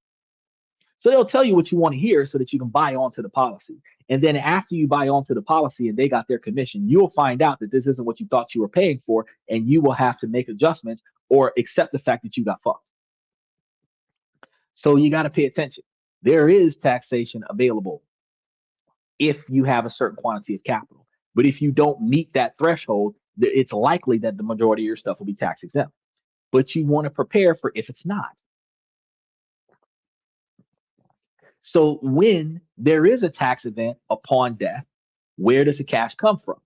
Speaker 2: So they'll tell you what you want to hear so that you can buy onto the policy. And then after you buy onto the policy and they got their commission, you'll find out that this isn't what you thought you were paying for, and you will have to make adjustments or accept the fact that you got fucked. So you got to pay attention. There is taxation available if you have a certain quantity of capital. But if you don't meet that threshold, it's likely that the majority of your stuff will be tax exempt. But you want to prepare for if it's not. So when there is a tax event upon death, where does the cash come from?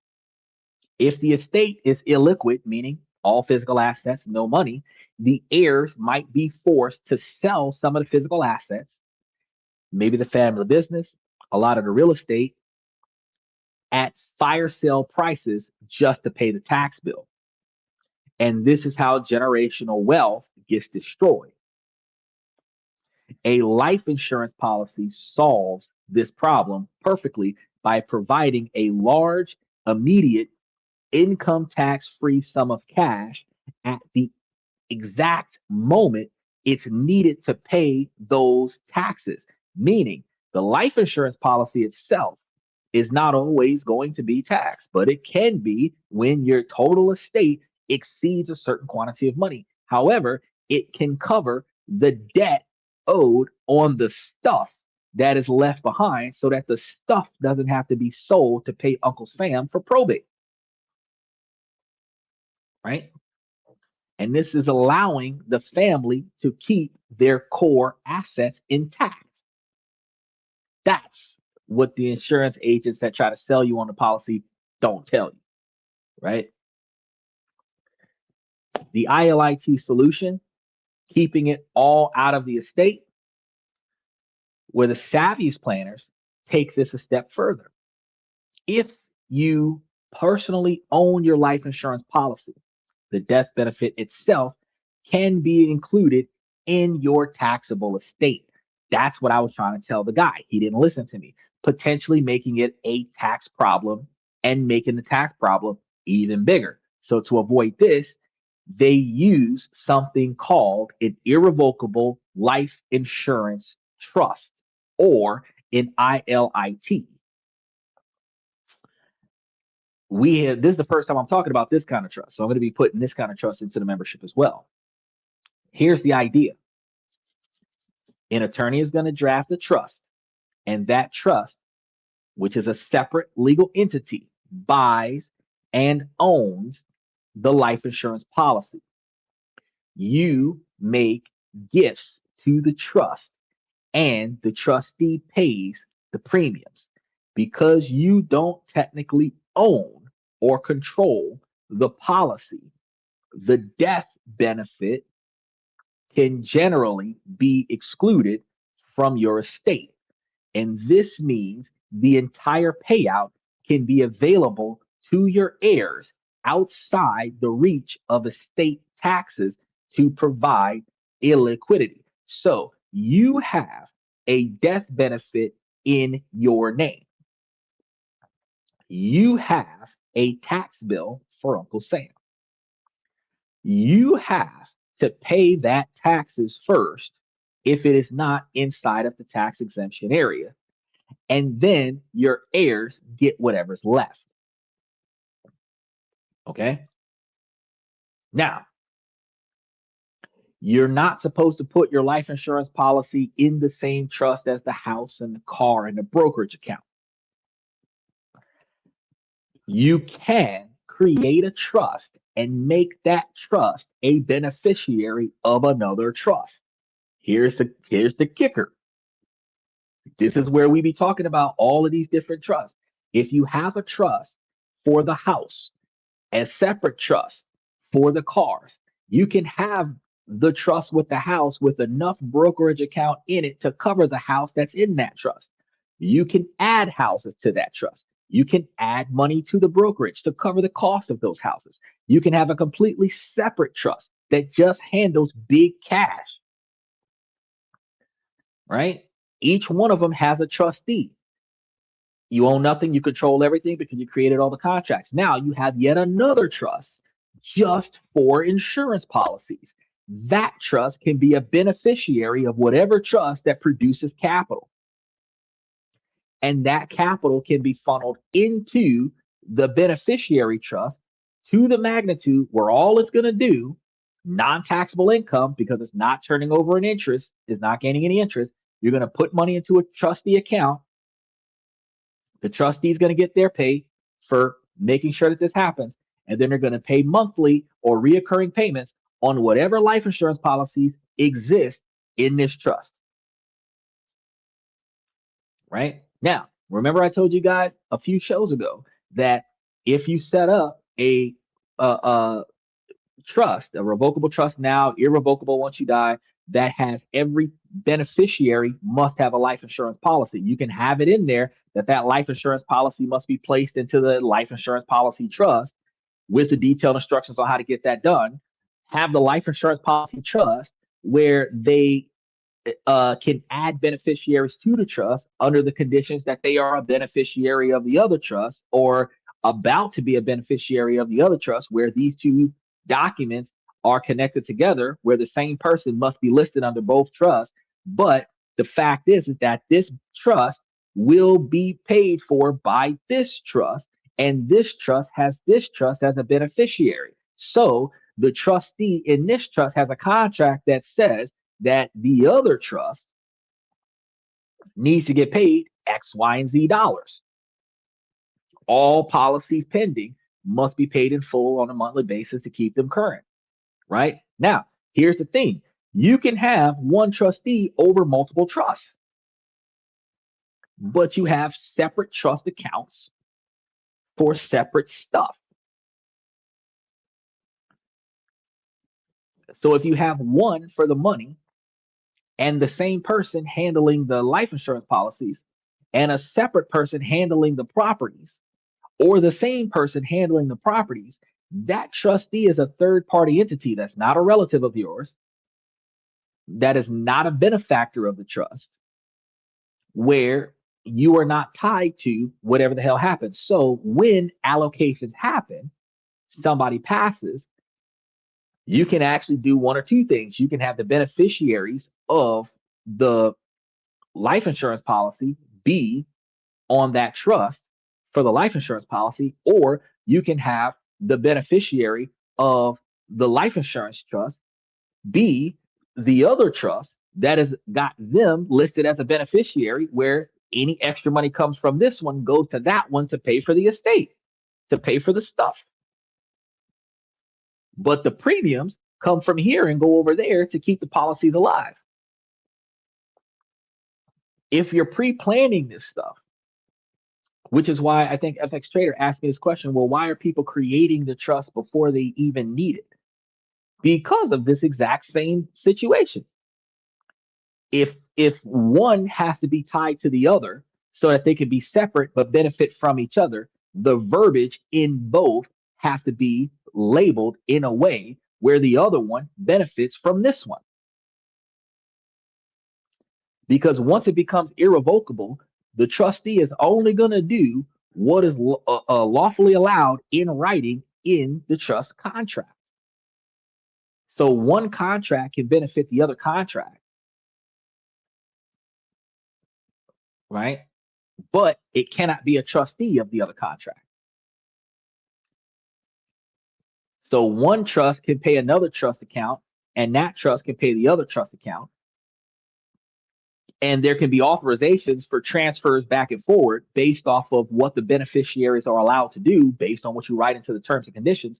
Speaker 2: If the estate is illiquid, meaning all physical assets, no money, the heirs might be forced to sell some of the physical assets, maybe the family business, a lot of the real estate, at fire sale prices just to pay the tax bill. And this is how generational wealth gets destroyed. A life insurance policy solves this problem perfectly by providing a large, immediate, income tax-free sum of cash at the exact moment it's needed to pay those taxes. Meaning, the life insurance policy itself is not always going to be taxed, but it can be when your total estate exceeds a certain quantity of money. However, it can cover the debt owed on the stuff that is left behind so that the stuff doesn't have to be sold to pay Uncle Sam for probate. Right? And this is allowing the family to keep their core assets intact. That's what the insurance agents that try to sell you on the policy don't tell you, right? The ILIT solution, keeping it all out of the estate, where the savviest planners take this a step further. If you personally own your life insurance policy, the death benefit itself can be included in your taxable estate. That's what I was trying to tell the guy. He didn't listen to me, potentially making it a tax problem and making the tax problem even bigger. So to avoid this, they use something called an irrevocable life insurance trust, or an ILIT. This is the first time I'm talking about this kind of trust. So I'm going to be putting this kind of trust into the membership as well. Here's the idea. An attorney is going to draft a trust, and that trust, which is a separate legal entity, buys and owns the life insurance policy. You make gifts to the trust, and the trustee pays the premiums. Because you don't technically own or control the policy, the death benefit can generally be excluded from your estate. And this means the entire payout can be available to your heirs outside the reach of estate taxes to provide illiquidity. So you have a death benefit in your name. You have a tax bill for Uncle Sam. You have to pay that taxes first if it is not inside of the tax exemption area. And then your heirs get whatever's left. Okay? Now, you're not supposed to put your life insurance policy in the same trust as the house and the car and the brokerage account. You can create a trust and make that trust a beneficiary of another trust. Here's the kicker. This is where we be talking about all of these different trusts. If you have a trust for the house, a separate trust for the cars, you can have the trust with the house with enough brokerage account in it to cover the house that's in that trust. You can add houses to that trust. You can add money to the brokerage to cover the cost of those houses. You can have a completely separate trust that just handles big cash, right? Each one of them has a trustee. You own nothing, you control everything because you created all the contracts. Now you have yet another trust just for insurance policies. That trust can be a beneficiary of whatever trust that produces capital. And that capital can be funneled into the beneficiary trust to the magnitude where all it's going to do, non-taxable income, because it's not turning over an interest, is not gaining any interest. You're going to put money into a trustee account. The trustee is going to get their pay for making sure that this happens. And then they're going to pay monthly or reoccurring payments on whatever life insurance policies exist in this trust. Right? Now, remember I told you guys a few shows ago that if you set up a trust, a revocable trust now, irrevocable once you die, that has every beneficiary must have a life insurance policy. You can have it in there that that life insurance policy must be placed into the life insurance policy trust with the detailed instructions on how to get that done. Have the life insurance policy trust where they can add beneficiaries to the trust under the conditions that they are a beneficiary of the other trust or about to be a beneficiary of the other trust, where these two documents are connected together, where the same person must be listed under both trusts. But the fact is that this trust will be paid for by this trust, and this trust has a beneficiary. So the trustee in this trust has a contract that says that the other trust needs to get paid X, Y, and Z dollars. All policies pending must be paid in full on a monthly basis to keep them current, right? Now, here's the thing. You can have one trustee over multiple trusts, but you have separate trust accounts for separate stuff. So if you have one for the money and the same person handling the life insurance policies and a separate person handling the properties, or the same person handling the properties, that trustee is a third party entity that's not a relative of yours, that is not a benefactor of the trust, where you are not tied to whatever the hell happens. So when allocations happen, somebody passes, you can actually do one or two things. You can have the beneficiaries of the life insurance policy be on that trust for the life insurance policy, or you can have the beneficiary of the life insurance trust be the other trust that has got them listed as a beneficiary, where any extra money comes from this one goes to that one to pay for the estate, to pay for the stuff. But the premiums come from here and go over there to keep the policies alive. If you're pre-planning this stuff, which is why I think FX Trader asked me this question, well, why are people creating the trust before they even need it? Because of this exact same situation. If one has to be tied to the other so that they can be separate but benefit from each other, the verbiage in both has to be labeled in a way where the other one benefits from this one. Because once it becomes irrevocable, the trustee is only going to do what is lawfully allowed in writing in the trust contract. So one contract can benefit the other contract, right? But it cannot be a trustee of the other contract. So one trust can pay another trust account, and that trust can pay the other trust account. And there can be authorizations for transfers back and forward based off of what the beneficiaries are allowed to do based on what you write into the terms and conditions.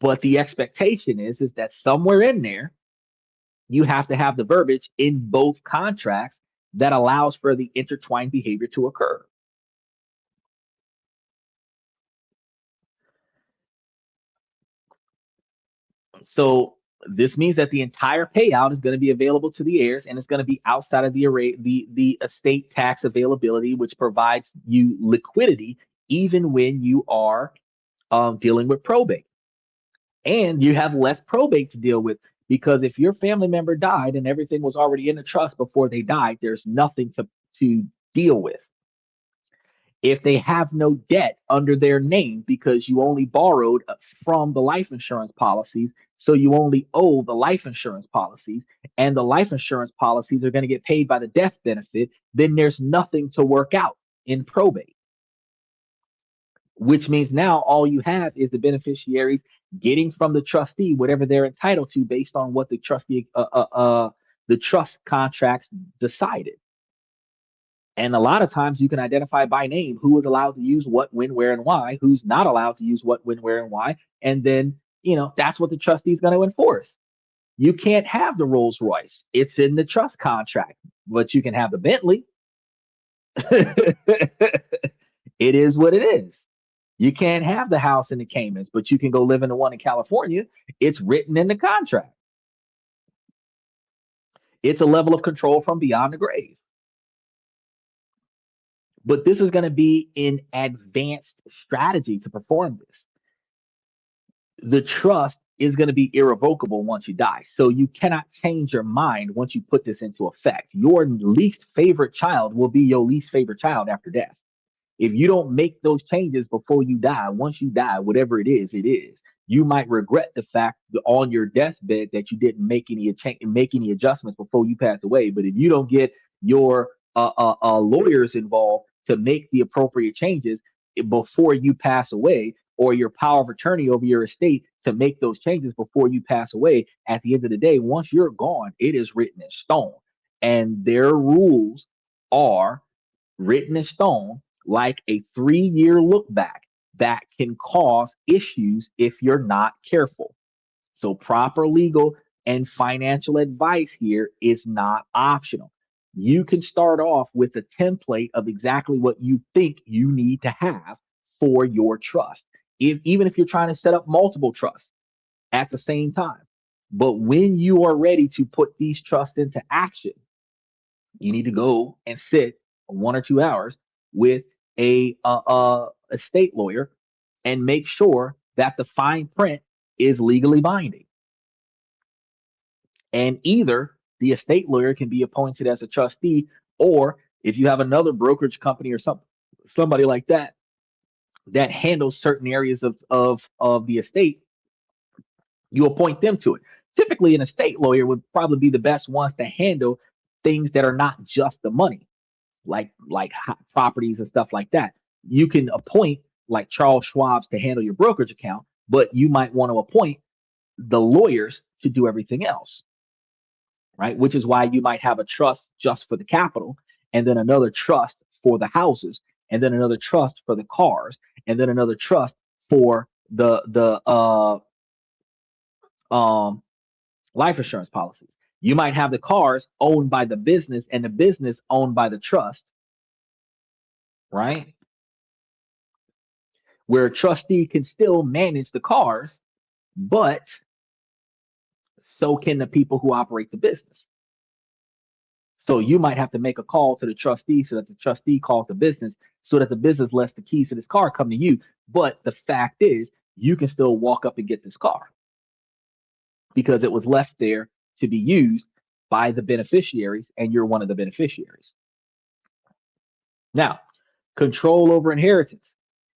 Speaker 2: But the expectation is that somewhere in there, you have to have the verbiage in both contracts that allows for the intertwined behavior to occur. So This means that the entire payout is going to be available to the heirs, and it's going to be outside of the array, the estate tax availability, which provides you liquidity even when you are dealing with probate. And you have less probate to deal with, because if your family member died and everything was already in the trust before they died, there's nothing to deal with. If they have no debt under their name because you only borrowed from the life insurance policies, so you only owe the life insurance policies, and the life insurance policies are going to get paid by the death benefit, then there's nothing to work out in probate, which means now all you have is the beneficiaries getting from the trustee whatever they're entitled to based on what the trust contracts decided. And a lot of times you can identify by name who is allowed to use what, when, where, and why, who's not allowed to use what, when, where, and why. And then, that's what the trustee is going to enforce. You can't have the Rolls Royce. It's in the trust contract, but you can have the Bentley. It is what it is. You can't have the house in the Caymans, but you can go live in the one in California. It's written in the contract. It's a level of control from beyond the grave. But this is going to be an advanced strategy to perform this. The trust is going to be irrevocable once you die. So you cannot change your mind once you put this into effect. Your least favorite child will be your least favorite child after death. If you don't make those changes before you die, once you die, whatever it is, it is. You might regret the fact that on your deathbed that you didn't make any adjustments before you pass away. But if you don't get your lawyers involved to make the appropriate changes before you pass away, or your power of attorney over your estate to make those changes before you pass away, at the end of the day, once you're gone, it is written in stone. And their rules are written in stone, like a 3-year look back that can cause issues if you're not careful. So proper legal and financial advice here is not optional. You can start off with a template of exactly what you think you need to have for your trust, even if you're trying to set up multiple trusts at the same time. But when you are ready to put these trusts into action, you need to go and sit 1 or 2 hours with a estate lawyer and make sure that the fine print is legally binding. And either the estate lawyer can be appointed as a trustee, or if you have another brokerage company or somebody like that that handles certain areas of the estate, you appoint them to it. Typically, an estate lawyer would probably be the best ones to handle things that are not just the money, like properties and stuff like that. You can appoint like Charles Schwab's to handle your brokerage account, but you might want to appoint the lawyers to do everything else, right? Which is why you might have a trust just for the capital, and then another trust for the houses, and then another trust for the cars, and then another trust for the life insurance policies. You might have the cars owned by the business and the business owned by the trust, right? Where a trustee can still manage the cars, but so can the people who operate the business. So you might have to make a call to the trustee so that the trustee calls the business so that the business lets the keys to this car come to you. But the fact is, you can still walk up and get this car because it was left there to be used by the beneficiaries, and you're one of the beneficiaries. Now, control over inheritance.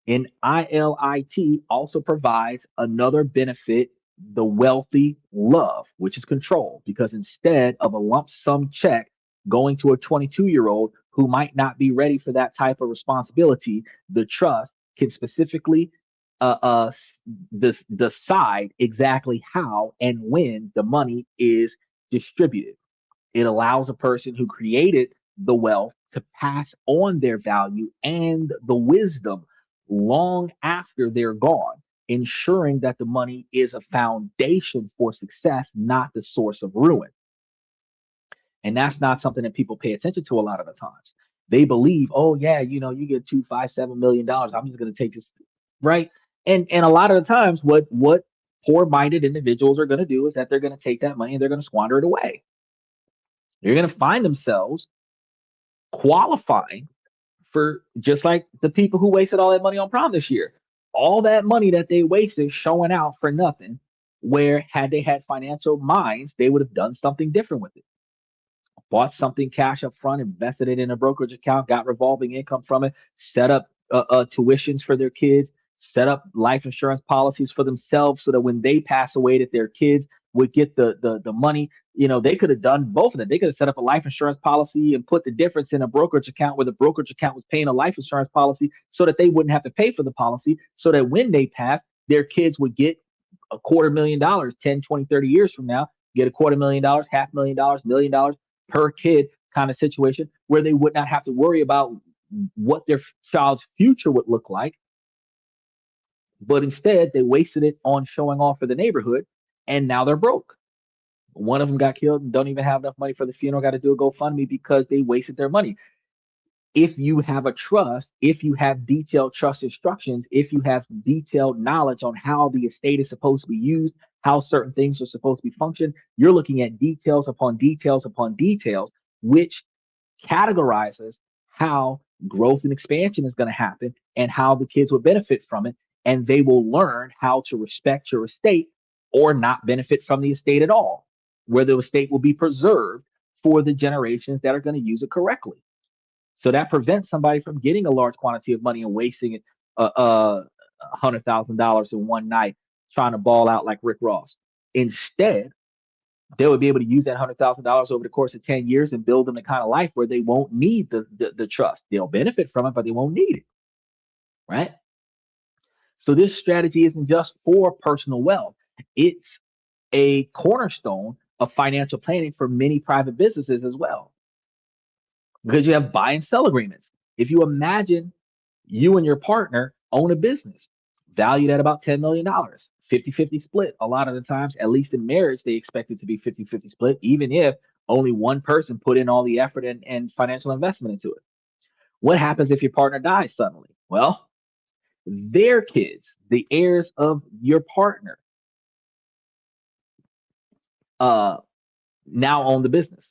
Speaker 2: An ILIT also provides another benefit the wealthy love, which is control, because instead of a lump sum check going to a 22-year-old who might not be ready for that type of responsibility, the trust can specifically decide exactly how and when the money is distributed. It allows a person who created the wealth to pass on their value and the wisdom long after they're gone, ensuring that the money is a foundation for success, not the source of ruin. And that's not something that people pay attention to a lot of the times. They believe, oh yeah, you get $2, $5, $7 million. I'm just going to take this, right? And a lot of the times, what poor-minded individuals are going to do is that they're going to take that money and they're going to squander it away. They're going to find themselves qualifying for just like the people who wasted all that money on prom this year. All that money that they wasted showing out for nothing, where had they had financial minds, they would have done something different with it. Bought something cash up front, invested it in a brokerage account, got revolving income from it, set up tuitions for their kids, set up life insurance policies for themselves so that when they pass away, that their kids would get the money. You know, they could have done both of them. They could have set up a life insurance policy and put the difference in a brokerage account where the brokerage account was paying a life insurance policy so that they wouldn't have to pay for the policy, so that when they pass, their kids would get $250,000 10, 20, 30 years from now, get $250,000, $500,000, $1 million per kid kind of situation where they would not have to worry about what their child's future would look like. But instead, they wasted it on showing off for the neighborhood, and now they're broke. One of them got killed and don't even have enough money for the funeral, got to do a GoFundMe because they wasted their money. If you have a trust, if you have detailed trust instructions, if you have detailed knowledge on how the estate is supposed to be used, how certain things are supposed to be functioned, you're looking at details upon details upon details, which categorizes how growth and expansion is going to happen and how the kids will benefit from it. And they will learn how to respect your estate or not benefit from the estate at all, where the estate will be preserved for the generations that are going to use it correctly. So that prevents somebody from getting a large quantity of money and wasting it $100,000 in one night trying to ball out like Rick Ross. Instead, they would be able to use that $100,000 over the course of 10 years and build them the kind of life where they won't need the trust. They'll benefit from it, but they won't need it. Right? So this strategy isn't just for personal wealth. It's a cornerstone of financial planning for many private businesses as well, because you have buy and sell agreements. If you imagine you and your partner own a business valued at about $10 million, 50-50 split. A lot of the times, at least in marriage, they expect it to be 50-50 split, even if only one person put in all the effort and financial investment into it. What happens if your partner dies suddenly? Well, their kids, the heirs of your partner, now own the business.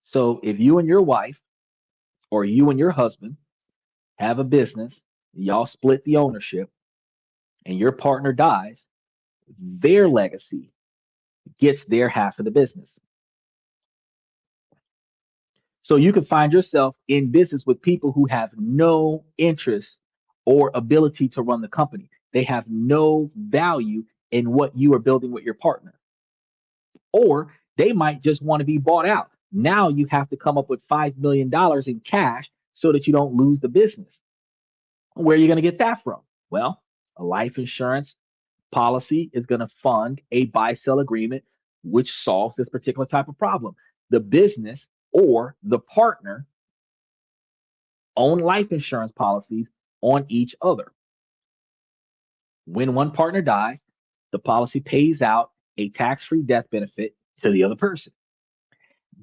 Speaker 2: So if you and your wife or you and your husband have a business, y'all split the ownership, and your partner dies, their legacy gets their half of the business. So you can find yourself in business with people who have no interest or ability to run the company. They have no value in what you are building with your partner. Or they might just want to be bought out. Now you have to come up with $5 million in cash so that you don't lose the business. Where are you going to get that from? Well, a life insurance policy is going to fund a buy-sell agreement which solves this particular type of problem. The business or the partner own life insurance policies on each other. When one partner dies, the policy pays out a tax-free death benefit to the other person.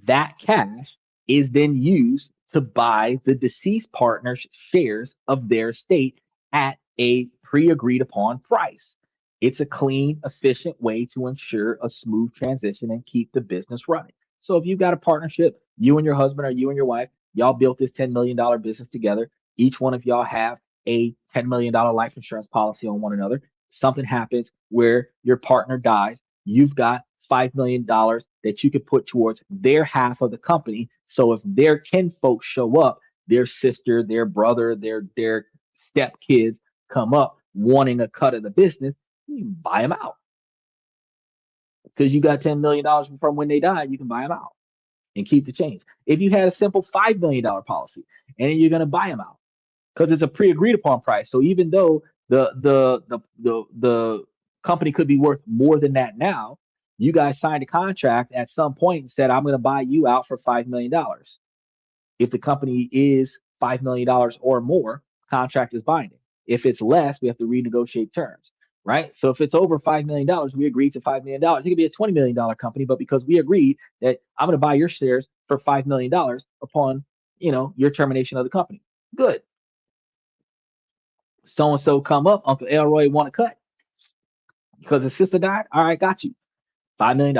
Speaker 2: That cash is then used to buy the deceased partner's shares of their estate at a pre-agreed upon price. It's a clean, efficient way to ensure a smooth transition and keep the business running. So if you've got a partnership, you and your husband or you and your wife, y'all built this $10 million business together. Each one of y'all have a $10 million life insurance policy on one another. Something happens where your partner dies, you've got $5 million that you could put towards their half of the company. So if their kin folks show up, their sister, their brother, their step kids come up wanting a cut of the business, you can buy them out. Because you got $10 million from when they died, you can buy them out and keep the change. If you had a simple $5 million policy and then you're going to buy them out because it's a pre-agreed upon price. So even though the company could be worth more than that now, you guys signed a contract at some point and said, I'm going to buy you out for $5 million. If the company is $5 million or more, contract is binding. If it's less, we have to renegotiate terms, right? So if it's over $5 million, we agreed to $5 million. It could be a $20 million company, but because we agreed that I'm going to buy your shares for $5 million upon, your termination of the company. Good. So-and-so come up, Uncle Elroy want to cut. Because his sister died? All right, got you. $5 million.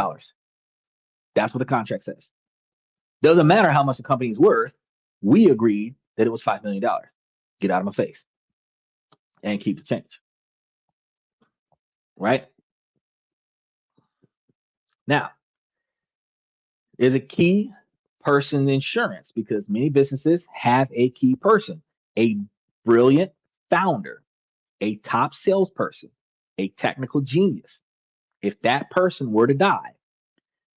Speaker 2: That's what the contract says. Doesn't matter how much the company's worth. We agreed that it was $5 million. Get out of my face and keep the change. Right? Now, there's a key person insurance because many businesses have a key person, a brilliant founder, a top salesperson, a technical genius. If that person were to die,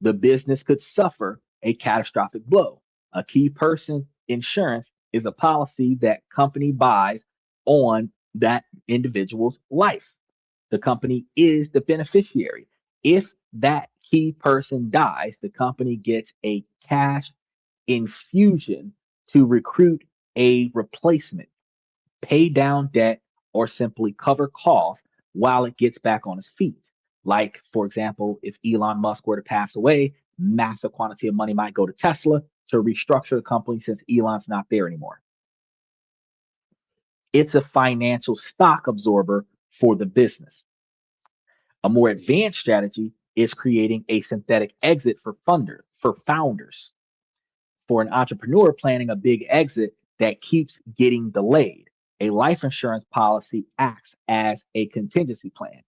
Speaker 2: the business could suffer a catastrophic blow. A key person insurance is a policy that company buys on that individual's life. The company is the beneficiary. If that key person dies, the company gets a cash infusion to recruit a replacement, pay down debt, or simply cover costs while it gets back on its feet. Like, for example, if Elon Musk were to pass away, massive quantity of money might go to Tesla to restructure the company since Elon's not there anymore. It's a financial stock absorber for the business. A more advanced strategy is creating a synthetic exit for founders, for an entrepreneur planning a big exit that keeps getting delayed. A life insurance policy acts as a contingency plan.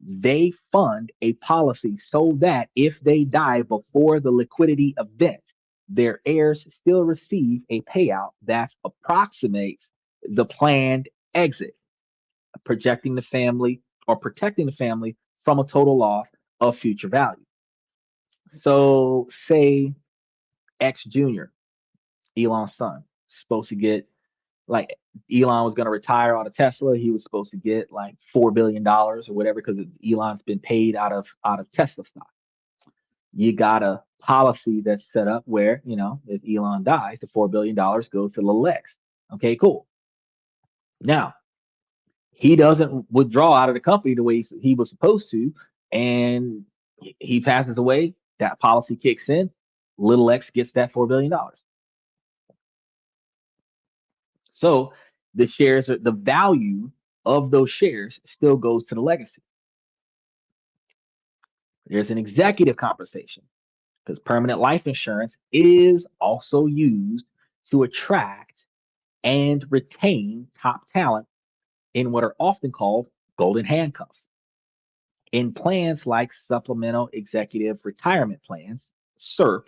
Speaker 2: They fund a policy so that if they die before the liquidity event, their heirs still receive a payout that approximates the planned exit, projecting the family or protecting the family from a total loss of future value. So, say X Jr., Elon's son, supposed to get like Elon was going to retire out of Tesla. He was supposed to get like $4 billion or whatever because Elon's been paid out of Tesla stock. You got a policy that's set up where if Elon dies, the $4 billion goes to little X. Okay, cool. Now he doesn't withdraw out of the company the way he was supposed to, and he passes away. That policy kicks in. Little X gets that $4 billion. So the value of those shares still goes to the legacy. There's an executive compensation because permanent life insurance is also used to attract and retain top talent in what are often called golden handcuffs. In plans like supplemental executive retirement plans, SERP,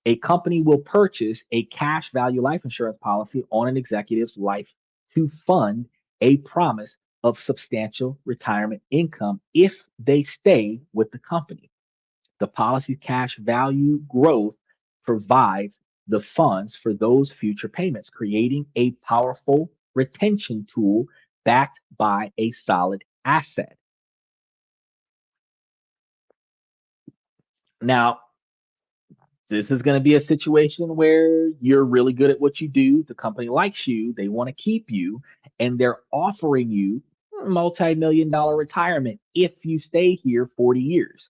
Speaker 2: a company will purchase a cash value life insurance policy on an executive's life to fund a promise of substantial retirement income if they stay with the company. The policy's cash value growth provides the funds for those future payments, creating a powerful retention tool backed by a solid asset. Now, this is going to be a situation where you're really good at what you do. The company likes you, they want to keep you, and they're offering you multi-million dollar retirement if you stay here 40 years.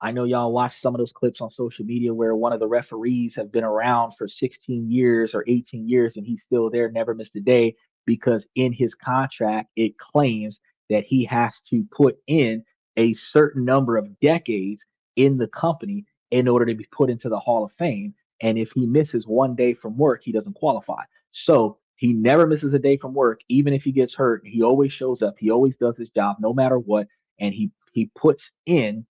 Speaker 2: I know y'all watch some of those clips on social media where one of the referees have been around for 16 years or 18 years and he's still there, never missed a day because in his contract it claims that he has to put in a certain number of decades in the company in order to be put into the Hall of Fame. And if he misses one day from work, he doesn't qualify. So he never misses a day from work, even if he gets hurt. He always shows up. He always does his job, no matter what. And he puts in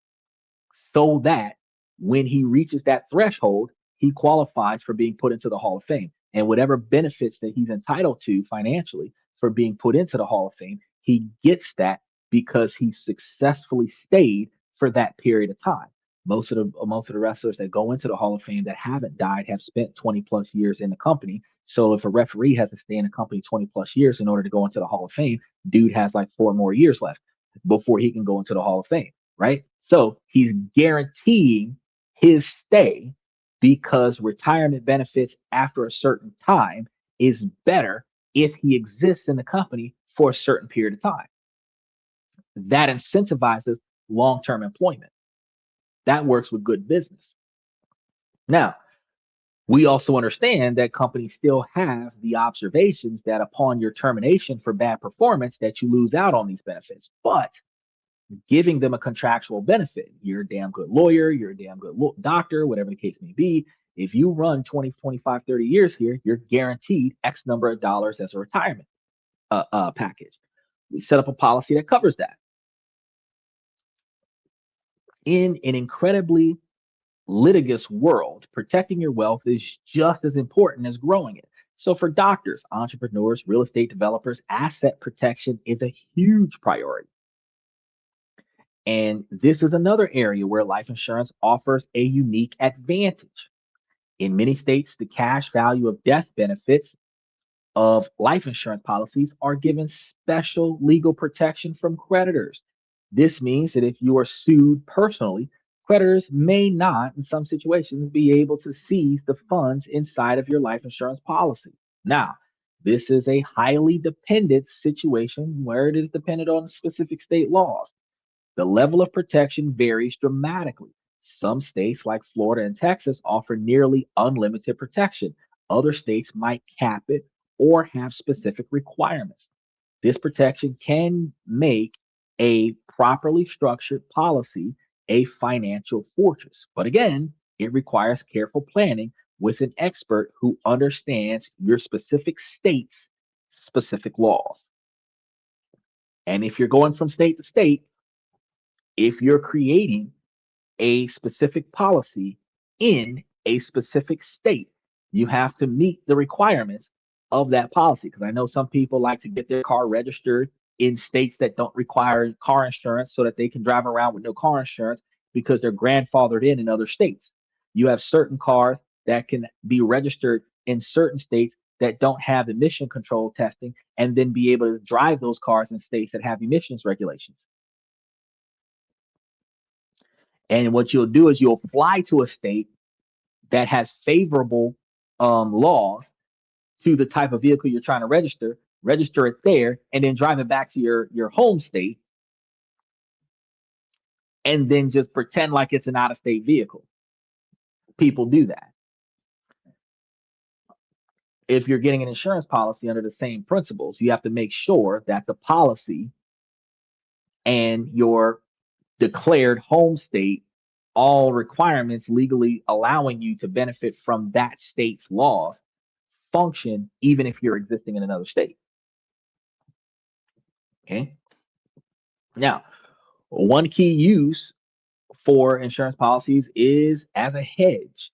Speaker 2: so that when he reaches that threshold, he qualifies for being put into the Hall of Fame. And whatever benefits that he's entitled to financially for being put into the Hall of Fame, he gets that because he successfully stayed for that period of time. Most of the wrestlers that go into the Hall of Fame that haven't died have spent 20 plus years in the company. So if a referee has to stay in the company 20 plus years in order to go into the Hall of Fame, dude has like 4 more years left before he can go into the Hall of Fame, right? So he's guaranteeing his stay because retirement benefits after a certain time is better if he exists in the company for a certain period of time. That incentivizes long term employment. That works with good business. Now, we also understand that companies still have the observations that upon your termination for bad performance that you lose out on these benefits. But giving them a contractual benefit. You're a damn good lawyer, you're a damn good doctor, whatever the case may be. If you run 20, 25, 30 years here, you're guaranteed X number of dollars as a retirement package. We set up a policy that covers that. In an incredibly litigious world, protecting your wealth is just as important as growing it. So for doctors, entrepreneurs, real estate developers, asset protection is a huge priority. And this is another area where life insurance offers a unique advantage. In many states, the cash value of death benefits of life insurance policies are given special legal protection from creditors. This means that if you are sued personally, creditors may not, in some situations, be able to seize the funds inside of your life insurance policy. Now, this is a highly dependent situation where it is dependent on specific state laws. The level of protection varies dramatically. Some states, like Florida and Texas, offer nearly unlimited protection. Other states might cap it or have specific requirements. This protection can make a properly structured policy a financial fortress. But again, it requires careful planning with an expert who understands your specific state's specific laws. And if you're going from state to state, if you're creating a specific policy in a specific state, you have to meet the requirements of that policy. Because I know some people like to get their car registered in states that don't require car insurance so that they can drive around with no car insurance because they're grandfathered in other states. You have certain cars that can be registered in certain states that don't have emission control testing and then be able to drive those cars in states that have emissions regulations. And what you'll do is you'll fly to a state that has favorable laws to the type of vehicle you're trying to register it there, and then drive it back to your home state, and then just pretend like it's an out of state vehicle. People do that. If you're getting an insurance policy under the same principles, you have to make sure that the policy and your declared home state, all requirements legally allowing you to benefit from that state's laws, function even if you're existing in another state. Okay. Now, one key use for insurance policies is as a hedge,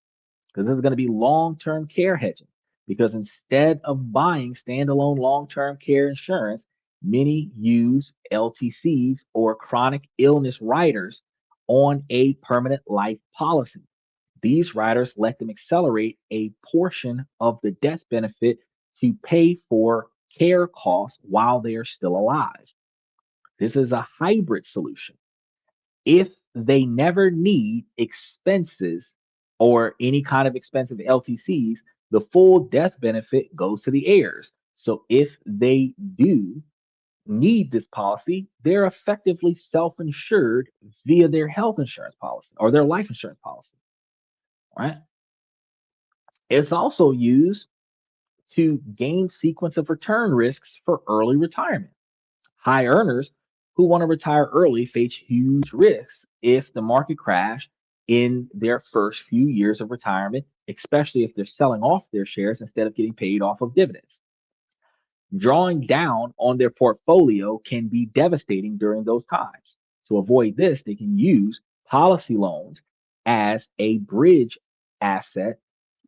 Speaker 2: because this is going to be long-term care hedging. Because instead of buying standalone long-term care insurance, many use LTCs or chronic illness riders on a permanent life policy. These riders let them accelerate a portion of the death benefit to pay for care costs while they are still alive. This is a hybrid solution. If they never need expenses or any kind of expensive LTCs, the full death benefit goes to the heirs. So if they do need this policy, they're effectively self-insured via their health insurance policy or their life insurance policy, right? It's also used to gain sequence of return risks for early retirement. High earners who want to retire early face huge risks if the market crash in their first few years of retirement, especially if they're selling off their shares instead of getting paid off of dividends. Drawing down on their portfolio can be devastating during those times. To avoid this, they can use policy loans as a bridge asset,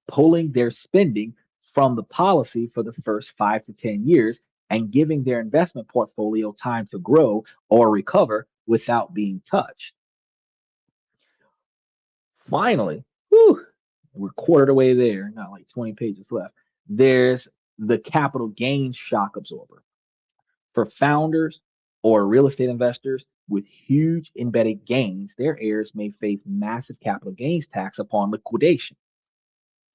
Speaker 2: pulling their spending from the policy for the first 5 to 10 years and giving their investment portfolio time to grow or recover without being touched. Finally, whew, we're quartered away there, not like 20 pages left. There's the capital gains shock absorber. For founders or real estate investors with huge embedded gains, their heirs may face massive capital gains tax upon liquidation.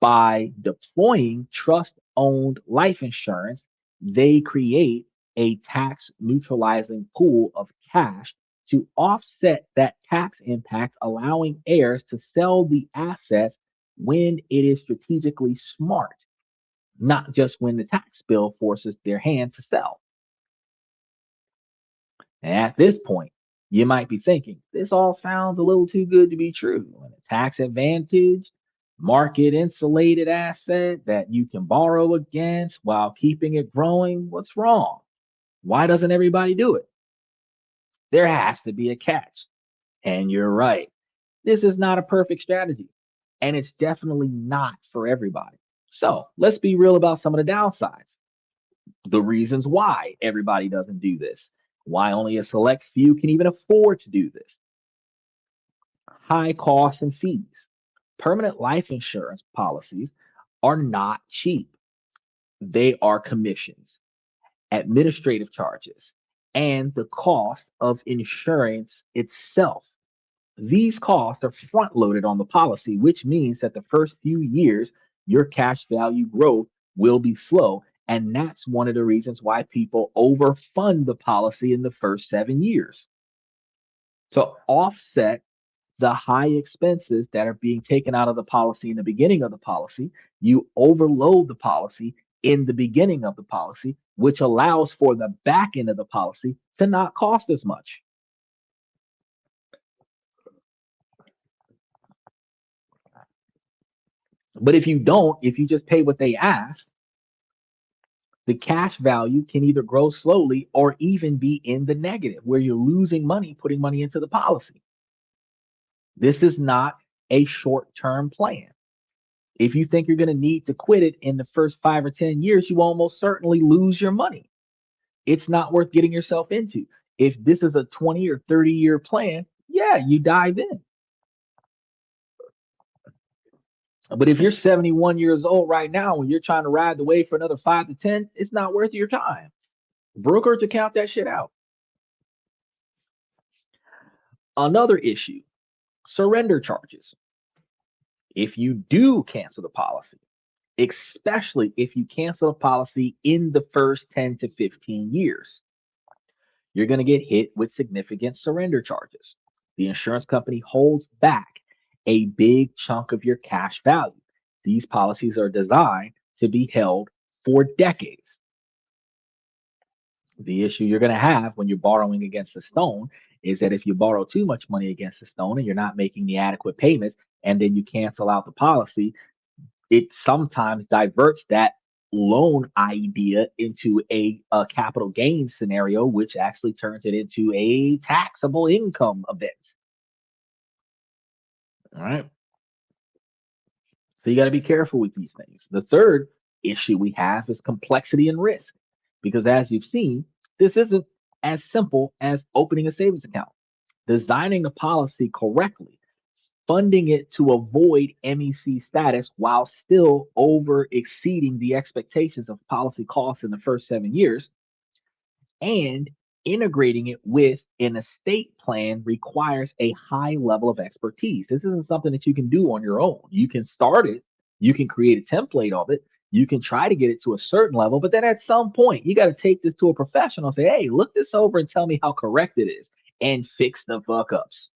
Speaker 2: By deploying trust owned life insurance, they create a tax neutralizing pool of cash to offset that tax impact, allowing heirs to sell the assets when it is strategically smart, not just when the tax bill forces their hand to sell. And at this point, You might be thinking, this all sounds a little too good to be true. And a tax advantage, market insulated asset that you can borrow against while keeping it growing. What's wrong? Why doesn't everybody do it? There has to be a catch. And you're right. This is not a perfect strategy. And it's definitely not for everybody. So let's be real about some of the downsides, the reasons why everybody doesn't do this, why only a select few can even afford to do this. High costs and fees. Permanent life insurance policies are not cheap. They are commissions, administrative charges, and the cost of insurance itself. These costs are front loaded on the policy, which means that the first few years, your cash value growth will be slow. And that's one of the reasons why people overfund the policy in the first 7 years. To offset the high expenses that are being taken out of the policy in the beginning of the policy, you overload the policy in the beginning of the policy, which allows for the back end of the policy to not cost as much. But if you don't, if you just pay what they ask, the cash value can either grow slowly or even be in the negative, where you're losing money putting money into the policy. This is not a short term plan. If you think you're going to need to quit it in the first 5 or 10 years, you almost certainly lose your money. It's not worth getting yourself into. If this is a 20 or 30-year plan, yeah, you dive in. But if you're 71 years old right now and you're trying to ride the wave for another 5 to 10, it's not worth your time. Brokers account that shit out. Another issue, surrender charges. If you do cancel the policy, especially if you cancel a policy in the first 10 to 15 years, you're going to get hit with significant surrender charges. The insurance company holds back a big chunk of your cash value. These policies are designed to be held for decades. The issue you're going to have when you're borrowing against a stone is that if you borrow too much money against a stone and you're not making the adequate payments, and then you cancel out the policy, it sometimes diverts that loan idea into a capital gain scenario, which actually turns it into a taxable income event. All right. So you got to be careful with these things. The third issue we have is complexity and risk, because as you've seen, this isn't as simple as opening a savings account. Designing the policy correctly, funding it to avoid MEC status while still over exceeding the expectations of policy costs in the first 7 years, and integrating it with an estate plan requires a high level of expertise. This isn't something that you can do on your own. You can start it, you can create a template of it, you can try to get it to a certain level, but then at some point, you got to take this to a professional and say, hey, look this over and tell me how correct it is and fix the fuck ups.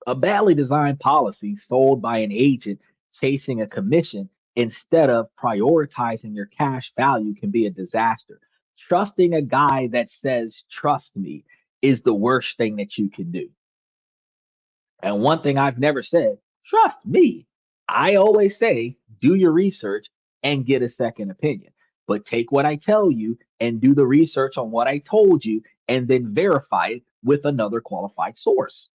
Speaker 2: A badly designed policy sold by an agent chasing a commission instead of prioritizing your cash value can be a disaster. Trusting a guy that says, trust me, is the worst thing that you can do. And one thing I've never said, trust me. I always say, do your research and get a second opinion. But take what I tell you and do the research on what I told you and then verify it with another qualified source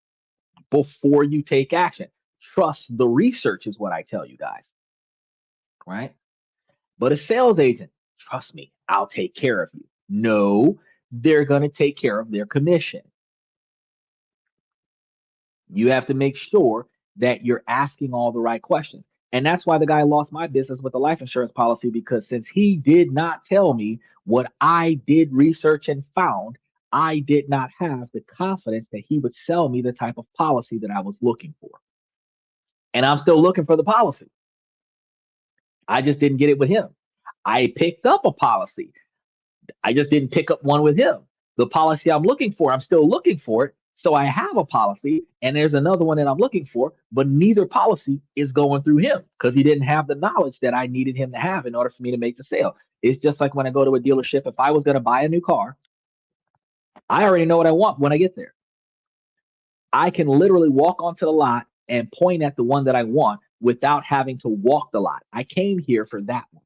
Speaker 2: before you take action. Trust the research is what I tell you guys, right? But a sales agent, trust me, I'll take care of you. No, they're going to take care of their commission. You have to make sure that you're asking all the right questions. And that's why the guy lost my business with the life insurance policy, because since he did not tell me what I did research and found, I did not have the confidence that he would sell me the type of policy that I was looking for. And I'm still looking for the policy. I just didn't get it with him. I picked up a policy. I just didn't pick up one with him. The policy I'm looking for, I'm still looking for it. So I have a policy and there's another one that I'm looking for, but neither policy is going through him because he didn't have the knowledge that I needed him to have in order for me to make the sale. It's just like when I go to a dealership, if I was going to buy a new car I already know what I want when I get there. I can literally walk onto the lot and point at the one that I want without having to walk the lot. I came here for that one.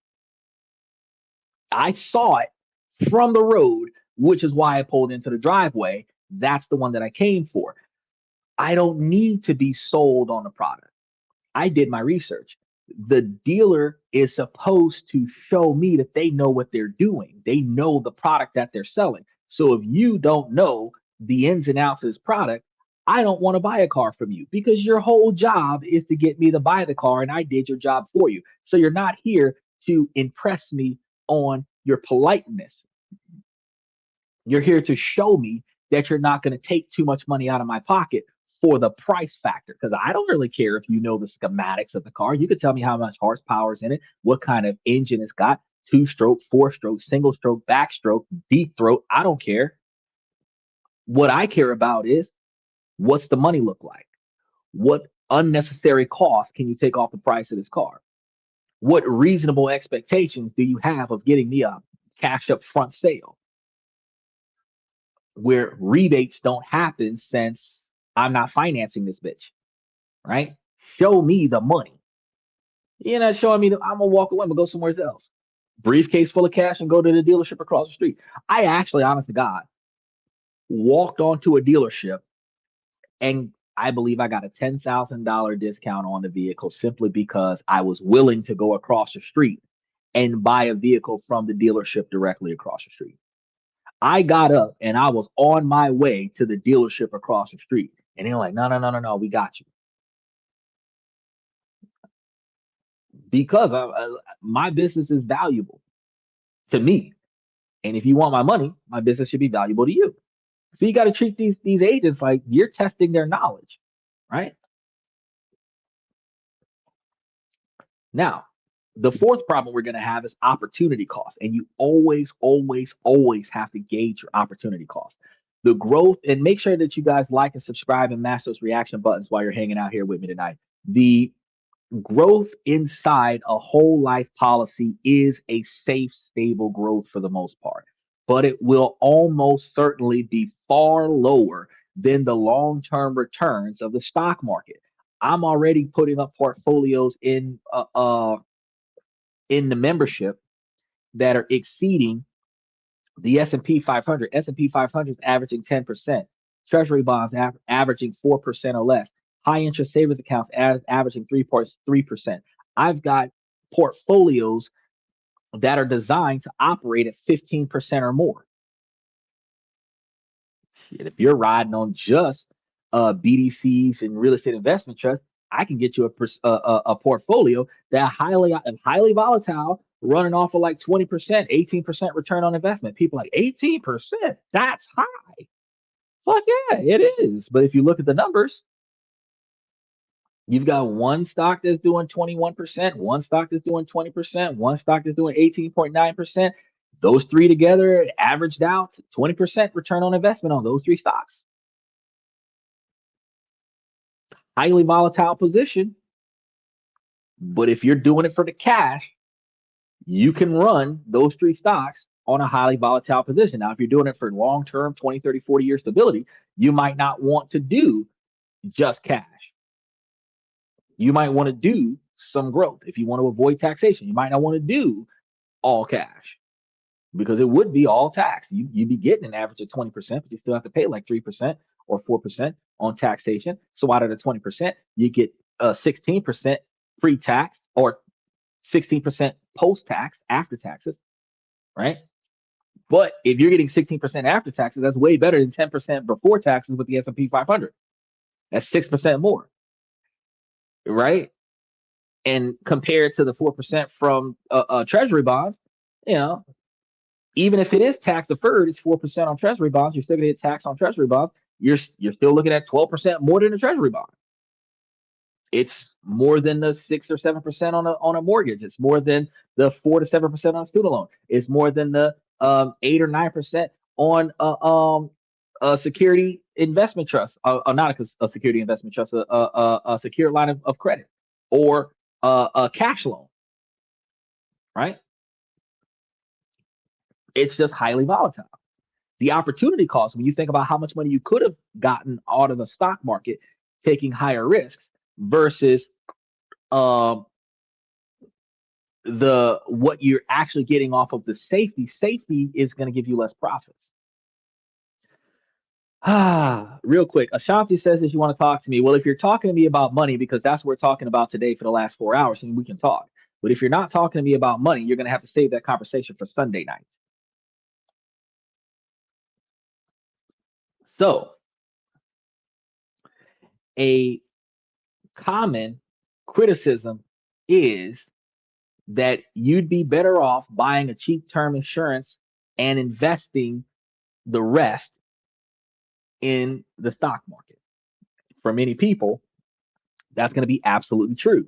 Speaker 2: I saw it from the road, which is why I pulled into the driveway. That's the one that I came for. I don't need to be sold on the product. I did my research. The dealer is supposed to show me that they know what they're doing. They know the product that they're selling. So if you don't know the ins and outs of this product, I don't want to buy a car from you because your whole job is to get me to buy the car and I did your job for you. So you're not here to impress me on your politeness. You're here to show me that you're not going to take too much money out of my pocket for the price factor. Because I don't really care if you know the schematics of the car. You could tell me how much horsepower is in it, what kind of engine it's got, two stroke, four stroke, single stroke, backstroke, deep throat. I don't care. What I care about is what's the money look like? What unnecessary cost can you take off the price of this car? What reasonable expectations do you have of getting me a cash up front sale? Where rebates don't happen since I'm not financing this bitch, right? Show me the money. You're not showing me I'm gonna walk away, I'm gonna go somewhere else. Briefcase full of cash and go to the dealership across the street. I actually, honest to God, walked onto a dealership and I believe I got a $10,000 discount on the vehicle simply because I was willing to go across the street and buy a vehicle from the dealership directly across the street. I got up and I was on my way to the dealership across the street. And they're like, no, no, no, no, no, we got you. Because my business is valuable to me. And if you want my money, my business should be valuable to you. So you got to treat these agents like you're testing their knowledge, right? Now, the fourth problem we're going to have is opportunity cost. And you always, always, always have to gauge your opportunity cost. The growth, and make sure that you guys like and subscribe and mash those reaction buttons while you're hanging out here with me tonight. The growth inside a whole life policy is a safe, stable growth for the most part, but it will almost certainly be far lower than the long term returns of the stock market. I'm already putting up portfolios in the membership that are exceeding the S&P 500. S&P 500 is averaging 10%. Treasury bonds averaging 4% or less. High interest savings accounts averaging 3.3%. I've got portfolios that are designed to operate at 15% or more. Shit, if you're riding on just BDCs and real estate investment trusts, I can get you a portfolio that highly volatile, running off of like 20%, 18% return on investment. People like 18%, that's high. Fuck yeah, it is. But if you look at the numbers, you've got one stock that's doing 21%, one stock that's doing 20%, one stock that's doing 18.9%. Those three together averaged out 20% return on investment on those three stocks. Highly volatile position. But if you're doing it for the cash, you can run those three stocks on a highly volatile position. Now, if you're doing it for long term, 20, 30, 40 year stability, you might not want to do just cash. You might want to do some growth. If you want to avoid taxation, you might not want to do all cash because it would be all tax. You'd be getting an average of 20%, but you still have to pay like 3% or 4% on taxation. So out of the 20%, you get 16% pre-tax or 16% post-tax after taxes, right? But if you're getting 16% after taxes, that's way better than 10% before taxes with the S&P 500. That's 6% more, right? And compared to the 4% from Treasury bonds, you know, even if it is tax deferred, it's 4% on Treasury bonds. You're still going to get tax on Treasury bonds. You're still looking at 12% more than a Treasury bond. It's more than the 6 or 7% on a mortgage. It's more than the 4 to 7% on a student loan. It's more than the 8 or 9% on a security investment trust, not a security investment trust, a secure line of credit or a cash loan, right? It's just highly volatile. The opportunity cost, when you think about how much money you could have gotten out of the stock market taking higher risks versus um, the what you're actually getting off of the safety is going to give you less profits. Real quick, Ashanti says that you want to talk to me. Well, if you're talking to me about money, because that's what we're talking about today for the last 4 hours, and we can talk. But if you're not talking to me about money, you're going to have to save that conversation for Sunday night. So, a common criticism is that you'd be better off buying a cheap term insurance and investing the rest in the stock market. For many people, that's going to be absolutely true.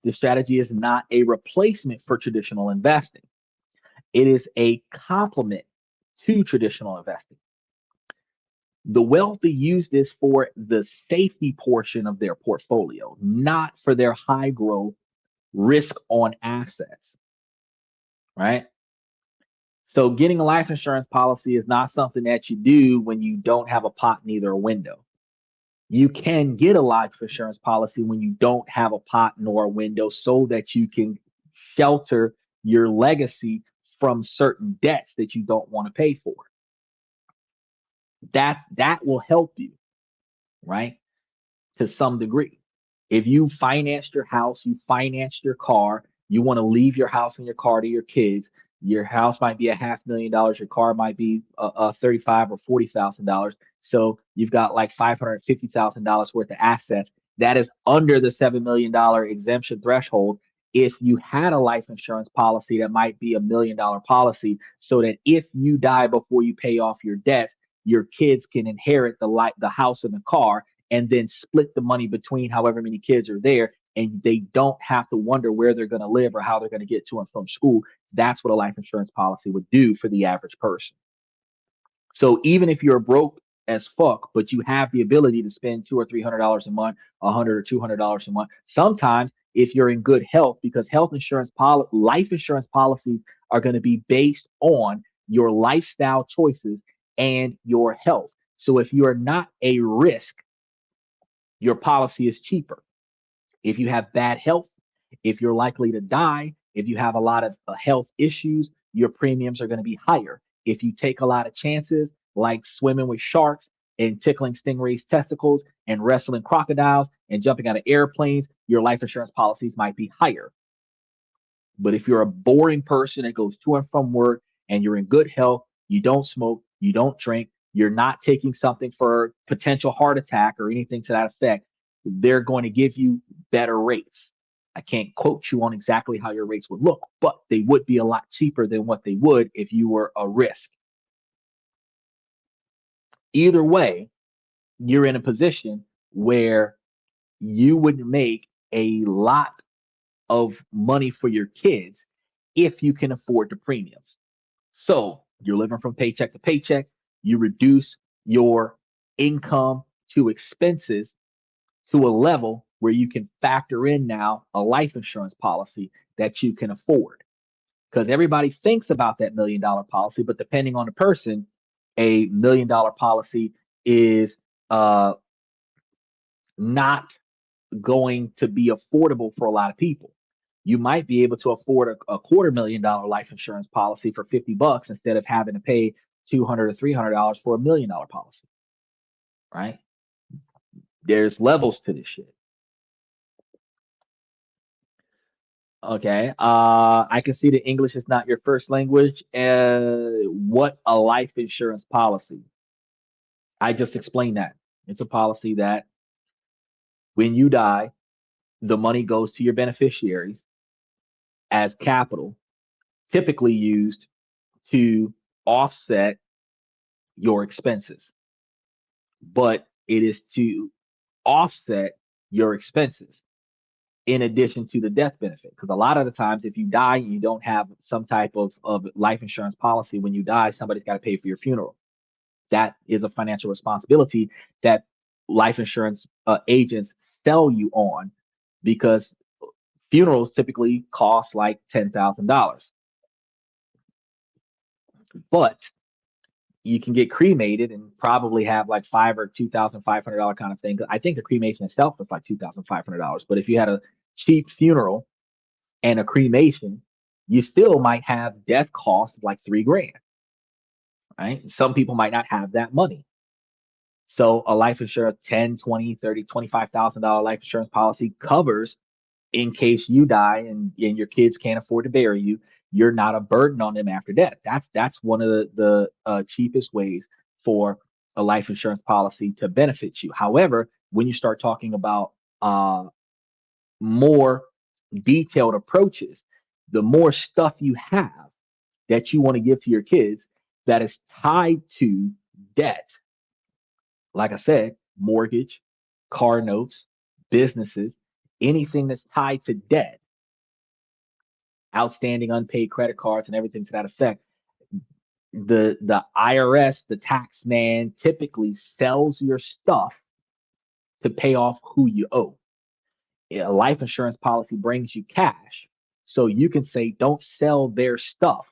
Speaker 2: This strategy is not a replacement for traditional investing. It is a complement to traditional investing. The wealthy use this for the safety portion of their portfolio, not for their high growth risk on assets, right? So getting a life insurance policy is not something that you do when you don't have a pot, neither a window. You can get a life insurance policy when you don't have a pot nor a window so that you can shelter your legacy from certain debts that you don't want to pay for. That will help you, right? To some degree. If you financed your house, you financed your car, you want to leave your house and your car to your kids. Your house might be $500,000, your car might be 35 or $40,000. So you've got like $550,000 worth of assets. That is under the $7 million exemption threshold. If you had a life insurance policy, that might be $1 million policy, so that if you die before you pay off your debts, your kids can inherit the house and the car, and then split the money between however many kids are there, and they don't have to wonder where they're going to live or how they're going to get to and from school. That's what a life insurance policy would do for the average person. So even if you're broke as fuck, but you have the ability to spend $200 or $300 a month, $100 or $200 a month, sometimes if you're in good health, because life insurance policies are going to be based on your lifestyle choices and your health. So if you are not a risk, your policy is cheaper. If you have bad health, if you're likely to die, if you have a lot of health issues, your premiums are going to be higher. If you take a lot of chances, like swimming with sharks and tickling stingrays' testicles and wrestling crocodiles and jumping out of airplanes, your life insurance policies might be higher. But if you're a boring person that goes to and from work and you're in good health, you don't smoke, you don't drink, you're not taking something for potential heart attack or anything to that effect, they're going to give you better rates. I can't quote you on exactly how your rates would look, but they would be a lot cheaper than what they would if you were a risk. Either way, you're in a position where you would make a lot of money for your kids if you can afford the premiums. So you're living from paycheck to paycheck, you reduce your income to expenses to a level where you can factor in now a life insurance policy that you can afford. Because everybody thinks about that $1 million policy, but depending on the person, a $1 million policy is not going to be affordable for a lot of people. You might be able to afford a $250,000 life insurance policy for $50 instead of having to pay $200 or $300 for $1 million policy, right? There's levels to this shit. Okay. I can see that English is not your first language. What a life insurance policy? I just explained that. It's a policy that when you die, the money goes to your beneficiaries as capital, typically used to offset your expenses. But it is to offset your expenses in addition to the death benefit. Because a lot of the times, if you die and you don't have some type of life insurance policy, when you die, somebody's got to pay for your funeral. That is a financial responsibility that life insurance agents sell you on, because funerals typically cost like $10,000. But you can get cremated and probably have like five or $2,500 kind of thing. I think the cremation itself was like $2,500. But if you had a cheap funeral and a cremation, you still might have death costs of like 3 grand, right? Some people might not have that money. So a life insurance, 10, 20, 30, $25,000 life insurance policy covers in case you die and your kids can't afford to bury you, you're not a burden on them after death. That's one of the cheapest ways for a life insurance policy to benefit you. However, when you start talking about more detailed approaches, the more stuff you have that you want to give to your kids that is tied to debt, like I said, mortgage, car notes, businesses, anything that's tied to debt, outstanding unpaid credit cards and everything to that effect, the IRS, the tax man, typically sells your stuff to pay off who you owe. A life insurance policy brings you cash, so you can say, don't sell their stuff.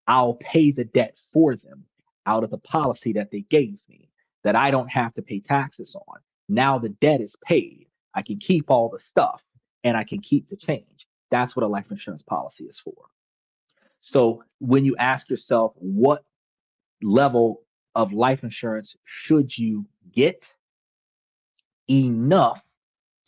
Speaker 2: I'll pay the debt for them out of the policy that they gave me that I don't have to pay taxes on. Now the debt is paid. I can keep all the stuff and I can keep the change. That's what a life insurance policy is for. So when you ask yourself, what level of life insurance should you get? Enough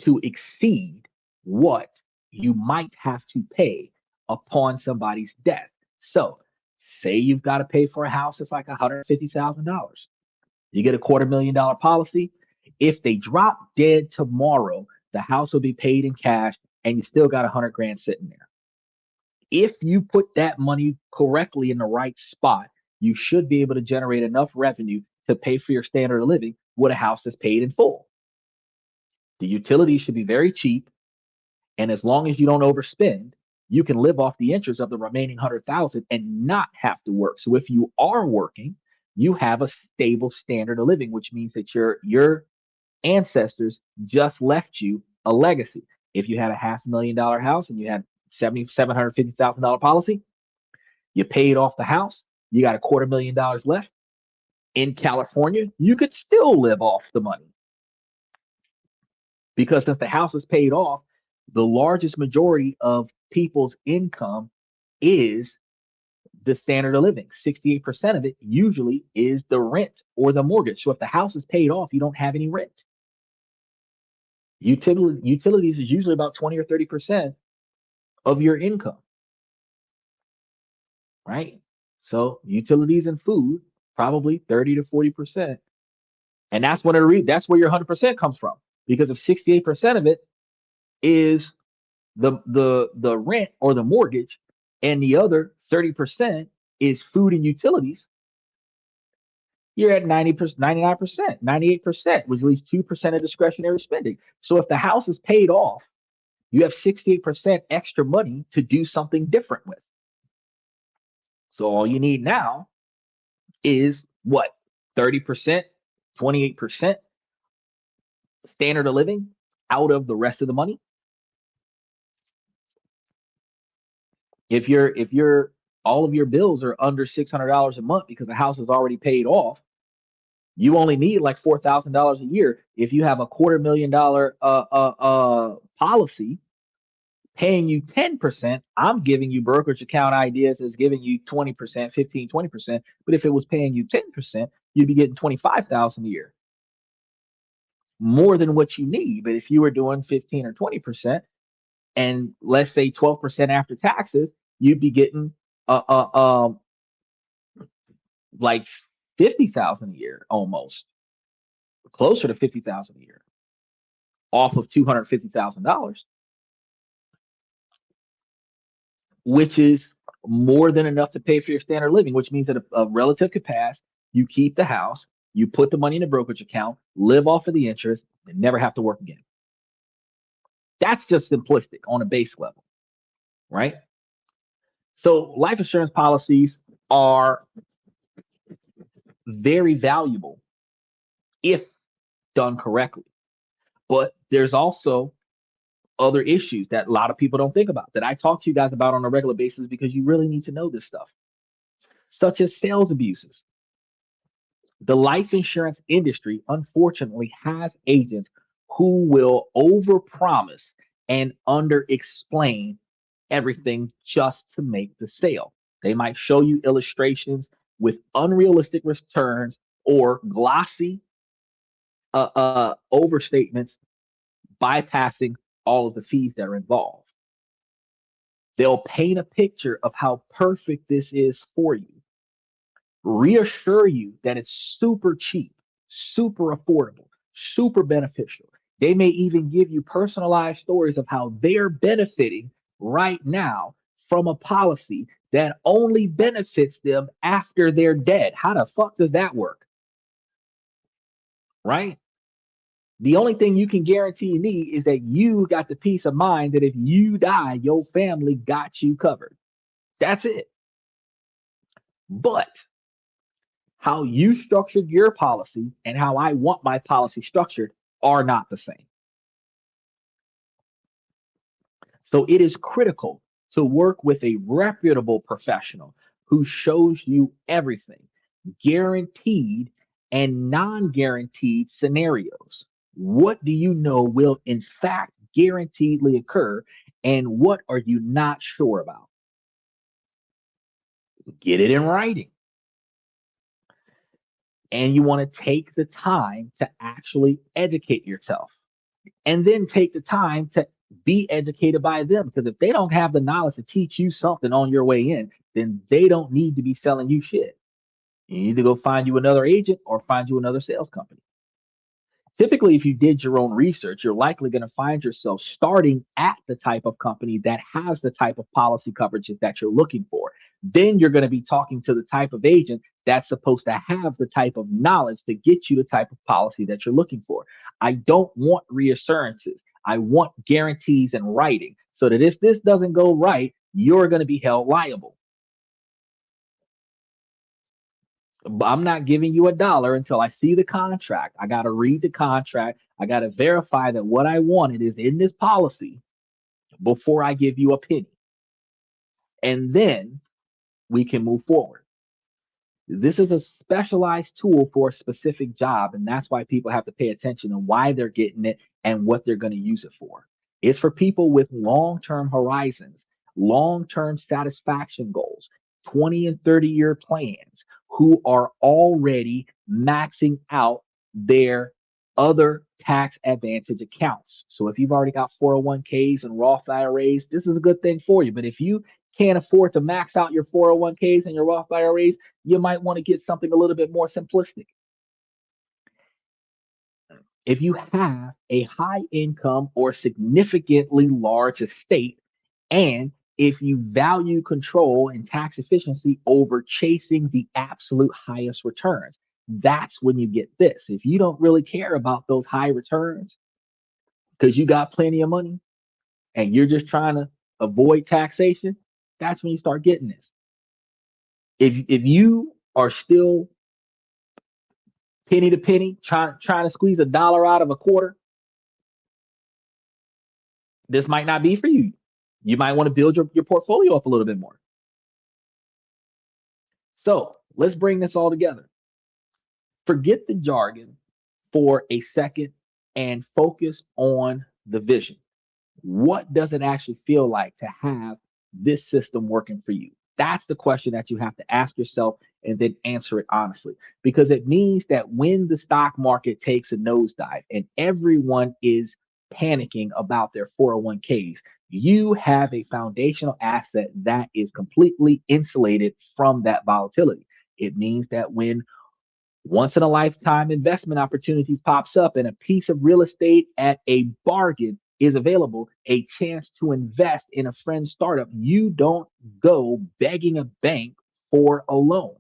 Speaker 2: to exceed what you might have to pay upon somebody's death. So, say you've got to pay for a house that's like $150,000. You get a $250,000 policy. If they drop dead tomorrow, the house will be paid in cash and you still got 100 grand sitting there. If you put that money correctly in the right spot, you should be able to generate enough revenue to pay for your standard of living with a house that's paid in full. The utilities should be very cheap, and as long as you don't overspend, you can live off the interest of the remaining 100,000 and not have to work. So if you are working, you have a stable standard of living, which means that your ancestors just left you a legacy. If you had a $500,000 house and you had $750,000 policy, you paid off the house, you got $250,000 left. In California, you could still live off the money because since the house is paid off, the largest majority of people's income is the standard of living. 68% of it usually is the rent or the mortgage. So if the house is paid off, you don't have any rent. Utilities is usually about 20 or 30% of your income, right? So utilities and food, probably 30 to 40%. And that's that's where your 100% comes from. Because if 68% of it is the rent or the mortgage, and the other 30% is food and utilities, you're at 90%, 99%, 98%, which leaves 2% of discretionary spending. So if the house is paid off, you have 68% extra money to do something different with. So all you need now is what? 30%, 28% standard of living out of the rest of the money. If you're all of your bills are under $600 a month because the house is already paid off, you only need like $4,000 a year. If you have a $250,000 policy paying you 10%, I'm giving you brokerage account ideas as giving you 20%, 15, 20%. But if it was paying you 10%, you'd be getting 25,000 a year, more than what you need. But if you were doing 15 or 20%, and let's say 12% after taxes, you'd be getting like 50,000 a year, almost closer to 50,000 a year off of $250,000, which is more than enough to pay for your standard living, which means that a relative could pass, you keep the house, you put the money in a brokerage account, live off of the interest, and never have to work again. That's just simplistic on a base level, right? So life insurance policies are very valuable if done correctly. But there's also other issues that a lot of people don't think about that I talk to you guys about on a regular basis because you really need to know this stuff, such as sales abuses. The life insurance industry, unfortunately, has agents who will overpromise and underexplain everything just to make the sale. They might show you illustrations with unrealistic returns or glossy overstatements, bypassing all of the fees that are involved. They'll paint a picture of how perfect this is for you, reassure you that it's super cheap, super affordable, super beneficial. They may even give you personalized stories of how they're benefiting right now from a policy that only benefits them after they're dead. How the fuck does that work? Right? The only thing you can guarantee me is that you got the peace of mind that if you die, your family got you covered. That's it. But how you structured your policy and how I want my policy structured are not the same. So it is critical to work with a reputable professional who shows you everything, guaranteed and non guaranteed scenarios. What do you know will in fact guaranteedly occur, and what are you not sure about? Get it in writing. And you want to take the time to actually educate yourself and then take the time to be educated by them. Because if they don't have the knowledge to teach you something on your way in, then they don't need to be selling you shit. You need to go find you another agent or find you another sales company. Typically, if you did your own research, you're likely going to find yourself starting at the type of company that has the type of policy coverages that you're looking for. Then you're going to be talking to the type of agent that's supposed to have the type of knowledge to get you the type of policy that you're looking for. I don't want reassurances. I want guarantees in writing so that if this doesn't go right, you're going to be held liable. I'm not giving you a dollar until I see the contract. I got to read the contract. I got to verify that what I wanted is in this policy before I give you a penny. And then we can move forward. This is a specialized tool for a specific job, and that's why people have to pay attention to why they're getting it and what they're going to use it for. It's for people with long term horizons, long term satisfaction goals, 20 and 30-year plans who are already maxing out their other tax advantage accounts. So if you've already got 401ks and Roth IRAs, this is a good thing for you. But if you can't afford to max out your 401ks and your Roth IRAs, you might want to get something a little bit more simplistic. If you have a high income or significantly large estate, and if you value control and tax efficiency over chasing the absolute highest returns, that's when you get this. If you don't really care about those high returns because you got plenty of money and you're just trying to avoid taxation, that's when you start getting this. If you are still penny to penny, trying to squeeze a dollar out of a quarter, this might not be for you. You might want to build your portfolio up a little bit more. So let's bring this all together. Forget the jargon for a second and focus on the vision. What does it actually feel like to have this system working for you? That's the question that you have to ask yourself and then answer it honestly, because it means that when the stock market takes a nosedive and everyone is panicking about their 401ks, you have a foundational asset that is completely insulated from that volatility. It means that when once in a lifetime investment opportunities pops up and a piece of real estate at a bargain is available, a chance to invest in a friend's startup, you don't go begging a bank for a loan.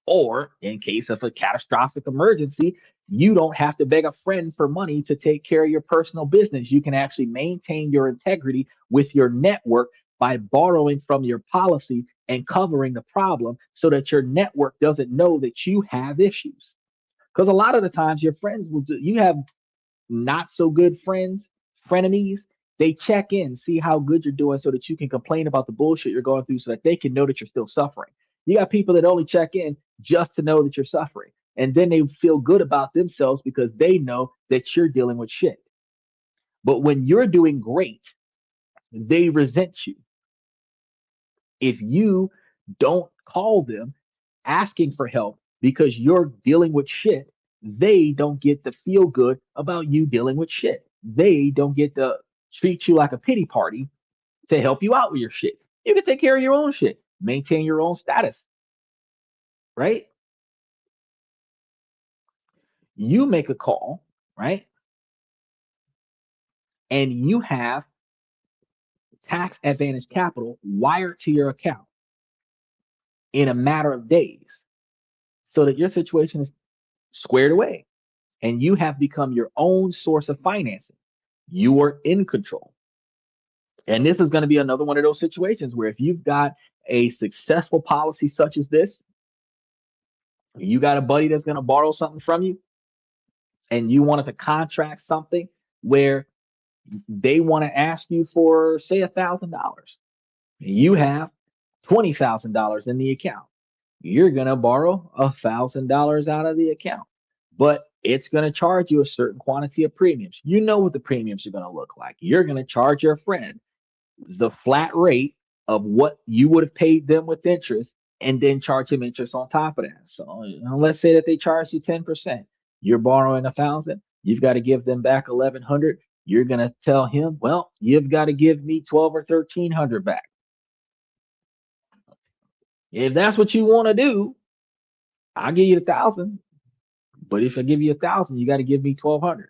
Speaker 2: Or in case of a catastrophic emergency, you don't have to beg a friend for money to take care of your personal business. You can actually maintain your integrity with your network by borrowing from your policy and covering the problem so that your network doesn't know that you have issues. Because a lot of the times your friends will do, you have not so good friends, frenemies. They check in, see how good you're doing so that you can complain about the bullshit you're going through so that they can know that you're still suffering. You got people that only check in just to know that you're suffering. And then they feel good about themselves because they know that you're dealing with shit. But when you're doing great, they resent you. If you don't call them asking for help because you're dealing with shit, they don't get to feel good about you dealing with shit. They don't get to treat you like a pity party to help you out with your shit. You can take care of your own shit, maintain your own status, right? You make a call, right? And you have tax advantage capital wired to your account in a matter of days so that your situation is squared away and you have become your own source of financing. You are in control. And this is going to be another one of those situations where if you've got a successful policy such as this, you got a buddy that's going to borrow something from you and you wanted to contract something where they want to ask you for, say, $1,000. You have $20,000 in the account. You're going to borrow $1,000 out of the account, but it's going to charge you a certain quantity of premiums. You know what the premiums are going to look like. You're going to charge your friend the flat rate of what you would have paid them with interest and then charge him interest on top of that. So let's say that they charge you 10%. You're borrowing 1,000. You've got to give them back 1,100. You're going to tell him, well, you've got to give me 12 or 1,300 back. If that's what you want to do, I'll give you 1,000. But if I give you 1,000, you got to give me 1,200.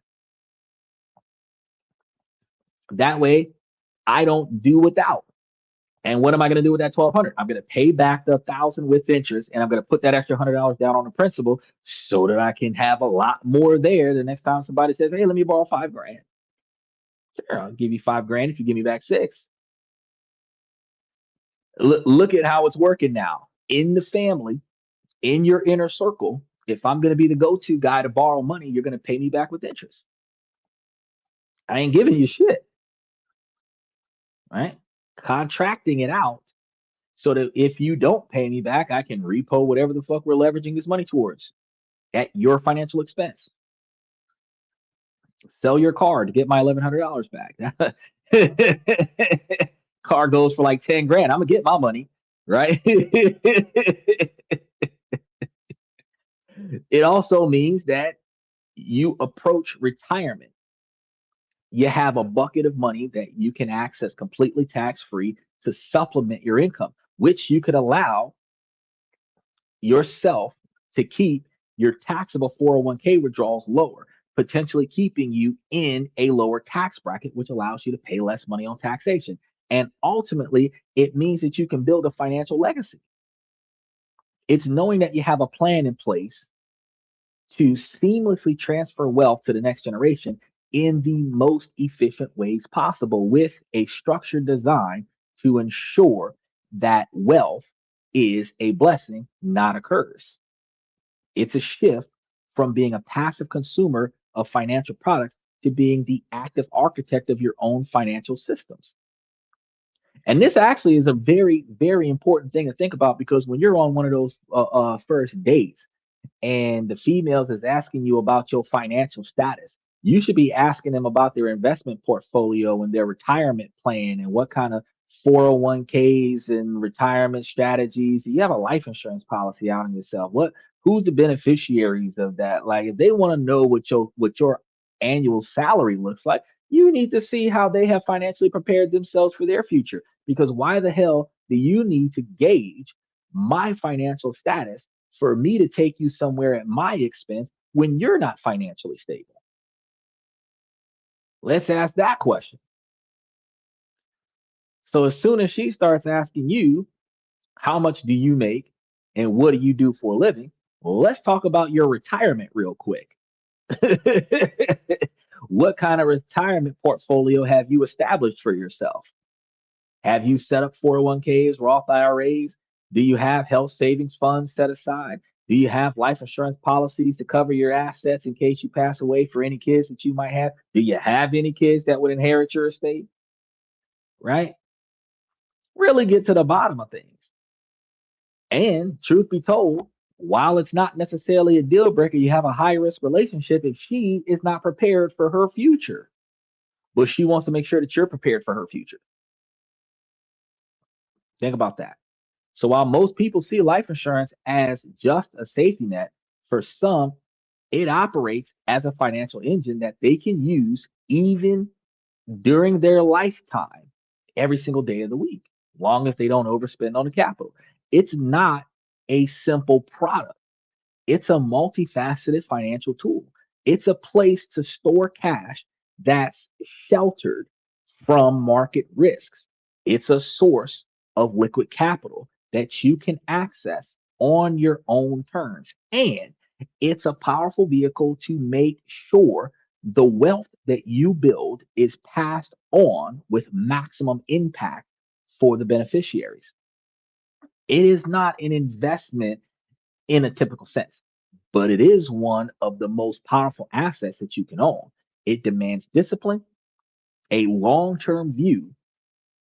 Speaker 2: That way, I don't do without. And what am I going to do with that 1,200? I'm going to pay back the 1,000 with interest, and I'm going to put that extra $100 down on the principal so that I can have a lot more there the next time somebody says, "Hey, let me borrow $5,000." Sure, I'll give you $5,000 if you give me back 6. Look at how it's working now in the family, in your inner circle. If I'm going to be the go-to guy to borrow money, you're going to pay me back with interest. I ain't giving you shit, right? Contracting it out so that if you don't pay me back, I can repo whatever the fuck we're leveraging this money towards at your financial expense. Sell your car to get my $1,100 back. Car goes for like 10 grand. I'm gonna get my money, right? It also means that you approach retirement. You have a bucket of money that you can access completely tax free to supplement your income, which you could allow yourself to keep your taxable 401k withdrawals lower, potentially keeping you in a lower tax bracket, which allows you to pay less money on taxation. And ultimately, it means that you can build a financial legacy. It's knowing that you have a plan in place to seamlessly transfer wealth to the next generation in the most efficient ways possible with a structured design to ensure that wealth is a blessing, not a curse. It's a shift from being a passive consumer of financial products to being the active architect of your own financial systems. And this actually is a very, very important thing to think about because when you're on one of those first dates, and the females is asking you about your financial status, you should be asking them about their investment portfolio and their retirement plan and what kind of 401ks and retirement strategies. You have a life insurance policy out on yourself. Who's the beneficiaries of that? Like if they want to know what your annual salary looks like, you need to see how they have financially prepared themselves for their future. Because why the hell do you need to gauge my financial status for me to take you somewhere at my expense when you're not financially stable? Let's ask that question. So as soon as she starts asking you, how much do you make and what do you do for a living? Well, let's talk about your retirement real quick. What kind of retirement portfolio have you established for yourself? Have you set up 401ks, Roth IRAs? Do you have health savings funds set aside? Do you have life insurance policies to cover your assets in case you pass away for any kids that you might have? Do you have any kids that would inherit your estate? Right? Really get to the bottom of things. And truth be told, While it's not necessarily a deal breaker, you have a high risk relationship if she is not prepared for her future, but she wants to make sure that you're prepared for her future. Think about that. So while most people see life insurance as just a safety net, for some, it operates as a financial engine that they can use even during their lifetime, every single day of the week, long as they don't overspend on the capital. It's not a simple product. It's a multifaceted financial tool. It's a place to store cash that's sheltered from market risks. It's a source of liquid capital that you can access on your own terms. And it's a powerful vehicle to make sure the wealth that you build is passed on with maximum impact for the beneficiaries. It is not an investment in a typical sense, but it is one of the most powerful assets that you can own. It demands discipline, a long term view,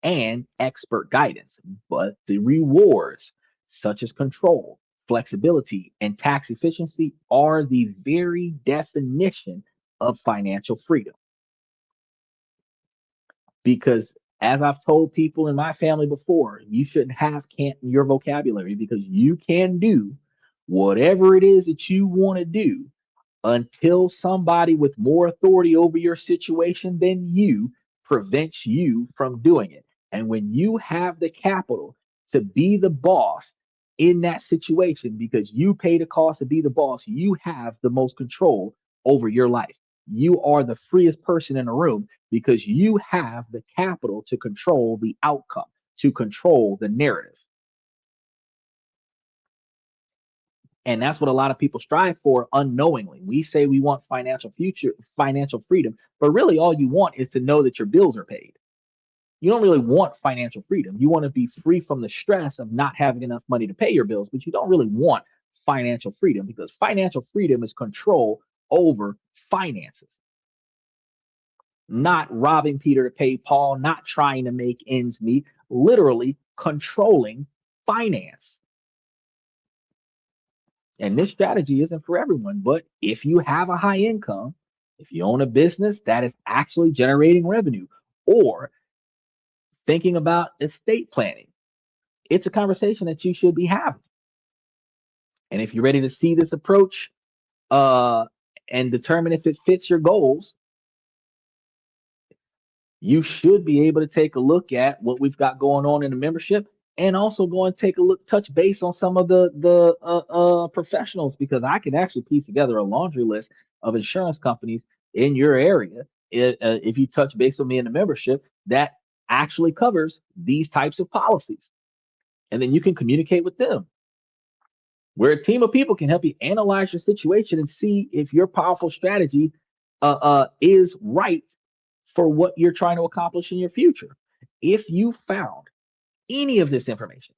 Speaker 2: and expert guidance, but the rewards, such as control, flexibility, and tax efficiency, are the very definition of financial freedom. Because as I've told people in my family before, you shouldn't have can't in your vocabulary because you can do whatever it is that you want to do until somebody with more authority over your situation than you prevents you from doing it. And when you have the capital to be the boss in that situation because you pay the cost to be the boss, you have the most control over your life. You are the freest person in the room because you have the capital to control the outcome, to control the narrative. And that's what a lot of people strive for unknowingly. We say we want financial freedom, but really all you want is to know that your bills are paid. You don't really want financial freedom. You want to be free from the stress of not having enough money to pay your bills, but you don't really want financial freedom because financial freedom is control over finances, not robbing Peter to pay Paul, not trying to make ends meet, literally controlling finance. And this strategy isn't for everyone, but if you have a high income, if you own a business that is actually generating revenue, or thinking about estate planning, it's a conversation that you should be having. And if you're ready to see this approach uh, and determine if it fits your goals, you should be able to take a look at what we've got going on in the membership and also go and take a look, touch base on some of the professionals because I can actually piece together a laundry list of insurance companies in your area. If you touch base with me in the membership, that actually covers these types of policies, and then you can communicate with them. Where a team of people can help you analyze your situation and see if your powerful strategy is right for what you're trying to accomplish in your future. If you found any of this information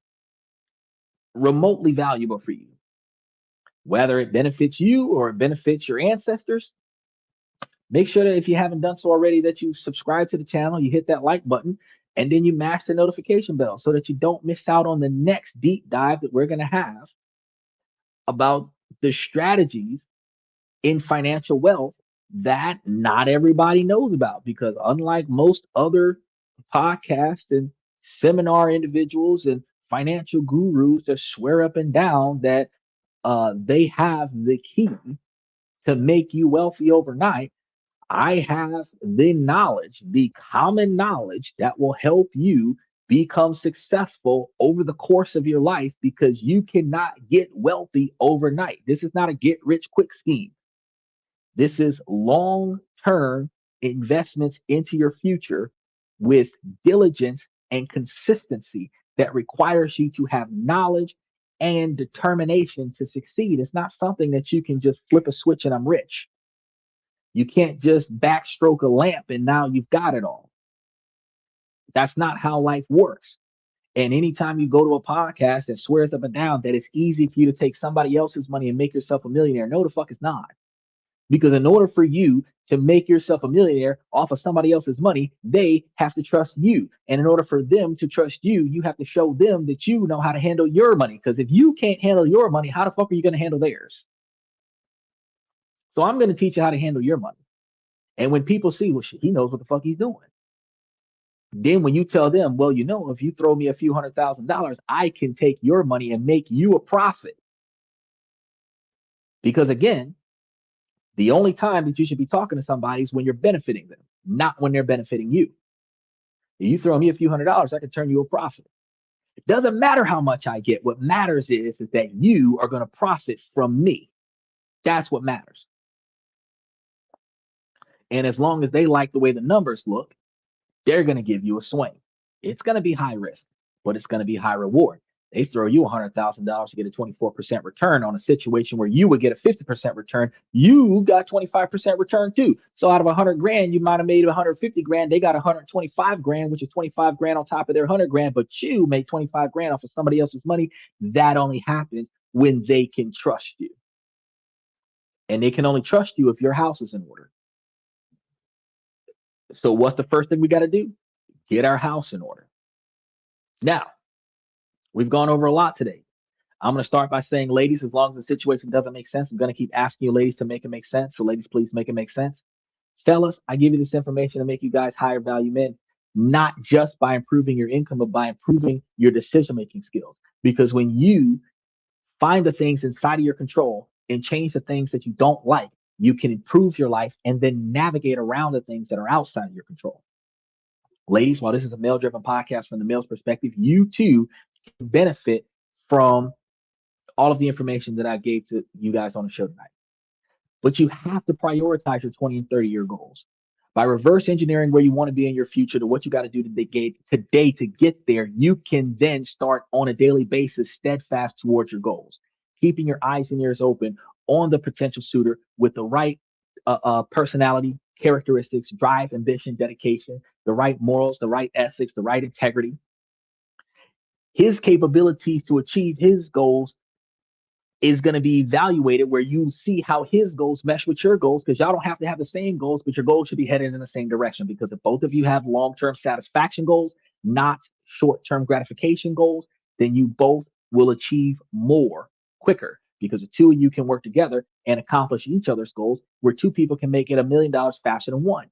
Speaker 2: remotely valuable for you, whether it benefits you or it benefits your ancestors, make sure that if you haven't done so already, that you subscribe to the channel, you hit that like button, and then you mash the notification bell so that you don't miss out on the next deep dive that we're going to have about the strategies in financial wealth that not everybody knows about. Because unlike most other podcasts and seminar individuals and financial gurus that swear up and down that they have the key to make you wealthy overnight, I have the knowledge, the common knowledge that will help you become successful over the course of your life because you cannot get wealthy overnight. This is not a get rich quick scheme. This is long term investments into your future with diligence and consistency that requires you to have knowledge and determination to succeed. It's not something that you can just flip a switch and I'm rich. You can't just backstroke a lamp and now you've got it all. That's not how life works. And anytime you go to a podcast that swears up and down that it's easy for you to take somebody else's money and make yourself a millionaire, no, the fuck it's not. Because in order for you to make yourself a millionaire off of somebody else's money, they have to trust you. And in order for them to trust you, you have to show them that you know how to handle your money. Because if you can't handle your money, how the fuck are you going to handle theirs? So I'm going to teach you how to handle your money. And when people see, well, shit, he knows what the fuck he's doing. Then when you tell them, well, if you throw me a few $100,000, I can take your money and make you a profit. Because again, the only time that you should be talking to somebody is when you're benefiting them, not when they're benefiting you. If you throw me a few $100s, I can turn you a profit. It doesn't matter how much I get. What matters is that you are going to profit from me. That's what matters. And as long as they like the way the numbers look, they're going to give you a swing. It's going to be high risk, but it's going to be high reward. They throw you $100,000 to get a 24% return on a situation where you would get a 50% return. You got 25% return too. So out of 100 grand, you might have made 150 grand. They got 125 grand, which is 25 grand on top of their 100 grand, but you made 25 grand off of somebody else's money. That only happens when they can trust you. And they can only trust you if your house is in order. So what's the first thing we got to do? Get our house in order. Now, we've gone over a lot today. I'm going to start by saying, ladies, as long as the situation doesn't make sense, I'm going to keep asking you ladies to make it make sense. So ladies, please make it make sense. Fellas, I give you this information to make you guys higher value men, not just by improving your income, but by improving your decision-making skills. Because when you find the things inside of your control and change the things that you don't like, you can improve your life and then navigate around the things that are outside of your control. Ladies, while this is a male-driven podcast from the male's perspective, you too can benefit from all of the information that I gave to you guys on the show tonight. But you have to prioritize your 20 and 30 year goals. By reverse engineering where you want to be in your future to what you got to do today to get there, you can then start on a daily basis steadfast towards your goals, keeping your eyes and ears open on the potential suitor with the right personality, characteristics, drive, ambition, dedication, the right morals, the right ethics, the right integrity, his capabilities to achieve his goals is going to be evaluated where you see how his goals mesh with your goals, because y'all don't have to have the same goals, but your goals should be headed in the same direction. Because if both of you have long-term satisfaction goals, not short-term gratification goals, then you both will achieve more quicker, because the two of you can work together and accomplish each other's goals, where two people can make it $1 million faster than one.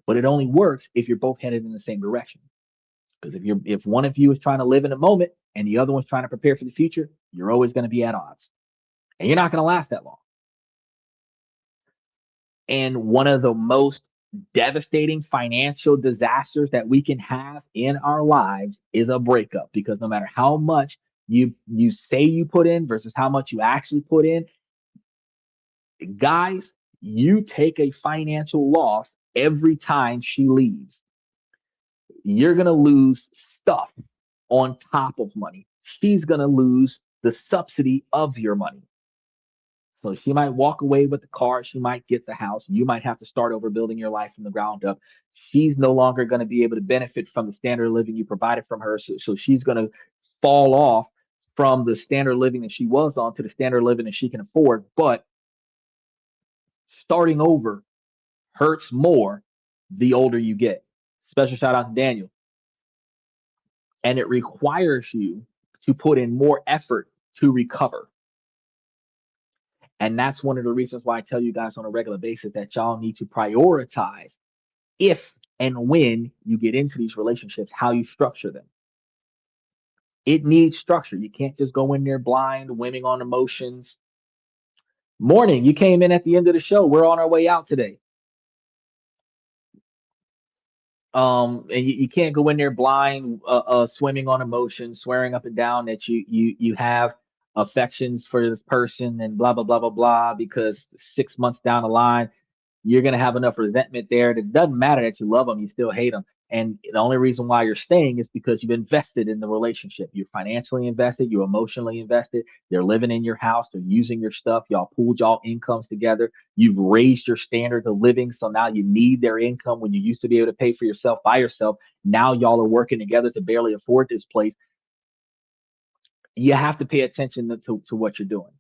Speaker 2: But it only works if you're both headed in the same direction. Because if one of you is trying to live in the moment and the other one's trying to prepare for the future, you're always going to be at odds. And you're not going to last that long. And one of the most devastating financial disasters that we can have in our lives is a breakup. Because no matter how much you say you put in versus how much you actually put in, guys, you take a financial loss every time she leaves. You're going to lose stuff on top of money. She's going to lose the subsidy of your money. So she might walk away with the car. She might get the house. You might have to start over building your life from the ground up. She's no longer going to be able to benefit from the standard of living you provided from her. So she's going to fall off from the standard of living that she was on to the standard of living that she can afford. But starting over hurts more the older you get. Special shout out to Daniel. And it requires you to put in more effort to recover. And that's one of the reasons why I tell you guys on a regular basis that y'all need to prioritize if and when you get into these relationships, how you structure them. It needs structure. You can't just go in there blind, winning on emotions. Morning, you came in at the end of the show. We're on our way out today. And you can't go in there blind, swimming on emotions, swearing up and down that you have affections for this person and blah blah blah blah blah, because 6 months down the line you're going to have enough resentment there that it doesn't matter that you love them, you still hate them. And the only reason why you're staying is because you've invested in the relationship. You're financially invested, you're emotionally invested. They're living in your house, they're using your stuff, y'all pooled y'all incomes together, you've raised your standard of living, so now you need their income. When you used to be able to pay for yourself by yourself, now y'all are working together to barely afford this place. You have to pay attention to what you're doing.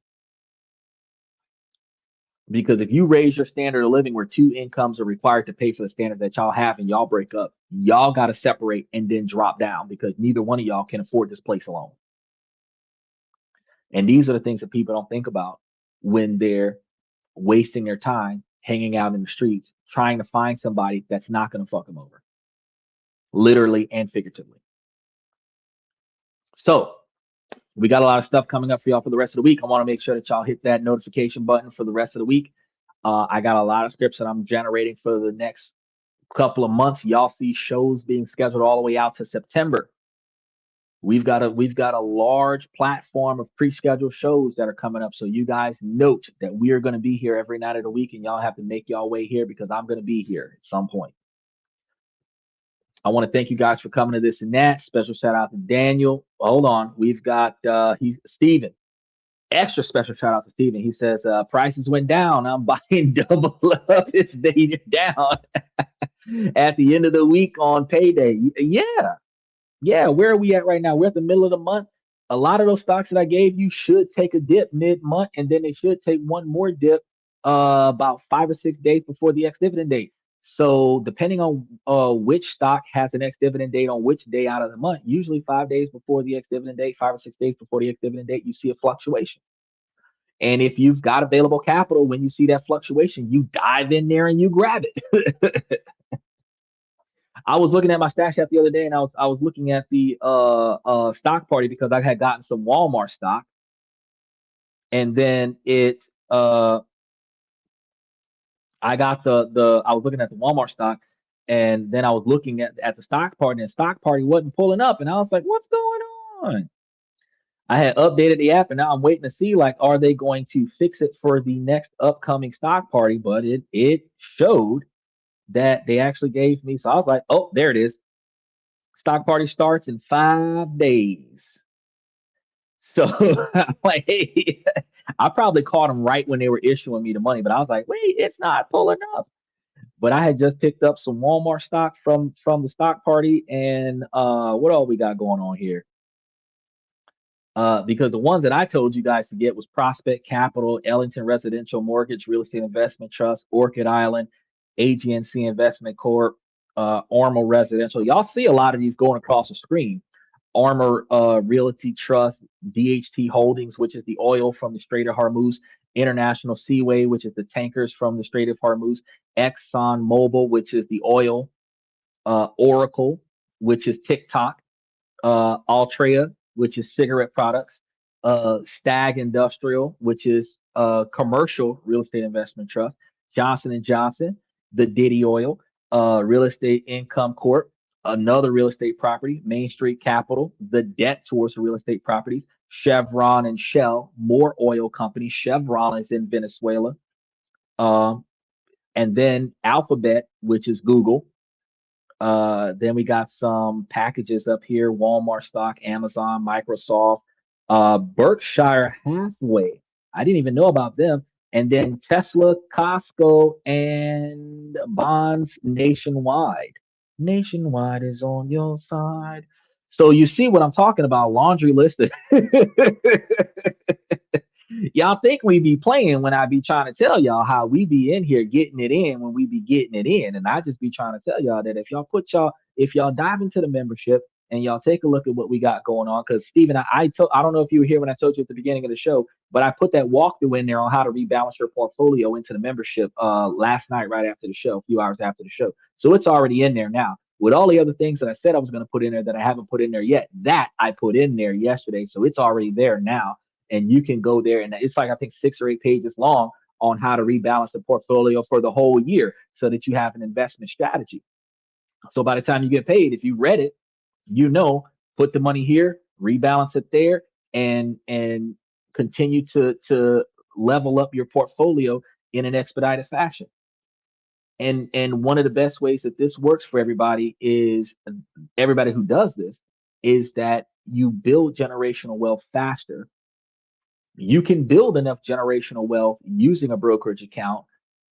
Speaker 2: Because if you raise your standard of living where two incomes are required to pay for the standard that y'all have and y'all break up, y'all got to separate and then drop down because neither one of y'all can afford this place alone. And these are the things that people don't think about when they're wasting their time hanging out in the streets trying to find somebody that's not going to fuck them over, literally and figuratively. So we got a lot of stuff coming up for y'all for the rest of the week. I want to make sure that y'all hit that notification button for the rest of the week. I got a lot of scripts that I'm generating for the next couple of months. Y'all see shows being scheduled all the way out to September. We've got a large platform of pre-scheduled shows that are coming up. So you guys note that we are going to be here every night of the week, and y'all have to make y'all way here because I'm going to be here at some point. I want to thank you guys for coming to this and that. Special shout out to Daniel. Hold on, we've got he's Steven. Extra special shout out to Steven. He says prices went down. I'm buying double up if they down at the end of the week on payday. Yeah, where are we at right now? We're at the middle of the month. A lot of those stocks that I gave you should take a dip mid-month, and then they should take one more dip about 5 or 6 days before the ex-dividend date. So depending on which stock has an ex-dividend date on which day out of the month, usually 5 days before the ex-dividend date, 5 or 6 days before the ex-dividend date, you see a fluctuation. And if you've got available capital when you see that fluctuation, you dive in there and you grab it. I was looking at my stash app the other day, and I was looking at the stock party because I had gotten some Walmart stock, and then I got I was looking at the Walmart stock, and then I was looking at the stock party, and the stock party wasn't pulling up, and I was like, what's going on? I had updated the app, and now I'm waiting to see like, are they going to fix it for the next upcoming stock party? But it showed that they actually gave me. So I was like, oh, there it is. Stock party starts in 5 days. So like, hey, I probably caught them right when they were issuing me the money, but I was like, wait, it's not pulling up. But I had just picked up some Walmart stock from the stock party, and what all we got going on here? Because the ones that I told you guys to get was Prospect Capital, Ellington Residential Mortgage Real Estate Investment Trust, Orchid Island, AGNC Investment Corp, Armor Residential. Y'all see a lot of these going across the screen. Armor Realty Trust, DHT Holdings, which is the oil from the Strait of Hormuz, International Seaway, which is the tankers from the Strait of Hormuz, Exxon Mobil, which is the oil, Oracle, which is TikTok, Altria, which is cigarette products, Stag Industrial, which is commercial real estate investment trust, Johnson and Johnson, the Diddy Oil, Real Estate Income Corp, another real estate property, Main Street Capital, the debt towards the real estate properties, Chevron and Shell, more oil companies. Chevron is in Venezuela. And then Alphabet, which is Google. Then we got some packages up here: Walmart stock, Amazon, Microsoft, Berkshire Hathaway. I didn't even know about them. And then Tesla, Costco, and bonds nationwide. Nationwide is on your side. So you see what I'm talking about? Laundry list. Y'all think we be playing when I be trying to tell y'all how we be in here getting it in when we be getting it in. And I just be trying to tell y'all that if y'all dive into the membership and y'all take a look at what we got going on, because Steven, I don't know if you were here when I told you at the beginning of the show, but I put that walkthrough in there on how to rebalance your portfolio into the membership last night right after the show, a few hours after the show. So it's already in there now. With all the other things that I said I was going to put in there that I haven't put in there yet, that I put in there yesterday. So it's already there now. And you can go there, and it's like I think 6 or 8 pages long on how to rebalance the portfolio for the whole year so that you have an investment strategy. So by the time you get paid, if you read it, put the money here, rebalance it there, and continue to level up your portfolio in an expedited fashion. And one of the best ways that this works for everybody who does this is that you build generational wealth faster. You can build enough generational wealth using a brokerage account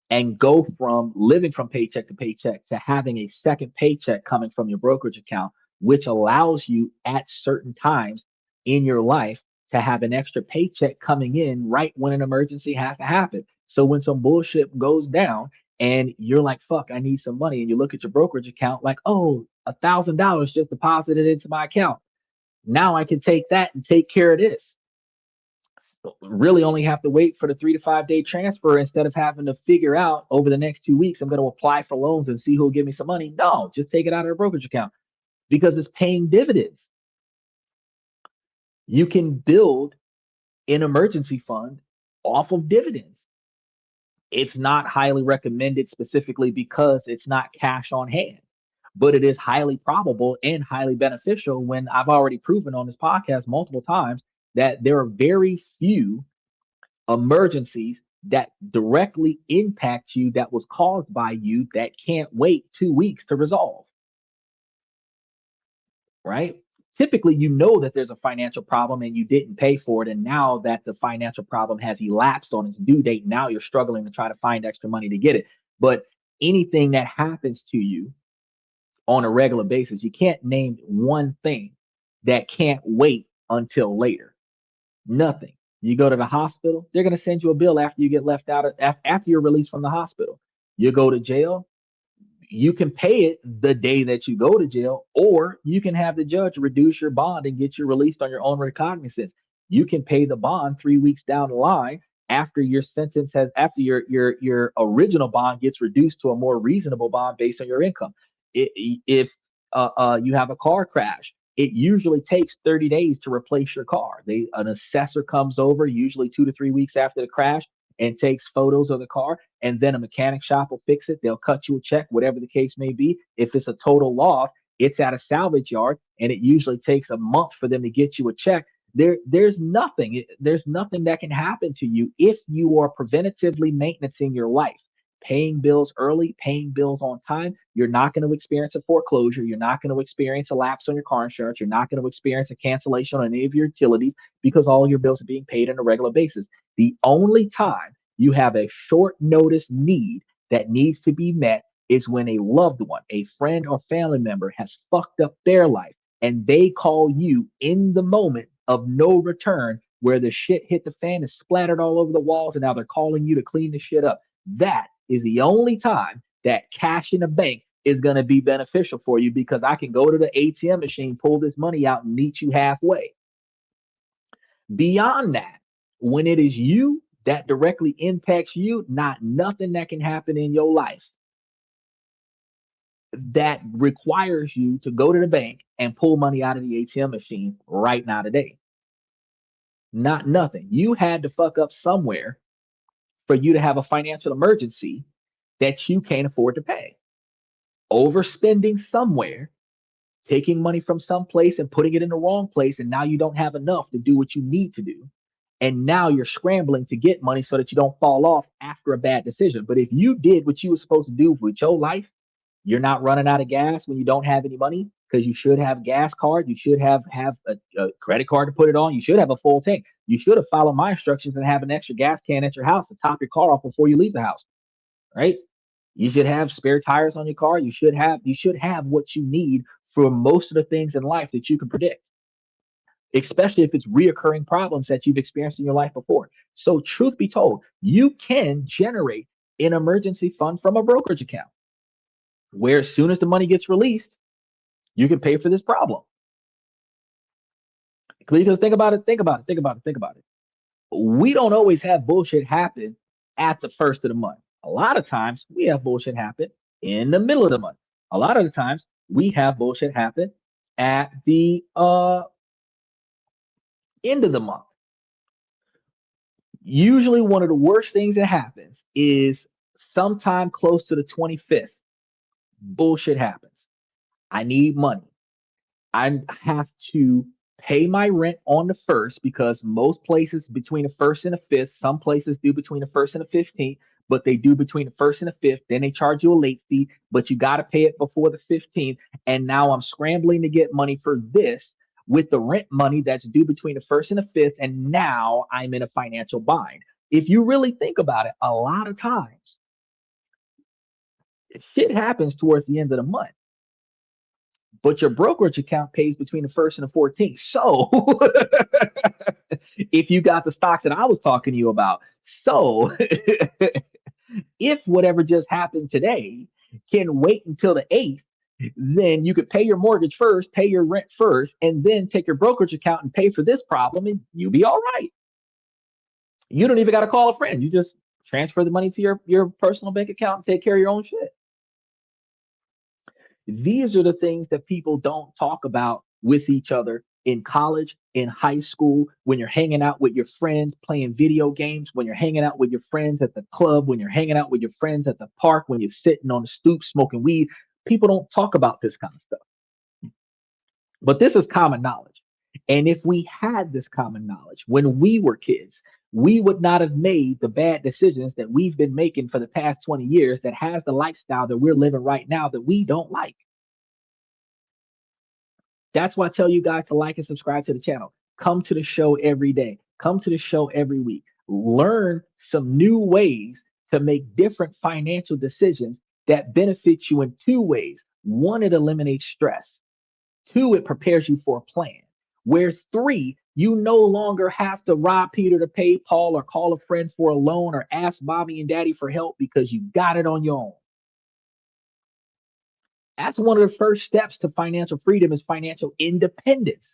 Speaker 2: and go from living from paycheck to paycheck to having a second paycheck coming from your brokerage account, which allows you at certain times in your life to have an extra paycheck coming in right when an emergency has to happen. So when some bullshit goes down and you're like, fuck, I need some money, and you look at your brokerage account like, oh, $1,000 just deposited into my account. Now I can take that and take care of this. Really only have to wait for the 3 to 5 day transfer instead of having to figure out over the next 2 weeks, I'm going to apply for loans and see who'll give me some money. No, just take it out of the brokerage account because it's paying dividends. You can build an emergency fund off of dividends. It's not highly recommended specifically because it's not cash on hand, but it is highly probable and highly beneficial when I've already proven on this podcast multiple times that there are very few emergencies that directly impact you that was caused by you that can't wait 2 weeks to resolve, right? Typically, you know that there's a financial problem and you didn't pay for it. And now that the financial problem has elapsed on its due date, now you're struggling to try to find extra money to get it. But anything that happens to you on a regular basis, you can't name one thing that can't wait until later. Nothing. You go to the hospital, they're going to send you a bill after you get left out of, after you're released from the hospital. You go to jail, you can pay it the day that you go to jail, or you can have the judge reduce your bond and get you released on your own recognizance. You can pay the bond 3 weeks down the line after your sentence has after your original bond gets reduced to a more reasonable bond based on your income. If you have a car crash, it usually takes 30 days to replace your car. An assessor comes over usually 2 to 3 weeks after the crash and takes photos of the car, and then a mechanic shop will fix it. They'll cut you a check, whatever the case may be. If it's a total loss, it's at a salvage yard, and it usually takes a month for them to get you a check. There's nothing that can happen to you if you are preventatively maintaining your life, paying bills early, paying bills on time. You're not going to experience a foreclosure. You're not going to experience a lapse on your car insurance. You're not going to experience a cancellation on any of your utilities because all your bills are being paid on a regular basis. The only time you have a short notice need that needs to be met is when a loved one, a friend or family member has fucked up their life and they call you in the moment of no return where the shit hit the fan and splattered all over the walls and now they're calling you to clean the shit up. That is the only time that cash in the bank is going to be beneficial for you because I can go to the ATM machine, pull this money out, and meet you halfway. Beyond that, when it is you that directly impacts you, not nothing that can happen in your life that requires you to go to the bank and pull money out of the ATM machine right now today. Not nothing. You had to fuck up somewhere for you to have a financial emergency that you can't afford to pay. Overspending somewhere, taking money from some place and putting it in the wrong place, and now you don't have enough to do what you need to do. And now you're scrambling to get money so that you don't fall off after a bad decision. But if you did what you were supposed to do with your life, you're not running out of gas when you don't have any money because you should have a gas card. You should have a credit card to put it on. You should have a full tank. You should have followed my instructions and have an extra gas can at your house to top your car off before you leave the house, right? You should have spare tires on your car. You should have what you need for most of the things in life that you can predict, especially if it's reoccurring problems that you've experienced in your life before. So truth be told, you can generate an emergency fund from a brokerage account where as soon as the money gets released, you can pay for this problem. Because think about it. We don't always have bullshit happen at the first of the month. A lot of times we have bullshit happen in the middle of the month. A lot of the times we have bullshit happen at the end of the month. Usually one of the worst things that happens is sometime close to the 25th. Bullshit happens. I need money. I have to pay my rent on the first because most places between the first and the fifth, some places do between the first and the 15th, but they do between the first and the fifth. Then they charge you a late fee, but you got to pay it before the 15th. And now I'm scrambling to get money for this with the rent money that's due between the first and the fifth. And now I'm in a financial bind. If you really think about it, a lot of times shit happens towards the end of the month. but your brokerage account pays between the 1st and the 14th. So if you got the stocks that I was talking to you about, so if whatever just happened today can wait until the 8th, then you could pay your mortgage first, pay your rent first, and then take your brokerage account and pay for this problem, and you'll be all right. You don't even got to call a friend. You just transfer the money to your personal bank account and take care of your own shit. These are the things that people don't talk about with each other in college, in high school, when you're hanging out with your friends playing video games, when you're hanging out with your friends at the club, when you're hanging out with your friends at the park, when you're sitting on the stoop smoking weed. People don't talk about this kind of stuff. But this is common knowledge. And if we had this common knowledge when we were kids, we would not have made the bad decisions that we've been making for the past 20 years that has the lifestyle that we're living right now that we don't like. That's why I tell you guys to like and subscribe to the channel. Come to the show every day. Come to the show every week. Learn some new ways to make different financial decisions that benefit you in two ways. One, it eliminates stress. Two, it prepares you for a plan. Where three, you no longer have to rob Peter to pay Paul or call a friend for a loan or ask mommy and daddy for help because you got it on your own. That's one of the first steps to financial freedom is financial independence.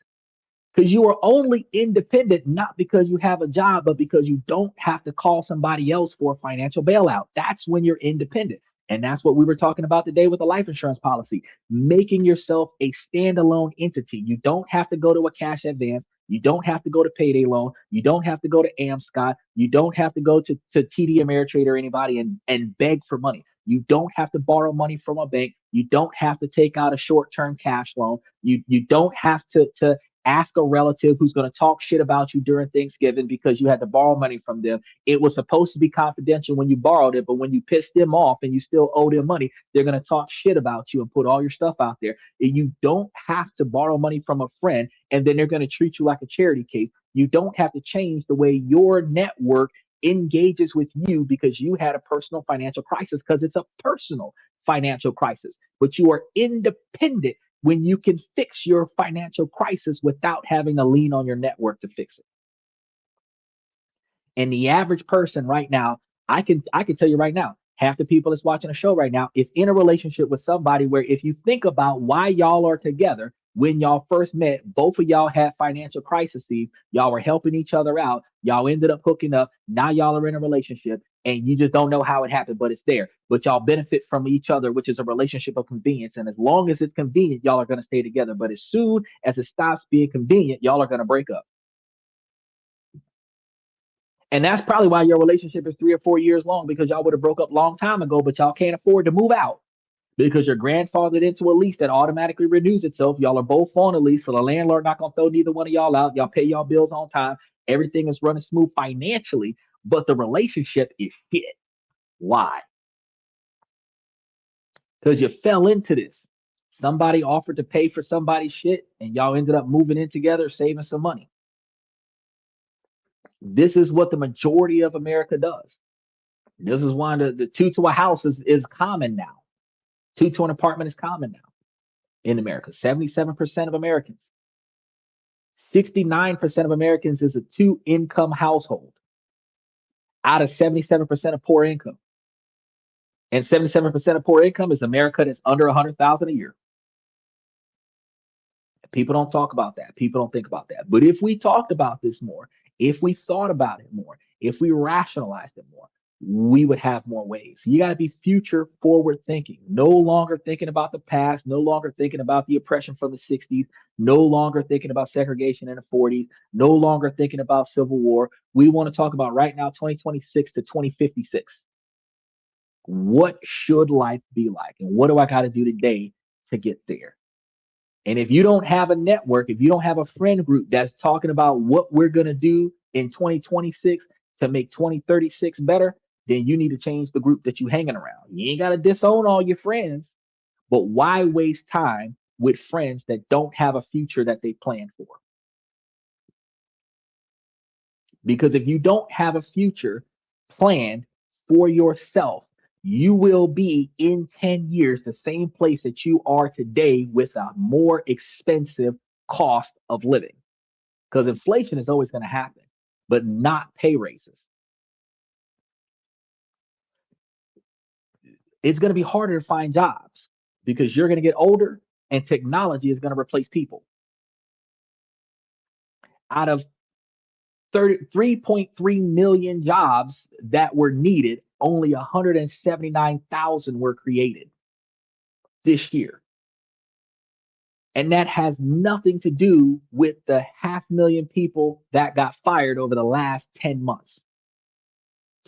Speaker 2: Because you are only independent not because you have a job, but because you don't have to call somebody else for a financial bailout. That's when you're independent. And that's what we were talking about today with the life insurance policy, making yourself a standalone entity. You don't have to go to a cash advance. You don't have to go to payday loan. You don't have to go to AmScott. You don't have to go to TD Ameritrade or anybody and beg for money. You don't have to borrow money from a bank. You don't have to take out a short-term cash loan. You don't have to ask a relative who's going to talk shit about you during Thanksgiving because you had to borrow money from them. It was supposed to be confidential when you borrowed it, but when you pissed them off and you still owe them money, they're going to talk shit about you and put all your stuff out there. And you don't have to borrow money from a friend and then they're going to treat you like a charity case. You don't have to change the way your network engages with you because you had a personal financial crisis because it's a personal financial crisis, but you are independent when you can fix your financial crisis without having to lean on your network to fix it. And the average person right now, I can tell you right now, half the people that's watching a show right now is in a relationship with somebody where if you think about why y'all are together, when y'all first met, both of y'all had financial crises. Y'all were helping each other out. Y'all ended up hooking up. Now y'all are in a relationship and you just don't know how it happened, but it's there. But y'all benefit from each other, which is a relationship of convenience. And as long as it's convenient, y'all are going to stay together. But as soon as it stops being convenient, y'all are going to break up. And that's probably why your relationship is 3 or 4 years long because y'all would have broke up a long time ago, but y'all can't afford to move out because you're grandfathered into a lease that automatically renews itself. Y'all are both on a lease, so the landlord not gonna throw neither one of y'all out. Y'all pay y'all bills on time. Everything is running smooth financially, but the relationship is shit. Why? Because you fell into this. Somebody offered to pay for somebody's shit, and y'all ended up moving in together, saving some money. This is what the majority of America does. This is why the two to a house is common now. Two to an apartment is common now in America. 77% of Americans. 69% of Americans is a two income household out of 77% of poor income. And 77% of poor income is America that's under 100,000 a year. People don't talk about that. People don't think about that. But if we talked about this more, if we thought about it more, if we rationalized it more, we would have more ways. You got to be future forward thinking, no longer thinking about the past, no longer thinking about the oppression from the 60s, no longer thinking about segregation in the 40s, no longer thinking about civil war. We want to talk about right now, 2026 to 2056. What should life be like? And what do I got to do today to get there? And if you don't have a network, if you don't have a friend group that's talking about what we're going to do in 2026 to make 2036 better, then you need to change the group that you're hanging around. You ain't got to disown all your friends, but why waste time with friends that don't have a future that they plan for? Because if you don't have a future planned for yourself, you will be in 10 years the same place that you are today with a more expensive cost of living. Because inflation is always going to happen, but not pay raises. It's going to be harder to find jobs because you're going to get older and technology is going to replace people. Out of 3.3 million jobs that were needed, only 179,000 were created this year. And that has nothing to do with the 500,000 people that got fired over the last 10 months.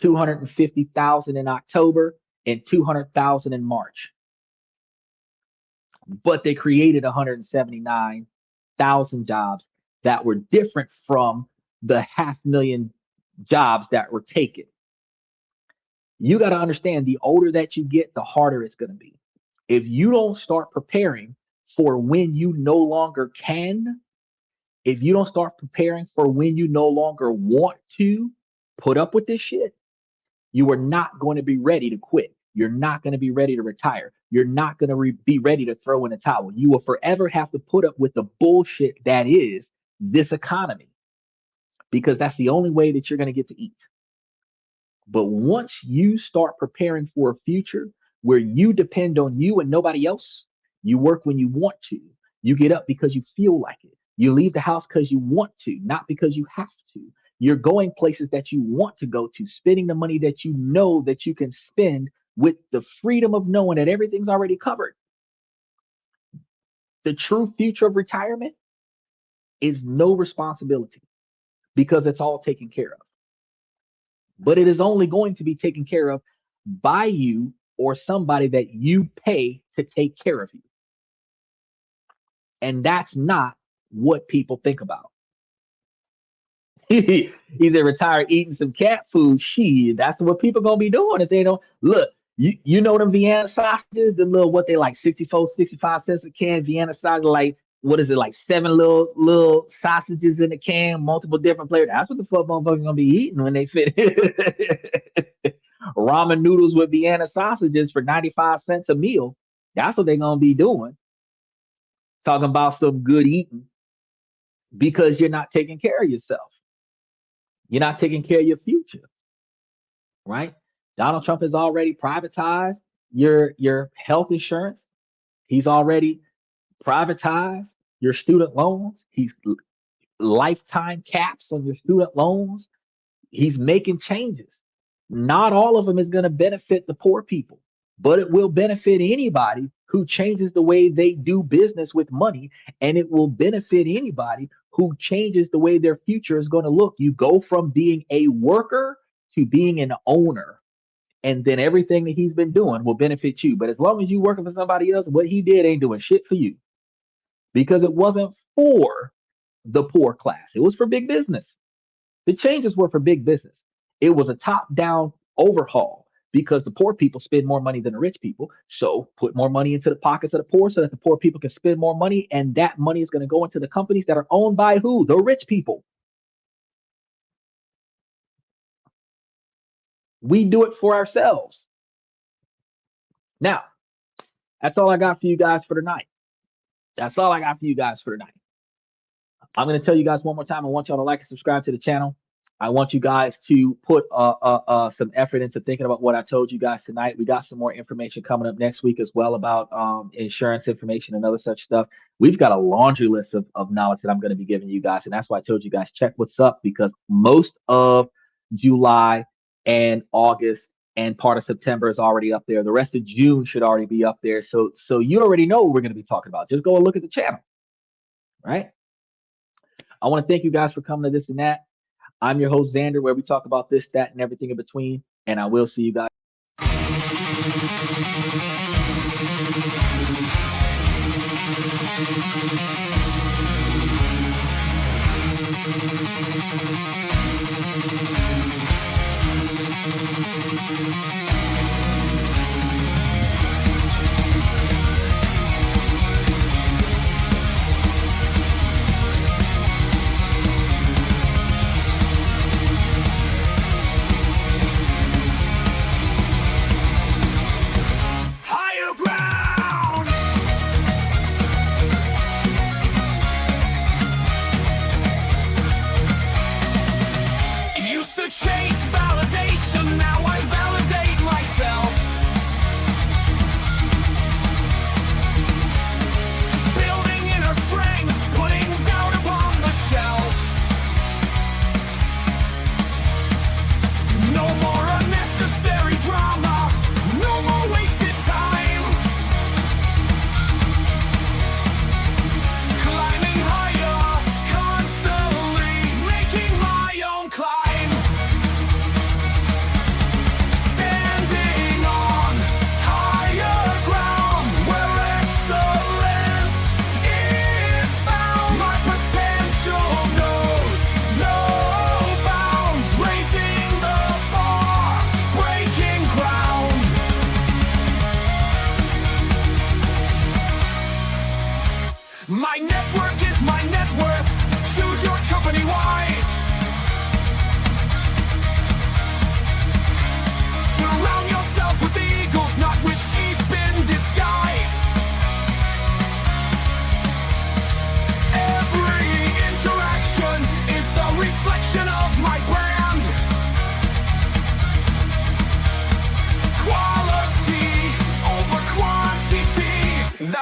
Speaker 2: 250,000 in October and 200,000 in March. But they created 179,000 jobs that were different from the 500,000 jobs that were taken. You got to understand, the older that you get, the harder it's going to be. If you don't start preparing for when you no longer can, if you don't start preparing for when you no longer want to put up with this shit, you are not going to be ready to quit. You're not going to be ready to retire. You're not going to be ready to throw in a towel. You will forever have to put up with the bullshit that is this economy, because that's the only way that you're going to get to eat. But once you start preparing for a future where you depend on you and nobody else, you work when you want to, you get up because you feel like it, you leave the house because you want to, not because you have to. You're going places that you want to go to, spending the money that you know that you can spend with the freedom of knowing that everything's already covered. The true future of retirement is no responsibility because it's all taken care of. But it is only going to be taken care of by you or somebody that you pay to take care of you. And that's not what people think about. He's a retired eating some cat food. Shit, that's what people gonna be doing if they don't look. You know them Vienna sausages, the little what they like 64, 65 cents a can. Vienna sausage, like what is it, like 7 little sausages in a can, multiple different flavors. That's what the fuck motherfuckers gonna be eating when they fit. Ramen noodles with Vienna sausages for 95 cents a meal. That's what they're gonna be doing. Talking about some good eating because you're not taking care of yourself. You're not taking care of your future, right? Donald Trump has already privatized your health insurance. He's already privatized your student loans. He's lifetime caps on your student loans. He's making changes. Not all of them is going to benefit the poor people, but it will benefit anybody who changes the way they do business with money, and it will benefit anybody who changes the way their future is going to look. You go from being a worker to being an owner, and then everything that he's been doing will benefit you. But as long as you're working for somebody else, what he did ain't doing shit for you, because it wasn't for the poor class. It was for big business. The changes were for big business. It was a top-down overhaul because the poor people spend more money than the rich people. So put more money into the pockets of the poor so that the poor people can spend more money, and that money is going to go into the companies that are owned by who? The rich people. We do it for ourselves. Now, that's all I got for you guys for tonight. That's all I got for you guys for tonight. I'm going to tell you guys one more time. I want y'all to like and subscribe to the channel. I want you guys to put some effort into thinking about what I told you guys tonight. We got some more information coming up next week as well about insurance information and other such stuff. We've got a laundry list of knowledge that I'm going to be giving you guys. And that's why I told you guys, check what's up, because most of July and August and part of September is already up there. The rest of June should already be up there. So you already know what we're going to be talking about. Just go and look at the channel, right? I want to thank you guys for coming to This and That. I'm your host, Xander, where we talk about this, that, and everything in between. And I will see you guys.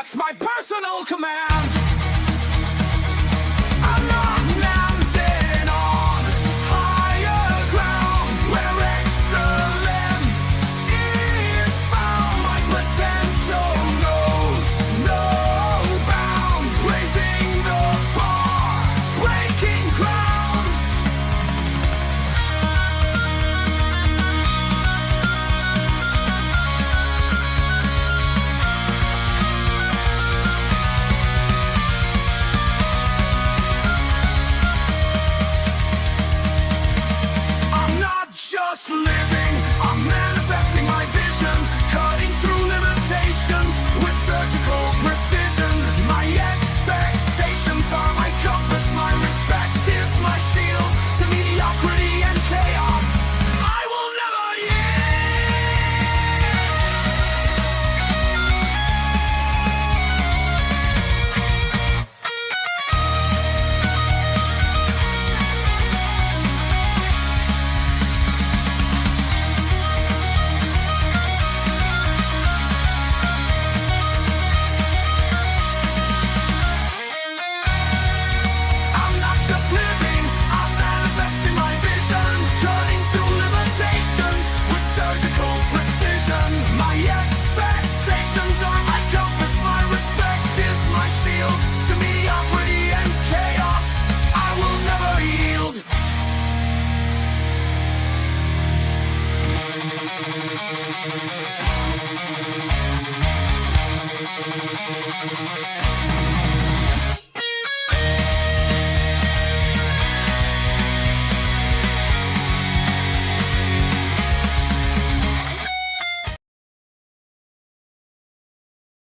Speaker 1: That's my personal command. I'm not mounted on higher ground where excellence is found. My potential knows no bounds, raising the bar, breaking ground. I'm not just living, I'm manifesting my vision, cutting through limitations with surgical precision. My expectations are my compass, my respect is my shield to mediocrity and chaos. I will never I'm not just living, I'm manifesting my vision, cutting through limitations with surgical precision. My expectations are my compass, my respect is my shield to mediocrity and chaos. I will never yield.